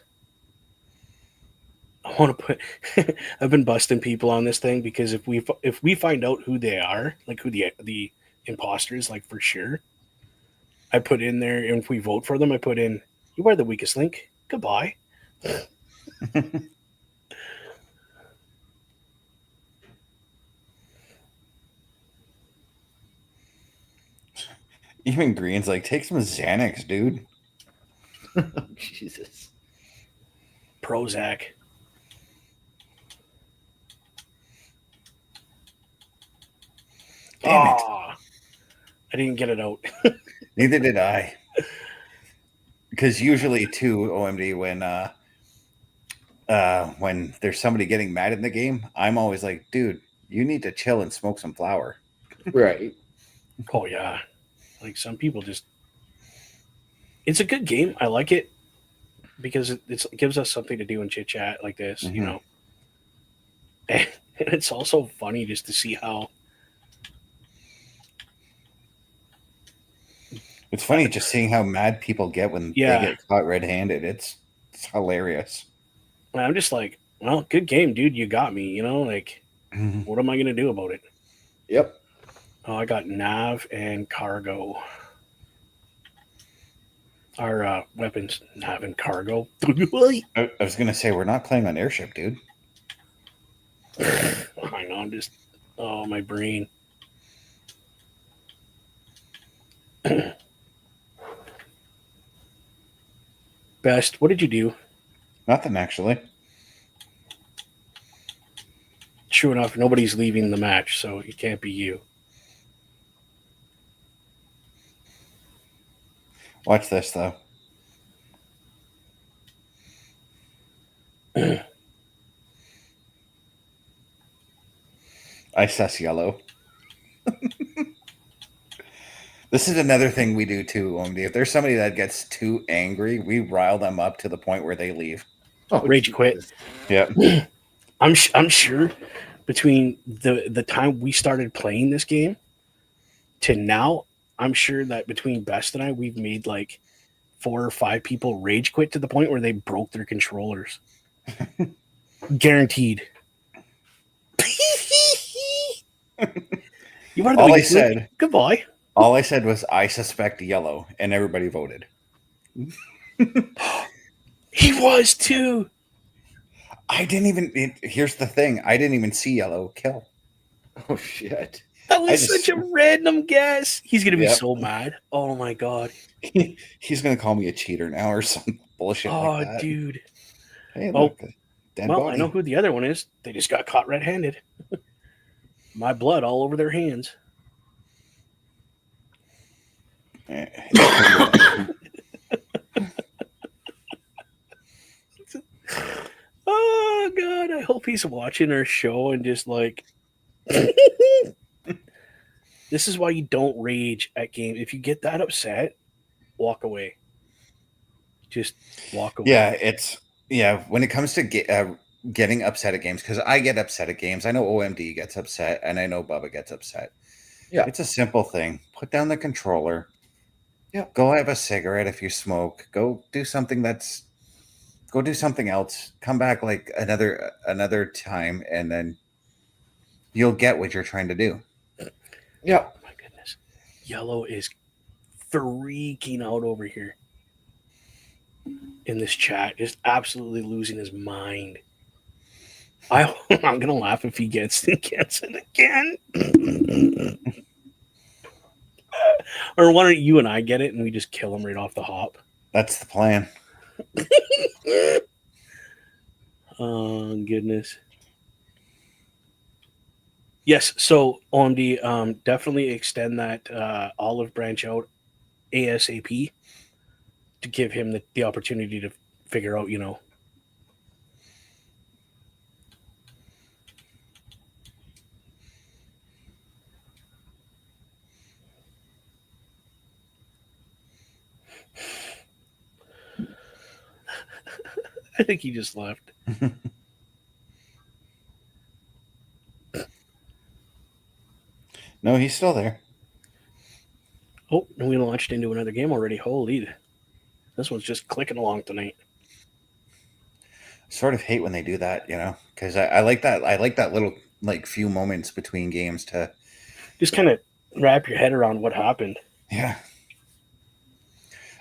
I want to put. I've been busting people on this thing because if we find out who they are, like who the imposters, like for sure, I put in there, and if we vote for them, I put in, you are the weakest link. Goodbye. Even Green's like, take some Xanax, dude. Jesus. Prozac. Damn it. Ah, I didn't get it out. Neither did I. Because usually, too, OMD, when there's somebody getting mad in the game, I'm always like, dude, you need to chill and smoke some flower. Right. Oh yeah, like some people just. It's a good game. I like it because it gives us something to do and chit chat like this, you Mhm. know. And it's also funny just to see how It's funny just seeing how mad people get when Yeah. they get caught red-handed. It's hilarious. I'm just like, well, good game, dude. You got me. You know, like, what am I gonna do about it? Yep. Oh, I got nav and cargo. Our weapons, nav and cargo. I was gonna say we're not playing on airship, dude. Hang on, just my brain. Best. What did you do? Nothing actually. True enough, nobody's leaving the match, so it can't be you. Watch this though. I suss yellow. This is another thing we do too, OMD. If there's somebody that gets too angry, we rile them up to the point where they leave. Oh, Rage quit. Jesus. Yep. I'm sure between the time we started playing this game to now, I'm sure that between Best and I, we've made like 4 or 5 people rage quit to the point where they broke their controllers. Guaranteed. You are the All I weakest link. said. Goodbye. All I said was I suspect yellow, and everybody voted. He was too. I didn't even. Here's the thing: I didn't even see yellow kill. Oh, shit. That was I just- such a random guess. He's gonna be Yep. so mad. Oh my god. He's gonna call me a cheater now or some bullshit Oh, like that. dude. Hey, Oh, look, dead Well, body. I know who the other one is. They just got caught red-handed. My blood all over their hands. Oh god, I hope he's watching our show and just like this is why you don't rage at games. If you get that upset, walk away. Just walk away. When it comes to getting upset at games, because I get upset at games. I know OMD gets upset, and I know Bubba gets upset. Yeah. It's a simple thing. Put down the controller. Yeah. Go have a cigarette if you smoke. Go do something else. Come back like another time, and then you'll get what you're trying to do. Yep. Oh my goodness. Yellow is freaking out over here in this chat, just absolutely losing his mind. I'm gonna laugh if he gets it again. Or why don't you and I get it and we just kill him right off the hop? That's the plan. Oh goodness. Yes, so OMD, definitely extend that olive branch out ASAP to give him the opportunity to figure out, I think he just left. No, he's still there. Oh, and we launched into another game already. Holy, this one's just clicking along tonight. Sort of hate when they do that, because I like that. I like that little like few moments between games to Just kind of wrap your head around what happened. yeah.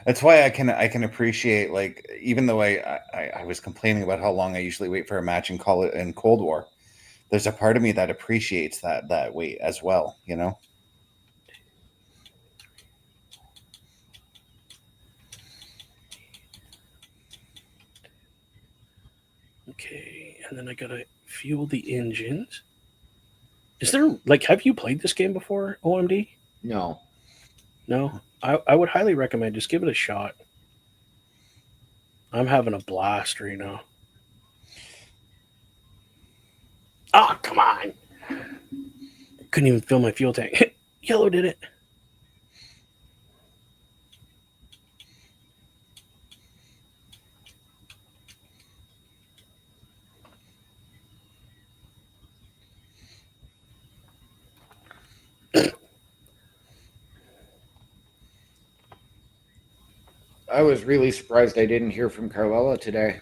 That's why I can appreciate, like, even though I was complaining about how long I usually wait for a match in Cold War. There's a part of me that appreciates that wait as well, Okay, and then I gotta fuel the engines. Is there like have you played this game before, OMD? No. No? I would highly recommend just give it a shot. I'm having a blast right now. Oh, come on. Couldn't even fill my fuel tank. Yellow did it. I was really surprised I didn't hear from Carlella today.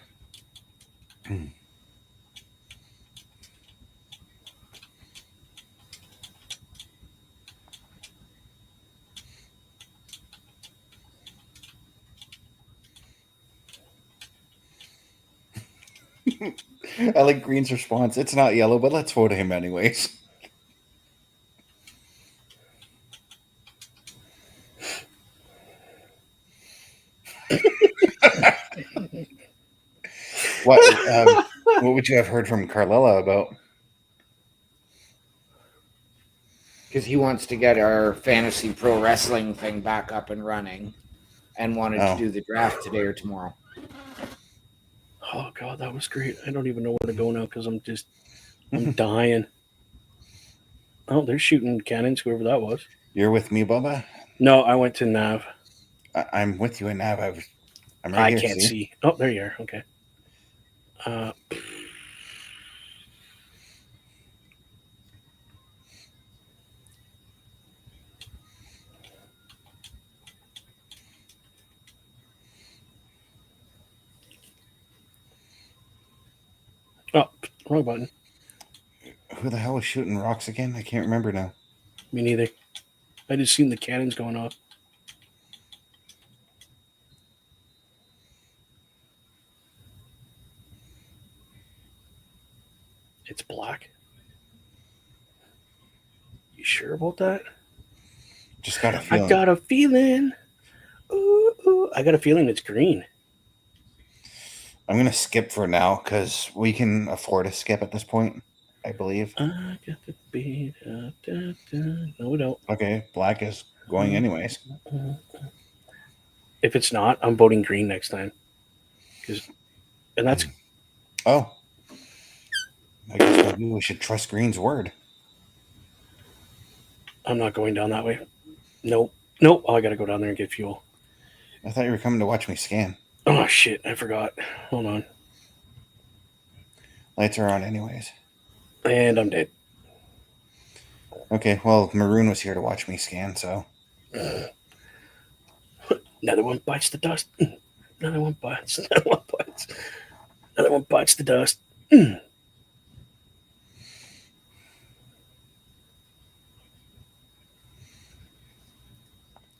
I like Green's response. It's not yellow, but let's vote him anyways. What would you have heard from Carlella about? Because he wants to get our fantasy pro wrestling thing back up and running and wanted to do the draft today or tomorrow. Oh god, that was great. I don't even know where to go now because I'm dying. Oh, they're shooting cannons, whoever that was. You're with me, Bubba? No, I went to Nav. I'm with you in Nav. I'm right here. I can't see. Oh, there you are. Okay. Oh, wrong button. Who the hell is shooting rocks again? I can't remember now. Me neither. I just seen the cannons going off. It's black. You sure about that? Just got a feeling. I got a feeling. Ooh, I got a feeling it's green. I'm going to skip for now because we can afford a skip at this point, I believe. I got the beat. No, we don't. Okay, black is going anyways. If it's not, I'm voting green next time. And that's Oh. I guess maybe we should trust Green's word. I'm not going down that way. Nope. Oh, I gotta go down there and get fuel. I thought you were coming to watch me scan. Oh shit, I forgot. Hold on. Lights are on anyways. And I'm dead. Okay, well, Maroon was here to watch me scan, so. Another one bites the dust. Another one bites. Another one bites. Another one bites the dust.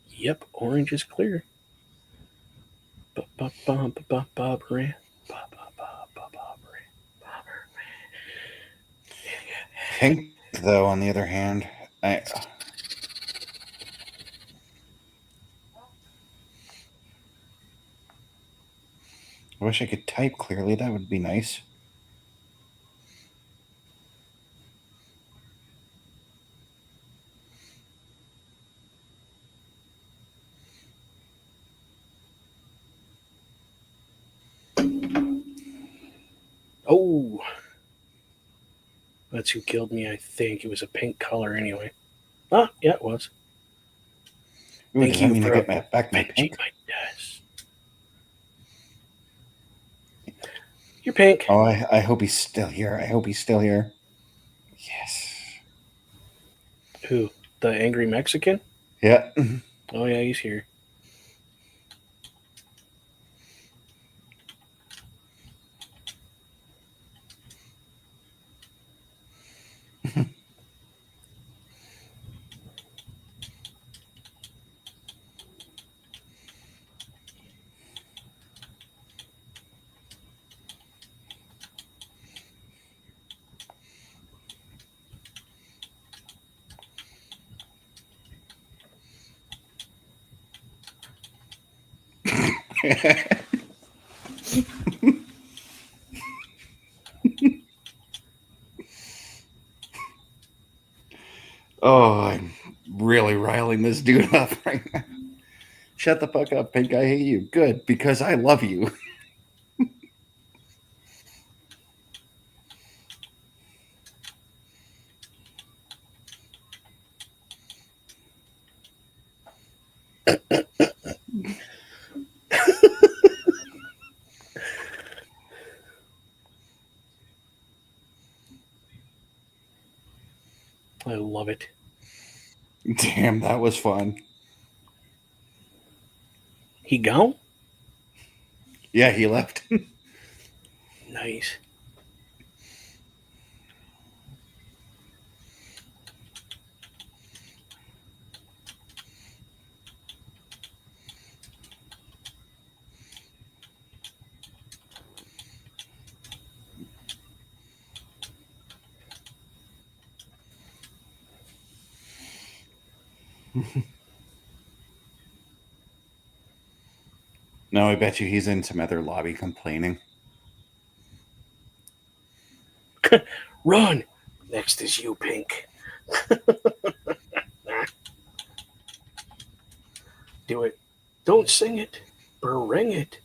Yep, orange is clear. Pink, though, on the other hand, I wish I could type clearly. That would be nice. Oh, that's who killed me. I think it was a pink color anyway. Ah, yeah, it was. Ooh, Thank does that you mean I for get back my avenging pink? my death. You're pink. Oh, I hope he's still here. I hope he's still here. Yes. Who? The angry Mexican? Yeah. Oh yeah, he's here. Oh, I'm really riling this dude up right now. Shut the fuck up, Pink. I hate you. Good, because I love you. I love it. Damn, that was fun. He gone? Yeah, he left. Nice. No, I bet you he's in some other lobby complaining. Run! Next is you, Pink. Do it. Don't sing it. Bring it.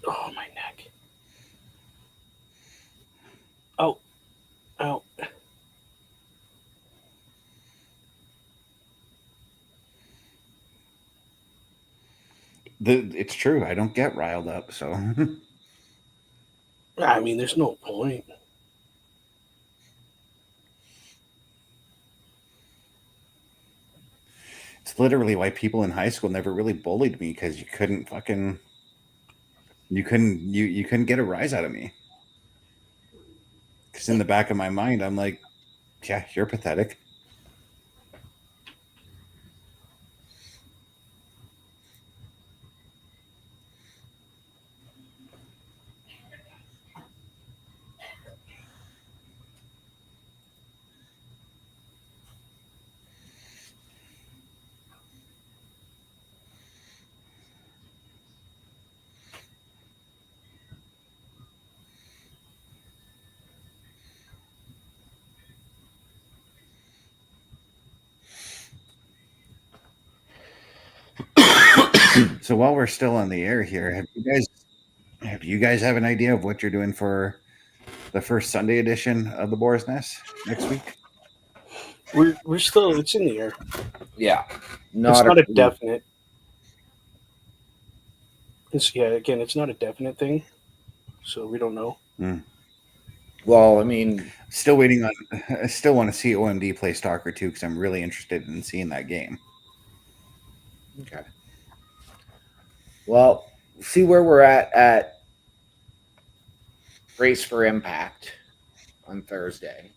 Oh, my neck. Oh. Ow. It's true. I don't get riled up, so I mean, there's no point. it's literally why people in high school never really bullied me because you couldn't fucking you couldn't get a rise out of me. Because in the back of my mind, I'm like, yeah, you're pathetic. So while we're still on the air here, have you guys have an idea of what you're doing for the first Sunday edition of the Boar's Nest next week? We're still, it's in the air. Yeah. It's not a clue. definite. Again, it's not a definite thing. So we don't know. Well, I mean, Still waiting on. I still want to see OMD play Stalker 2 because I'm really interested in seeing that game. okay. Well, see where we're at Race for Impact on Thursday.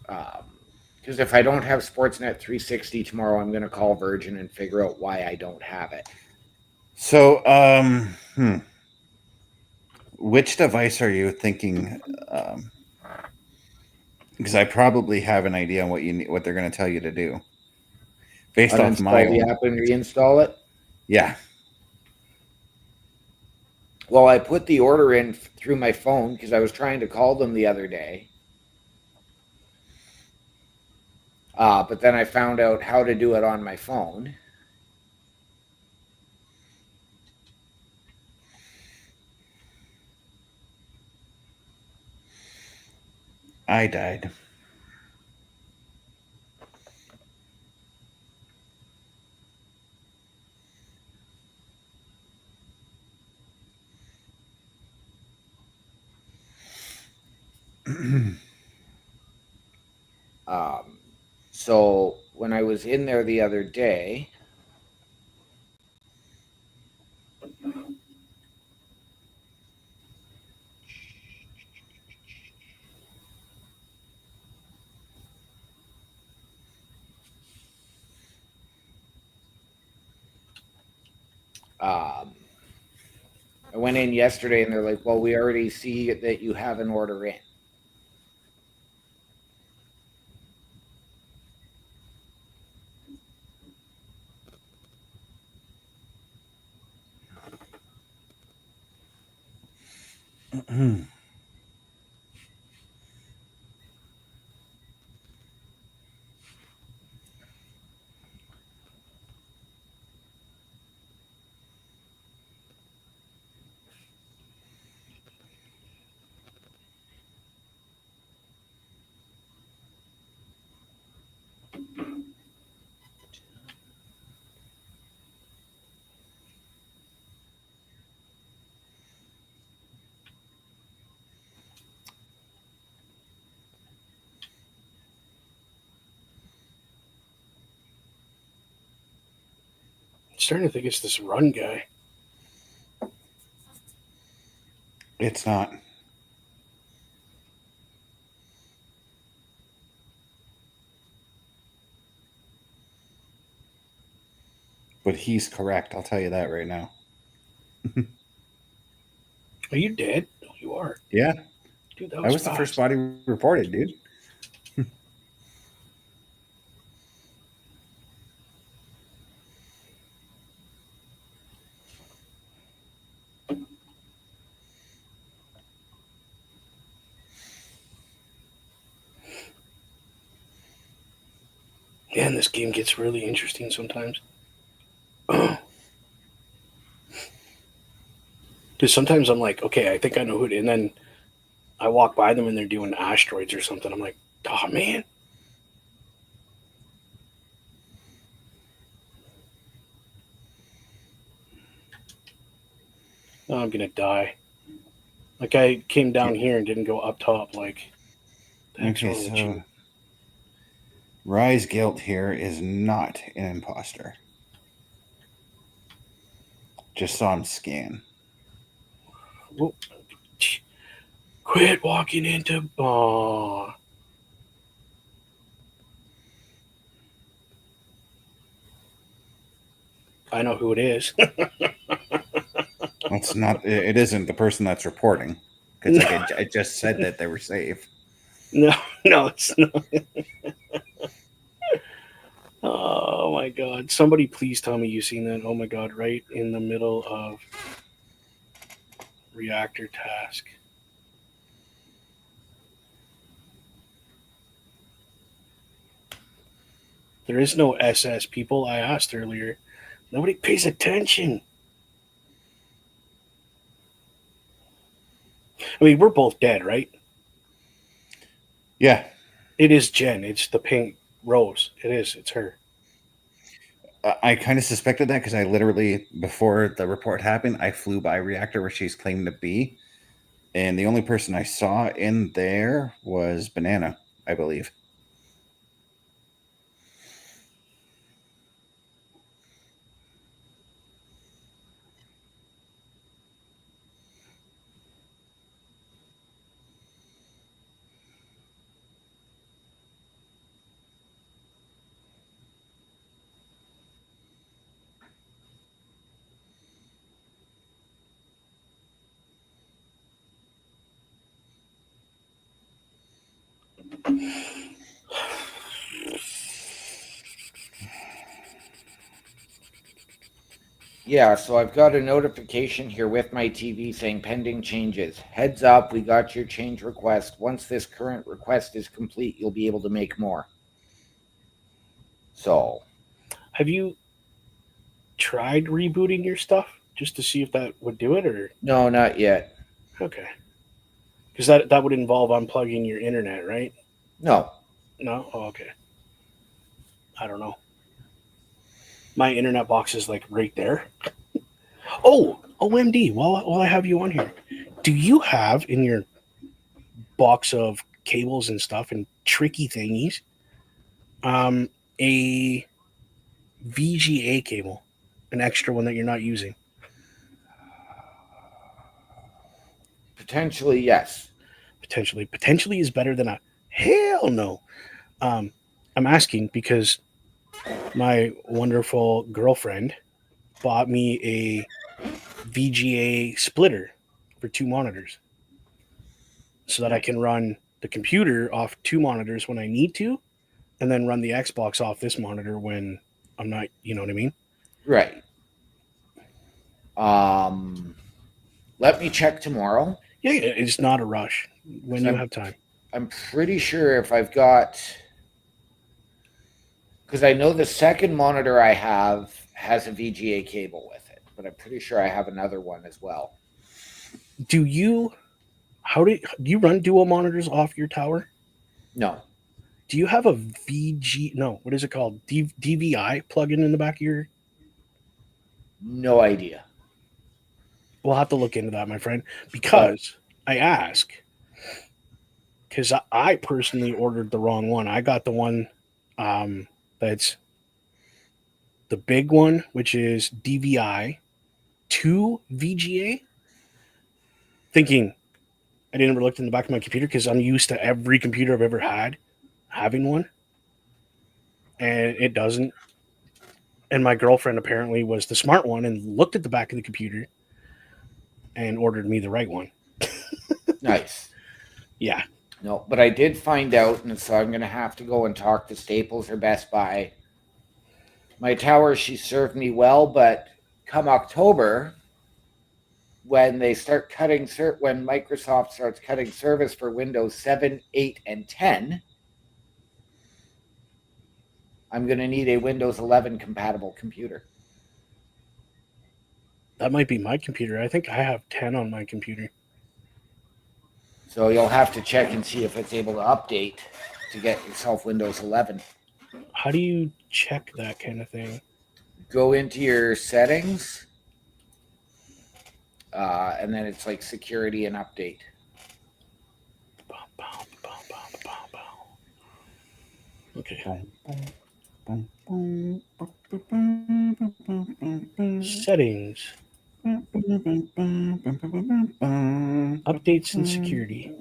Because if I don't have Sportsnet 360 tomorrow, I'm going to call Virgin and figure out why I don't have it. So, which device are you thinking? Because I probably have an idea on what you need, what they're going to tell you to do, based off my Uninstall the own. app and reinstall it. Yeah. Well, I put the order in through my phone because I was trying to call them the other day. But then I found out how to do it on my phone. I died. So when I was in there the other day, I went in yesterday and they're like, well, we already see that you have an order in. I'm starting to think it's this run guy. It's not. But he's correct. I'll tell you that right now. Are you dead? No, you are. Yeah. Dude, that I was was the first fast. body reported, dude. Man, this game gets really interesting sometimes. Because sometimes I'm like, okay, I think I know who it is. And then I walk by them and they're doing asteroids or something. I'm like, oh, man. Oh, I'm going to die. Like, I came down here and didn't go up top. Like, the heck's Okay, wrong with so you? Rise Guilt here is not an imposter. Just saw him scan. Whoa. Quit walking into. Oh. I know who it is. It's not. It isn't the person that's reporting. Because like I just said that they were safe. No, no, it's not. Oh my god. Somebody please tell me you've seen that. Oh my god, right in the middle of reactor task. There is no SS, people. I asked earlier. Nobody pays attention. I mean, we're both dead, right? Yeah. It is Jen. It's the pink rose. It is. It's her. I kind of suspected that because I literally, before the report happened, I flew by reactor where she's claimed to be. And the only person I saw in there was Banana, I believe. Yeah, so I've got a notification here with my TV saying pending changes. Heads up, we got your change request. Once this current request is complete, you'll be able to make more. So, Have you tried rebooting your stuff just to see if that would do it, or no, not yet. okay? Because that would involve unplugging your internet, right? No. No. Oh, okay. I don't know. My internet box is like right there. Oh, OMD! While I have you on here, do you have in your box of cables and stuff and tricky thingies, a VGA cable, an extra one that you're not using? Potentially, yes. Potentially is better than a hell no. I'm asking because my wonderful girlfriend bought me a VGA splitter for 2 monitors so that I can run the computer off 2 monitors when I need to, and then run the Xbox off this monitor when I'm not, you know what I mean? Right. Let me check tomorrow. Yeah, it's not a rush when you have time. I'm pretty sure if I've got, because I know the second monitor I have has a VGA cable with it, but I'm pretty sure I have another one as well. Do you you run dual monitors off your tower? No. Do you have a what is it called? DVI plug-in in the back of your? No idea. We'll have to look into that, my friend, because I ask because I personally ordered the wrong one. I got the one that's the big one, which is DVI to VGA. Thinking I didn't ever look in the back of my computer because I'm used to every computer I've ever had having one, and it doesn't. And my girlfriend apparently was the smart one and looked at the back of the computer and ordered me the right one. Nice. Yeah. No, but I did find out, and so I'm going to have to go and talk to Staples or Best Buy. My tower, she served me well, but come October, when they start cutting, when Microsoft starts cutting service for Windows 7, 8, and 10, I'm going to need a Windows 11 compatible computer. That might be my computer. I think I have 10 on my computer. So you'll have to check and see if it's able to update to get yourself Windows 11. How do you check that kind of thing? Go into your settings, and then it's like security and update. Okay. Settings. Updates and security.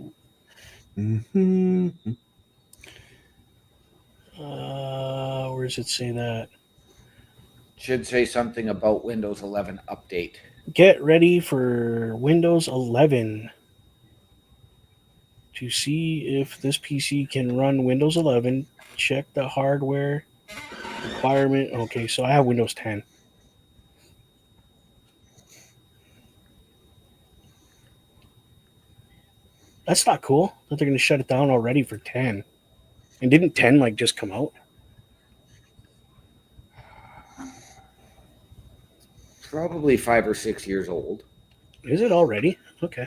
Where does it say that? Should say something about Windows 11 update. Get ready for Windows 11. To see if this PC can run Windows 11, check the hardware requirement. Okay, so I have Windows 10. That's not cool that they're going to shut it down already for 10. And didn't 10 like just come out? Probably 5 or 6 years old. Is it already? Okay.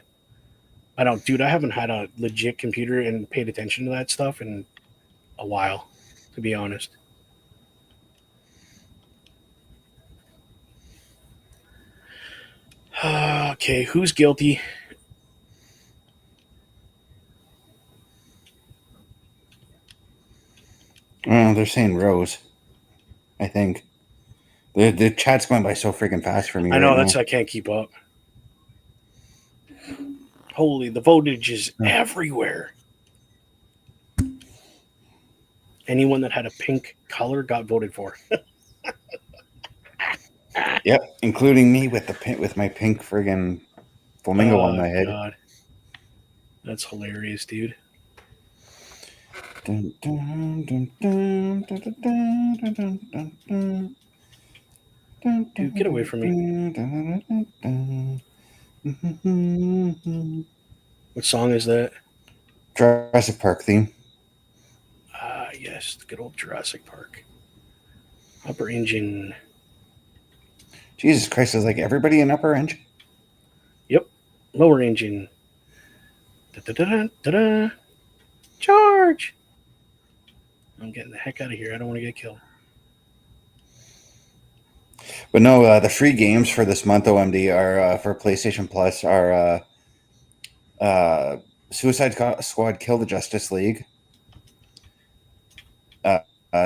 I don't, dude, I haven't had a legit computer and paid attention to that stuff in a while, to be honest. Okay, who's guilty? They're saying Rose. I think the chat's going by so freaking fast for me. I know, right that's now. I can't keep up. Holy, the voltage is everywhere. Anyone that had a pink color got voted for. Yep, including me with my pink friggin' flamingo on my head. God. That's hilarious, dude. Dun, dun, dun, dun, dun, dun, dun, dun, dun, dun. Dude, get away from me. What song is that? Jurassic Park theme. Ah, yes, the good old Jurassic Park. Upper engine. Jesus Christ, is like everybody in upper engine? Yep. Lower engine. Da-da-da-da-da. Charge! I'm getting the heck out of here. I don't want to get killed. But no, the free games for this month, OMD, are for PlayStation Plus are Suicide Squad Kill the Justice League,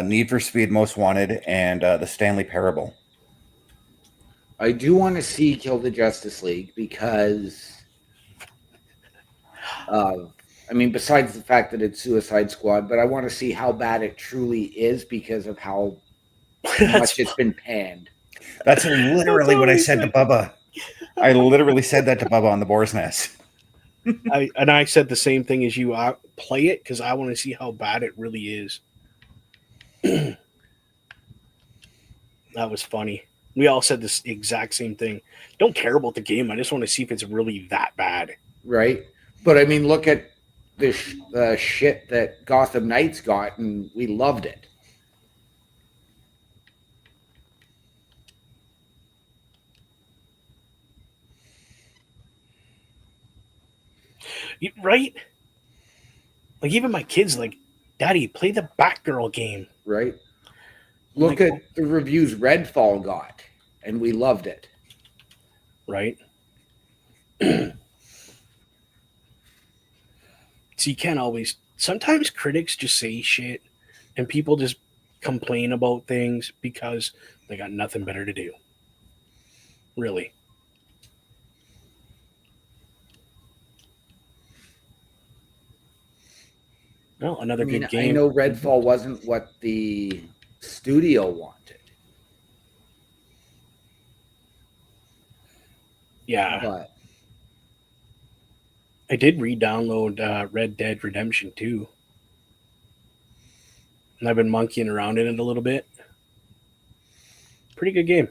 Need for Speed Most Wanted, and the Stanley Parable. I do want to see Kill the Justice League because I mean, besides the fact that it's Suicide Squad, but I want to see how bad it truly is because of how much it's been panned. That's literally what I said to Bubba. I literally said that to Bubba on the Boar's Nest. I said the same thing as you. I play it because I want to see how bad it really is. That was funny. We all said this exact same thing. Don't care about the game. I just want to see if it's really that bad. Right. But I mean, look at the shit that Gotham Knights got, and we loved it. Right? Like, even my kids, like, Daddy, play the Batgirl game. Right. Look like, at the reviews Redfall got, and we loved it. Right? So you can't always. Sometimes critics just say shit, and people just complain about things because they got nothing better to do. Really. Well, another good game. I know Redfall wasn't what the studio wanted. Yeah. But I did re-download Red Dead Redemption 2. And I've been monkeying around in it a little bit. Pretty good game.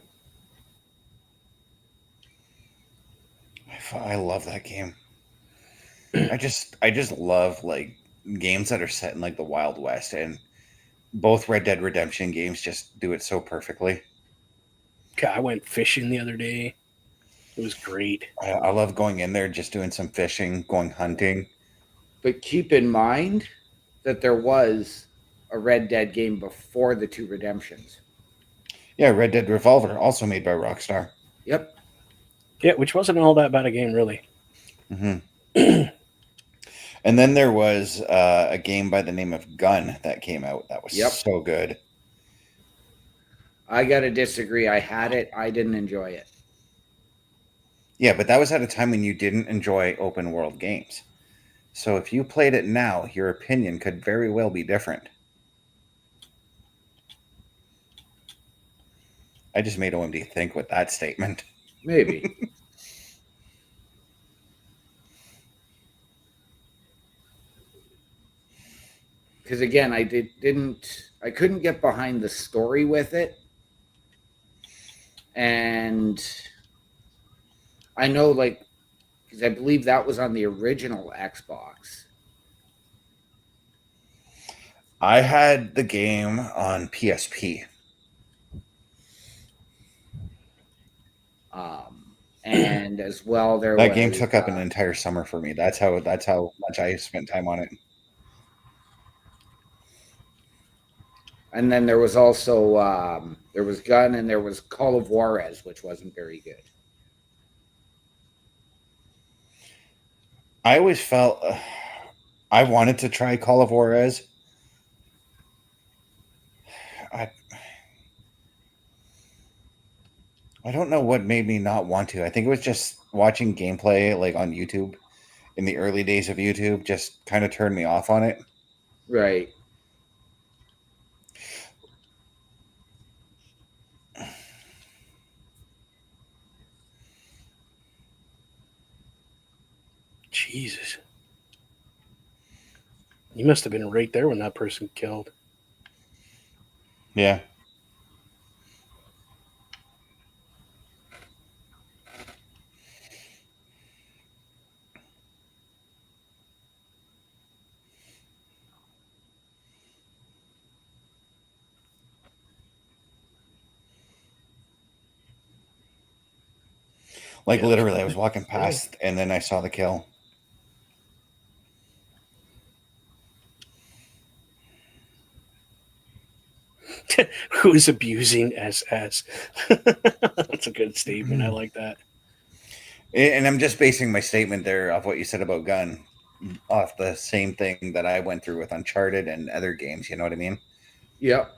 I love that game. I just love like games that are set in like the Wild West, and both Red Dead Redemption games just do it so perfectly. Okay, I went fishing the other day. It was great. I love going in there, just doing some fishing, going hunting. But keep in mind that there was a Red Dead game before the two Redemptions. Yeah, Red Dead Revolver, also made by Rockstar. Yep. Yeah, which wasn't all that bad a game, really. Mm-hmm. And then there was a game by the name of Gun that came out. That was so good. I got to disagree. I had it. I didn't enjoy it. Yeah, but that was at a time when you didn't enjoy open world games. So if you played it now, your opinion could very well be different. I just made OMD think with that statement. Maybe. Because again, I couldn't get behind the story with it. And I know, like, because I believe that was on the original Xbox. I had the game on PSP. And as well, that game took up an entire summer for me. That's how much I spent time on it. And then there was also there was Gun, and there was Call of Juarez, which wasn't very good. I always felt I wanted to try Call of Juarez. I don't know what made me not want to. I think it was just watching gameplay like on YouTube in the early days of YouTube just kind of turned me off on it. Right. Jesus. You must have been right there when that person killed. Yeah. Like Yeah. literally, I was walking past and then I saw the kill. Who's abusing SS? That's a good statement. I like that. And I'm just basing my statement there off what you said about gun, off the same thing that I went through with Uncharted and other games. You know what I mean? Yep.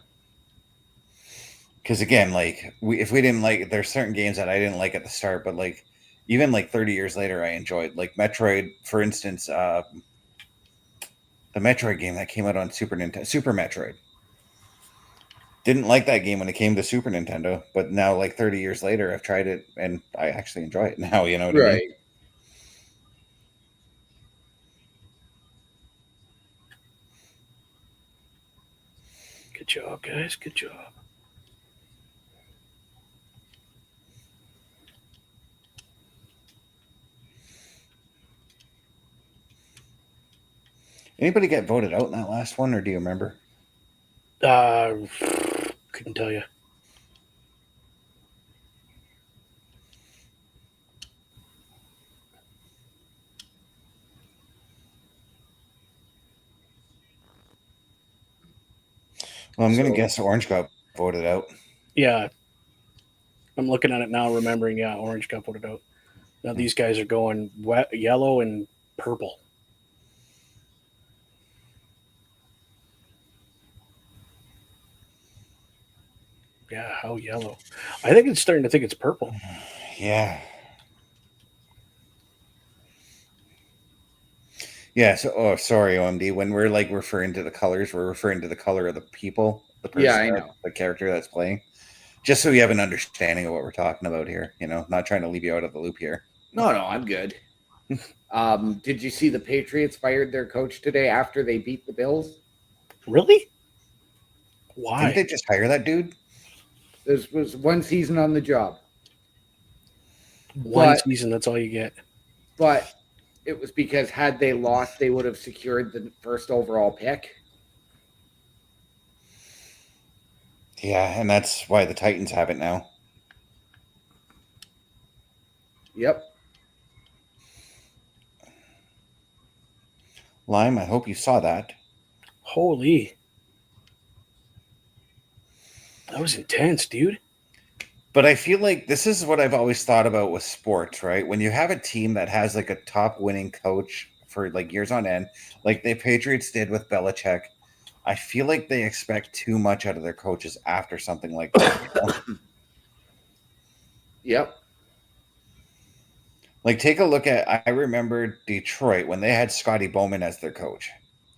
Because again, like if we didn't like, there's certain games that I didn't like at the start, but like even like 30 years later, I enjoyed. Like Metroid, for instance, the Metroid game that came out on Super Nintendo, Super Metroid. Didn't like that game when it came to Super Nintendo, but now like 30 years later, I've tried it and I actually enjoy it now. You know what I mean? Right. Good job, guys. Good job. Anybody get voted out in that last one, or do you remember? Couldn't tell you. Well, I'm going So- to guess Orange got voted out. Yeah. I'm looking at it now, remembering, yeah, orange got voted out. Now these guys are going wet, yellow and purple. Yeah, how yellow? I think it's starting to think it's purple. Yeah. Yeah. So, oh, sorry, OMD. When we're like referring to the colors, we're referring to the color of the people, the person, Yeah, I know. the character that's playing. Just so you have an understanding of what we're talking about here. You know, not trying to leave you out of the loop here. No, I'm good. Did you see the Patriots fired their coach today after they beat the Bills? Really? Didn't Why? they just hire that dude? This was one season on the job, One but season, that's all you get. but it was because had they lost, they would have secured the first overall pick. Yeah, and that's why the Titans have it now. Yep. Lime, I hope you saw that. Holy. That was intense, dude. But I feel like this is what I've always thought about with sports, right? When you have a team that has like a top winning coach for like years on end, like the Patriots did with Belichick, I feel like they expect too much out of their coaches after something like that. You know? Yep. Like, take a look at, I remember Detroit when they had Scotty Bowman as their coach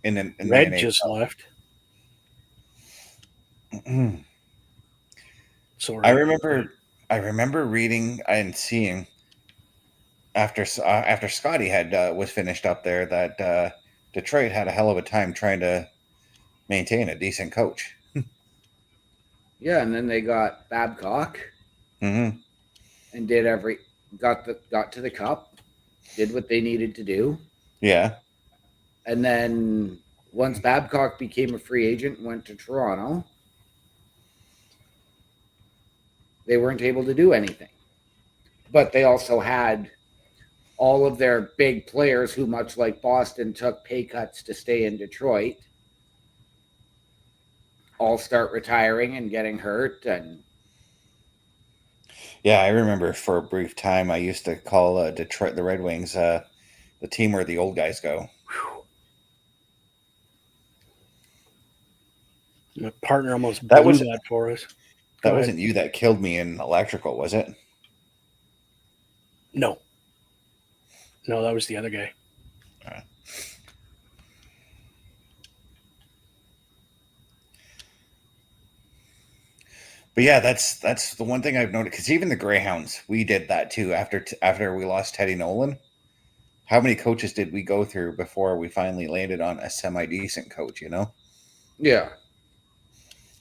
in the Red NHL. just left. Sorry. I remember reading and seeing after Scotty had was finished up there that Detroit had a hell of a time trying to maintain a decent coach. Yeah, and then they got Babcock Mm-hmm. and got to the cup, did what they needed to do, Yeah, and then once Babcock became a free agent and went to Toronto, they weren't able to do anything. But they also had all of their big players who, much like Boston, took pay cuts to stay in Detroit, all start retiring and getting hurt. And yeah. I remember for a brief time I used to call Detroit the Red Wings the team where the old guys go. My partner almost That blew was that for us. that Go wasn't ahead. you that killed me in electrical, was it? No. No, that was the other guy. But yeah, that's the one thing I've noticed because even the Greyhounds, we did that too after we lost Teddy Nolan. How many coaches did we go through before we finally landed on a semi decent coach? You know, yeah,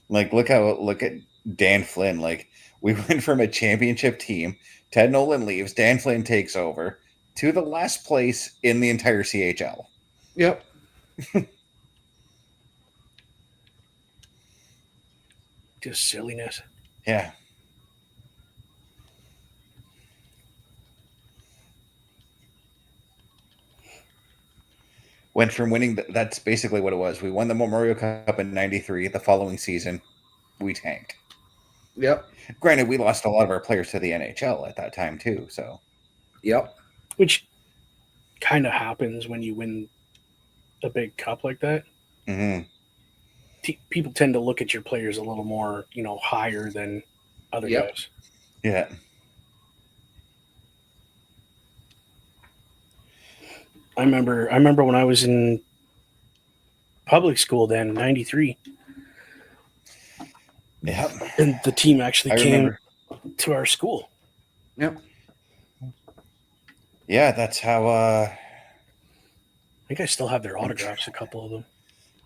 like look at Dan Flynn. Like we went from a championship team, Ted Nolan leaves, Dan Flynn takes over to the last place in the entire CHL. yep. Just silliness. Yeah. went from winning. That's basically what it was. We won the Memorial Cup in '93. The following season, we tanked. Yep. Granted, we lost a lot of our players to the NHL at that time too. So Yep. Which kind of happens when you win a big cup like that. mhm. People tend to look at your players a little more, higher than other Yep. guys. Yeah, I remember when I was in public school then, '93, yeah. and the team actually I came remember. to our school. Yep. Yeah, that's how. I think I still have their autographs, a couple of them.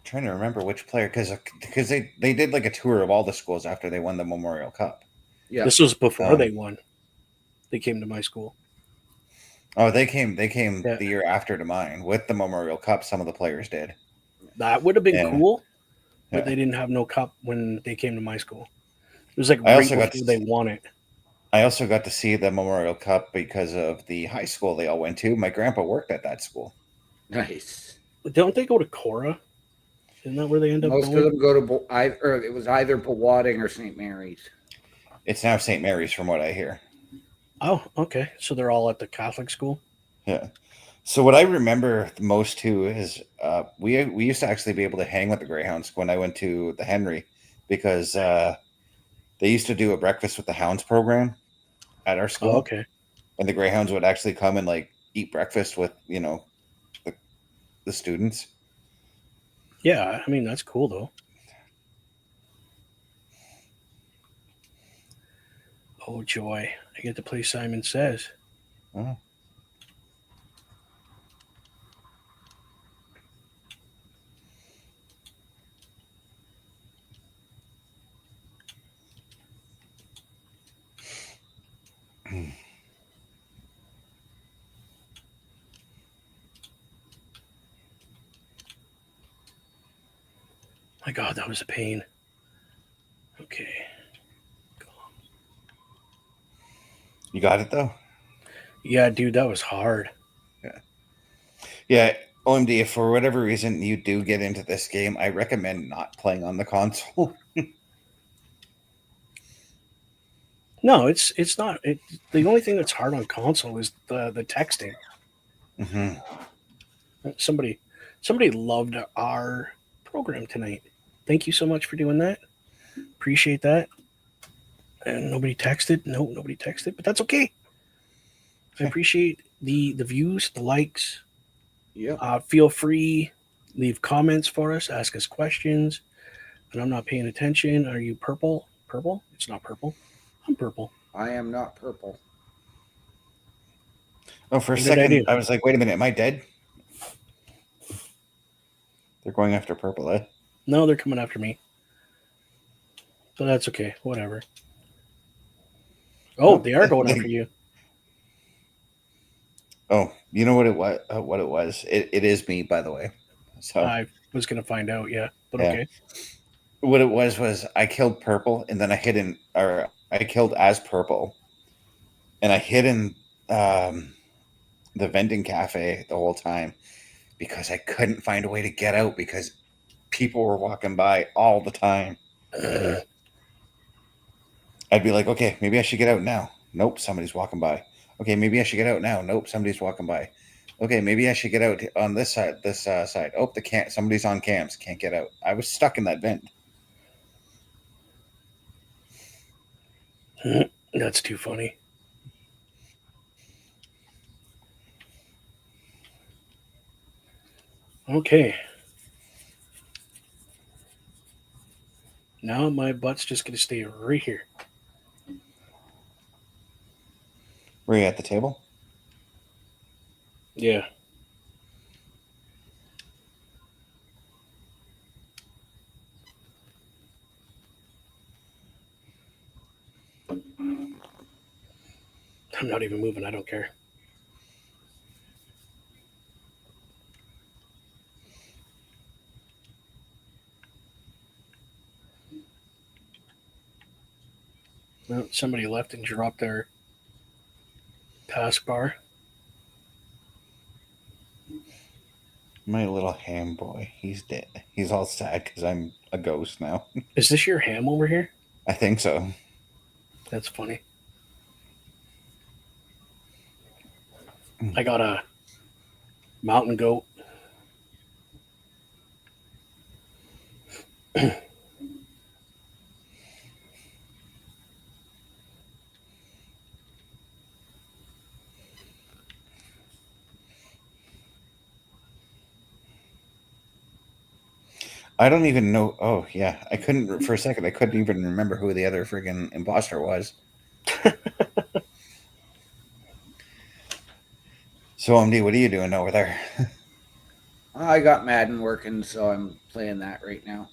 Trying to remember which player because they did like a tour of all the schools after they won the Memorial Cup. Yep. This was before Um, they won. They came to my school. Oh, they came Yeah. the year after to mine with the Memorial Cup. Some of the players did. That would have been Yeah. cool, but Yeah. they didn't have no cup when they came to my school. It was like I right also got before they won it. I also got to see the Memorial Cup because of the high school they all went to. My grandpa worked at that school. Nice. Don't they go to Cora? Isn't that where they end up Most going? of them go to either. It was either Pewadding or St. Mary's. It's now St. Mary's, from what I hear. Oh, okay. So they're all at the Catholic school. Yeah. So what I remember the most too is we used to actually be able to hang with the Greyhounds when I went to the Henry because they used to do a breakfast with the Hounds program at our school, Oh, okay. and the Greyhounds would actually come and like eat breakfast with the students. Yeah, I mean that's cool though. Oh joy! I get to play Simon Says. Oh. My God, that was a pain. Okay. You got it though. Yeah, dude, that was hard. Yeah. OMD, if for whatever reason you do get into this game, I recommend not playing on the console. No, it's not. The only thing that's hard on console is the texting. hmm Somebody loved our program tonight. Thank you so much for doing that. Appreciate that. And nobody texted. No, nobody texted, but that's okay. I appreciate the views, the likes. Yep. Feel free, leave comments for us, ask us questions. And I'm not paying attention. Are you purple? Purple? It's not purple. I'm purple. I am not purple. Oh, for a What did I second, do? I was like, wait a minute, am I dead? They're going after purple, eh? No, they're coming after me. But that's okay. Whatever. Oh, they are going after you. Oh, you know what it was? What it was? It is me, by the way. So I was going to find out, yeah. But Yeah. okay. what it was I killed purple, and then I killed as purple, and I hid in the vending cafe the whole time because I couldn't find a way to get out because people were walking by all the time. I'd be like, okay, maybe I should get out now. Nope, somebody's walking by. Okay, maybe I should get out now. Nope, somebody's walking by. Okay, maybe I should get out on this side. Side. Oh, somebody's on cams. Can't get out. I was stuck in that vent. That's too funny. Okay. Now my butt's just going to stay right here. Were you at the table? Yeah. I'm not even moving. I don't care. No, somebody left and dropped their taskbar. My little ham boy. He's dead. He's all sad because I'm a ghost now. Is this your ham over here? I think so. That's funny. I got a mountain goat. I don't even know. Oh, yeah. I couldn't, for a second, I couldn't even remember who the other friggin' imposter was. So, MD, what are you doing over there? I got Madden working, so I'm playing that right now.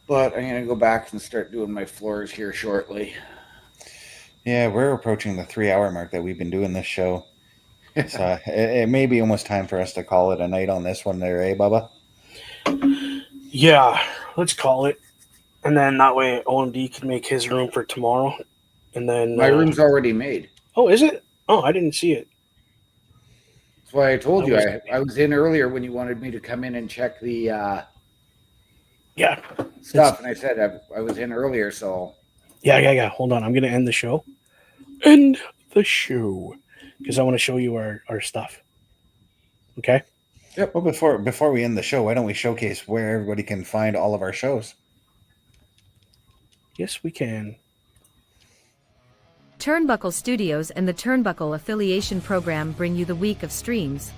But I'm going to go back and start doing my floors here shortly. Yeah, we're approaching the 3-hour mark that we've been doing this show. So it may be almost time for us to call it a night on this one there, eh, Bubba? Yeah, let's call it. And then that way OMD can make his room for tomorrow. And then My room's already made. Oh, is it? Oh, I didn't see it. That's why I told you. That I was in earlier when you wanted me to come in and check the Yeah. stuff. And I said I was in earlier, so. Yeah. Hold on. I'm going to end the show. End the show. Because I want to show you our stuff. Okay? Yep. Well, before we end the show, why don't we showcase where everybody can find all of our shows? Yes, we can. Turnbuckle Studios and the Turnbuckle Affiliation Program bring you the week of streams.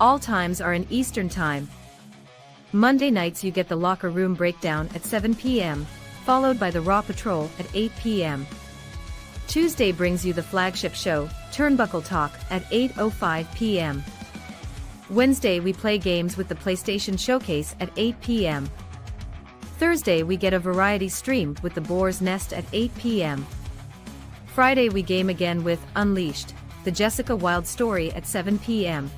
All times are in Eastern Time. Monday nights you get the Locker Room Breakdown at 7 p.m., followed by the Raw Patrol at 8 p.m. Tuesday brings you the flagship show, Turnbuckle Talk, at 8:05 p.m. Wednesday we play games with the PlayStation Showcase at 8 p.m. Thursday we get a variety stream with the Boar's Nest at 8 p.m. Friday we game again with Unleashed, the Jessica Wilde story at 7 p.m.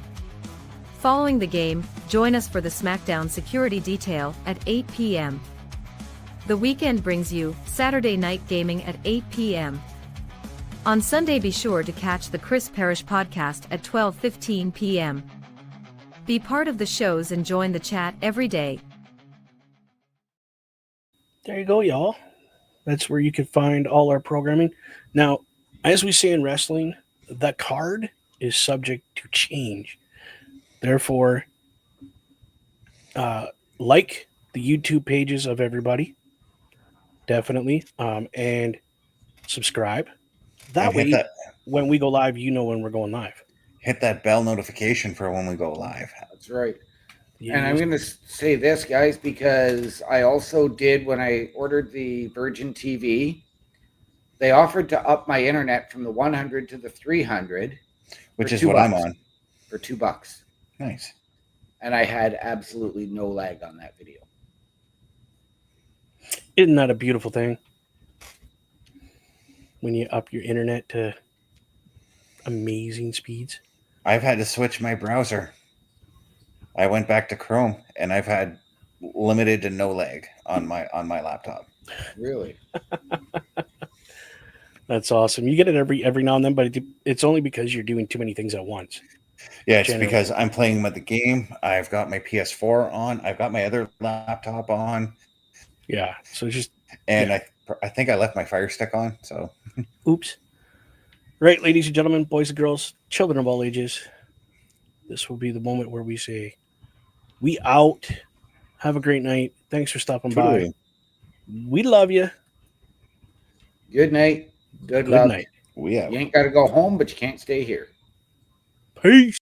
Following the game, join us for the SmackDown Security Detail at 8 p.m. The weekend brings you Saturday Night Gaming at 8 p.m. On Sunday be sure to catch the Chris Parrish podcast at 12:15 p.m. Be part of the shows and join the chat every day. There you go, y'all. That's where you can find all our programming. Now, as we say in wrestling, the card is subject to change. Therefore, like the YouTube pages of everybody, definitely, and subscribe. That way, when we go live, you know when we're going live. Hit that bell notification for when we go live. That's right. Yeah, And I'm going to say this, guys, because I also did when I ordered the Virgin TV, they offered to up my internet from the 100 to the 300. Which is what I'm on. For $2. Nice. And I had absolutely no lag on that video. Isn't that a beautiful thing? When you up your internet to amazing speeds. I've had to switch my browser. I went back to Chrome, and I've had limited to no lag on my laptop. Really? That's awesome. You get it every now and then, but it's only because you're doing too many things at once. Yeah, it's because I'm playing with the game. I've got my PS4 on. I've got my other laptop on. Yeah, so just and I think I left my Fire Stick on. So, oops. Right, ladies and gentlemen, boys and girls, children of all ages. This will be the moment where we say, "We out." Have a great night. Thanks for stopping by. We love you. Good night. Good luck. Night. We out. You ain't got to go home, but you can't stay here. Peace.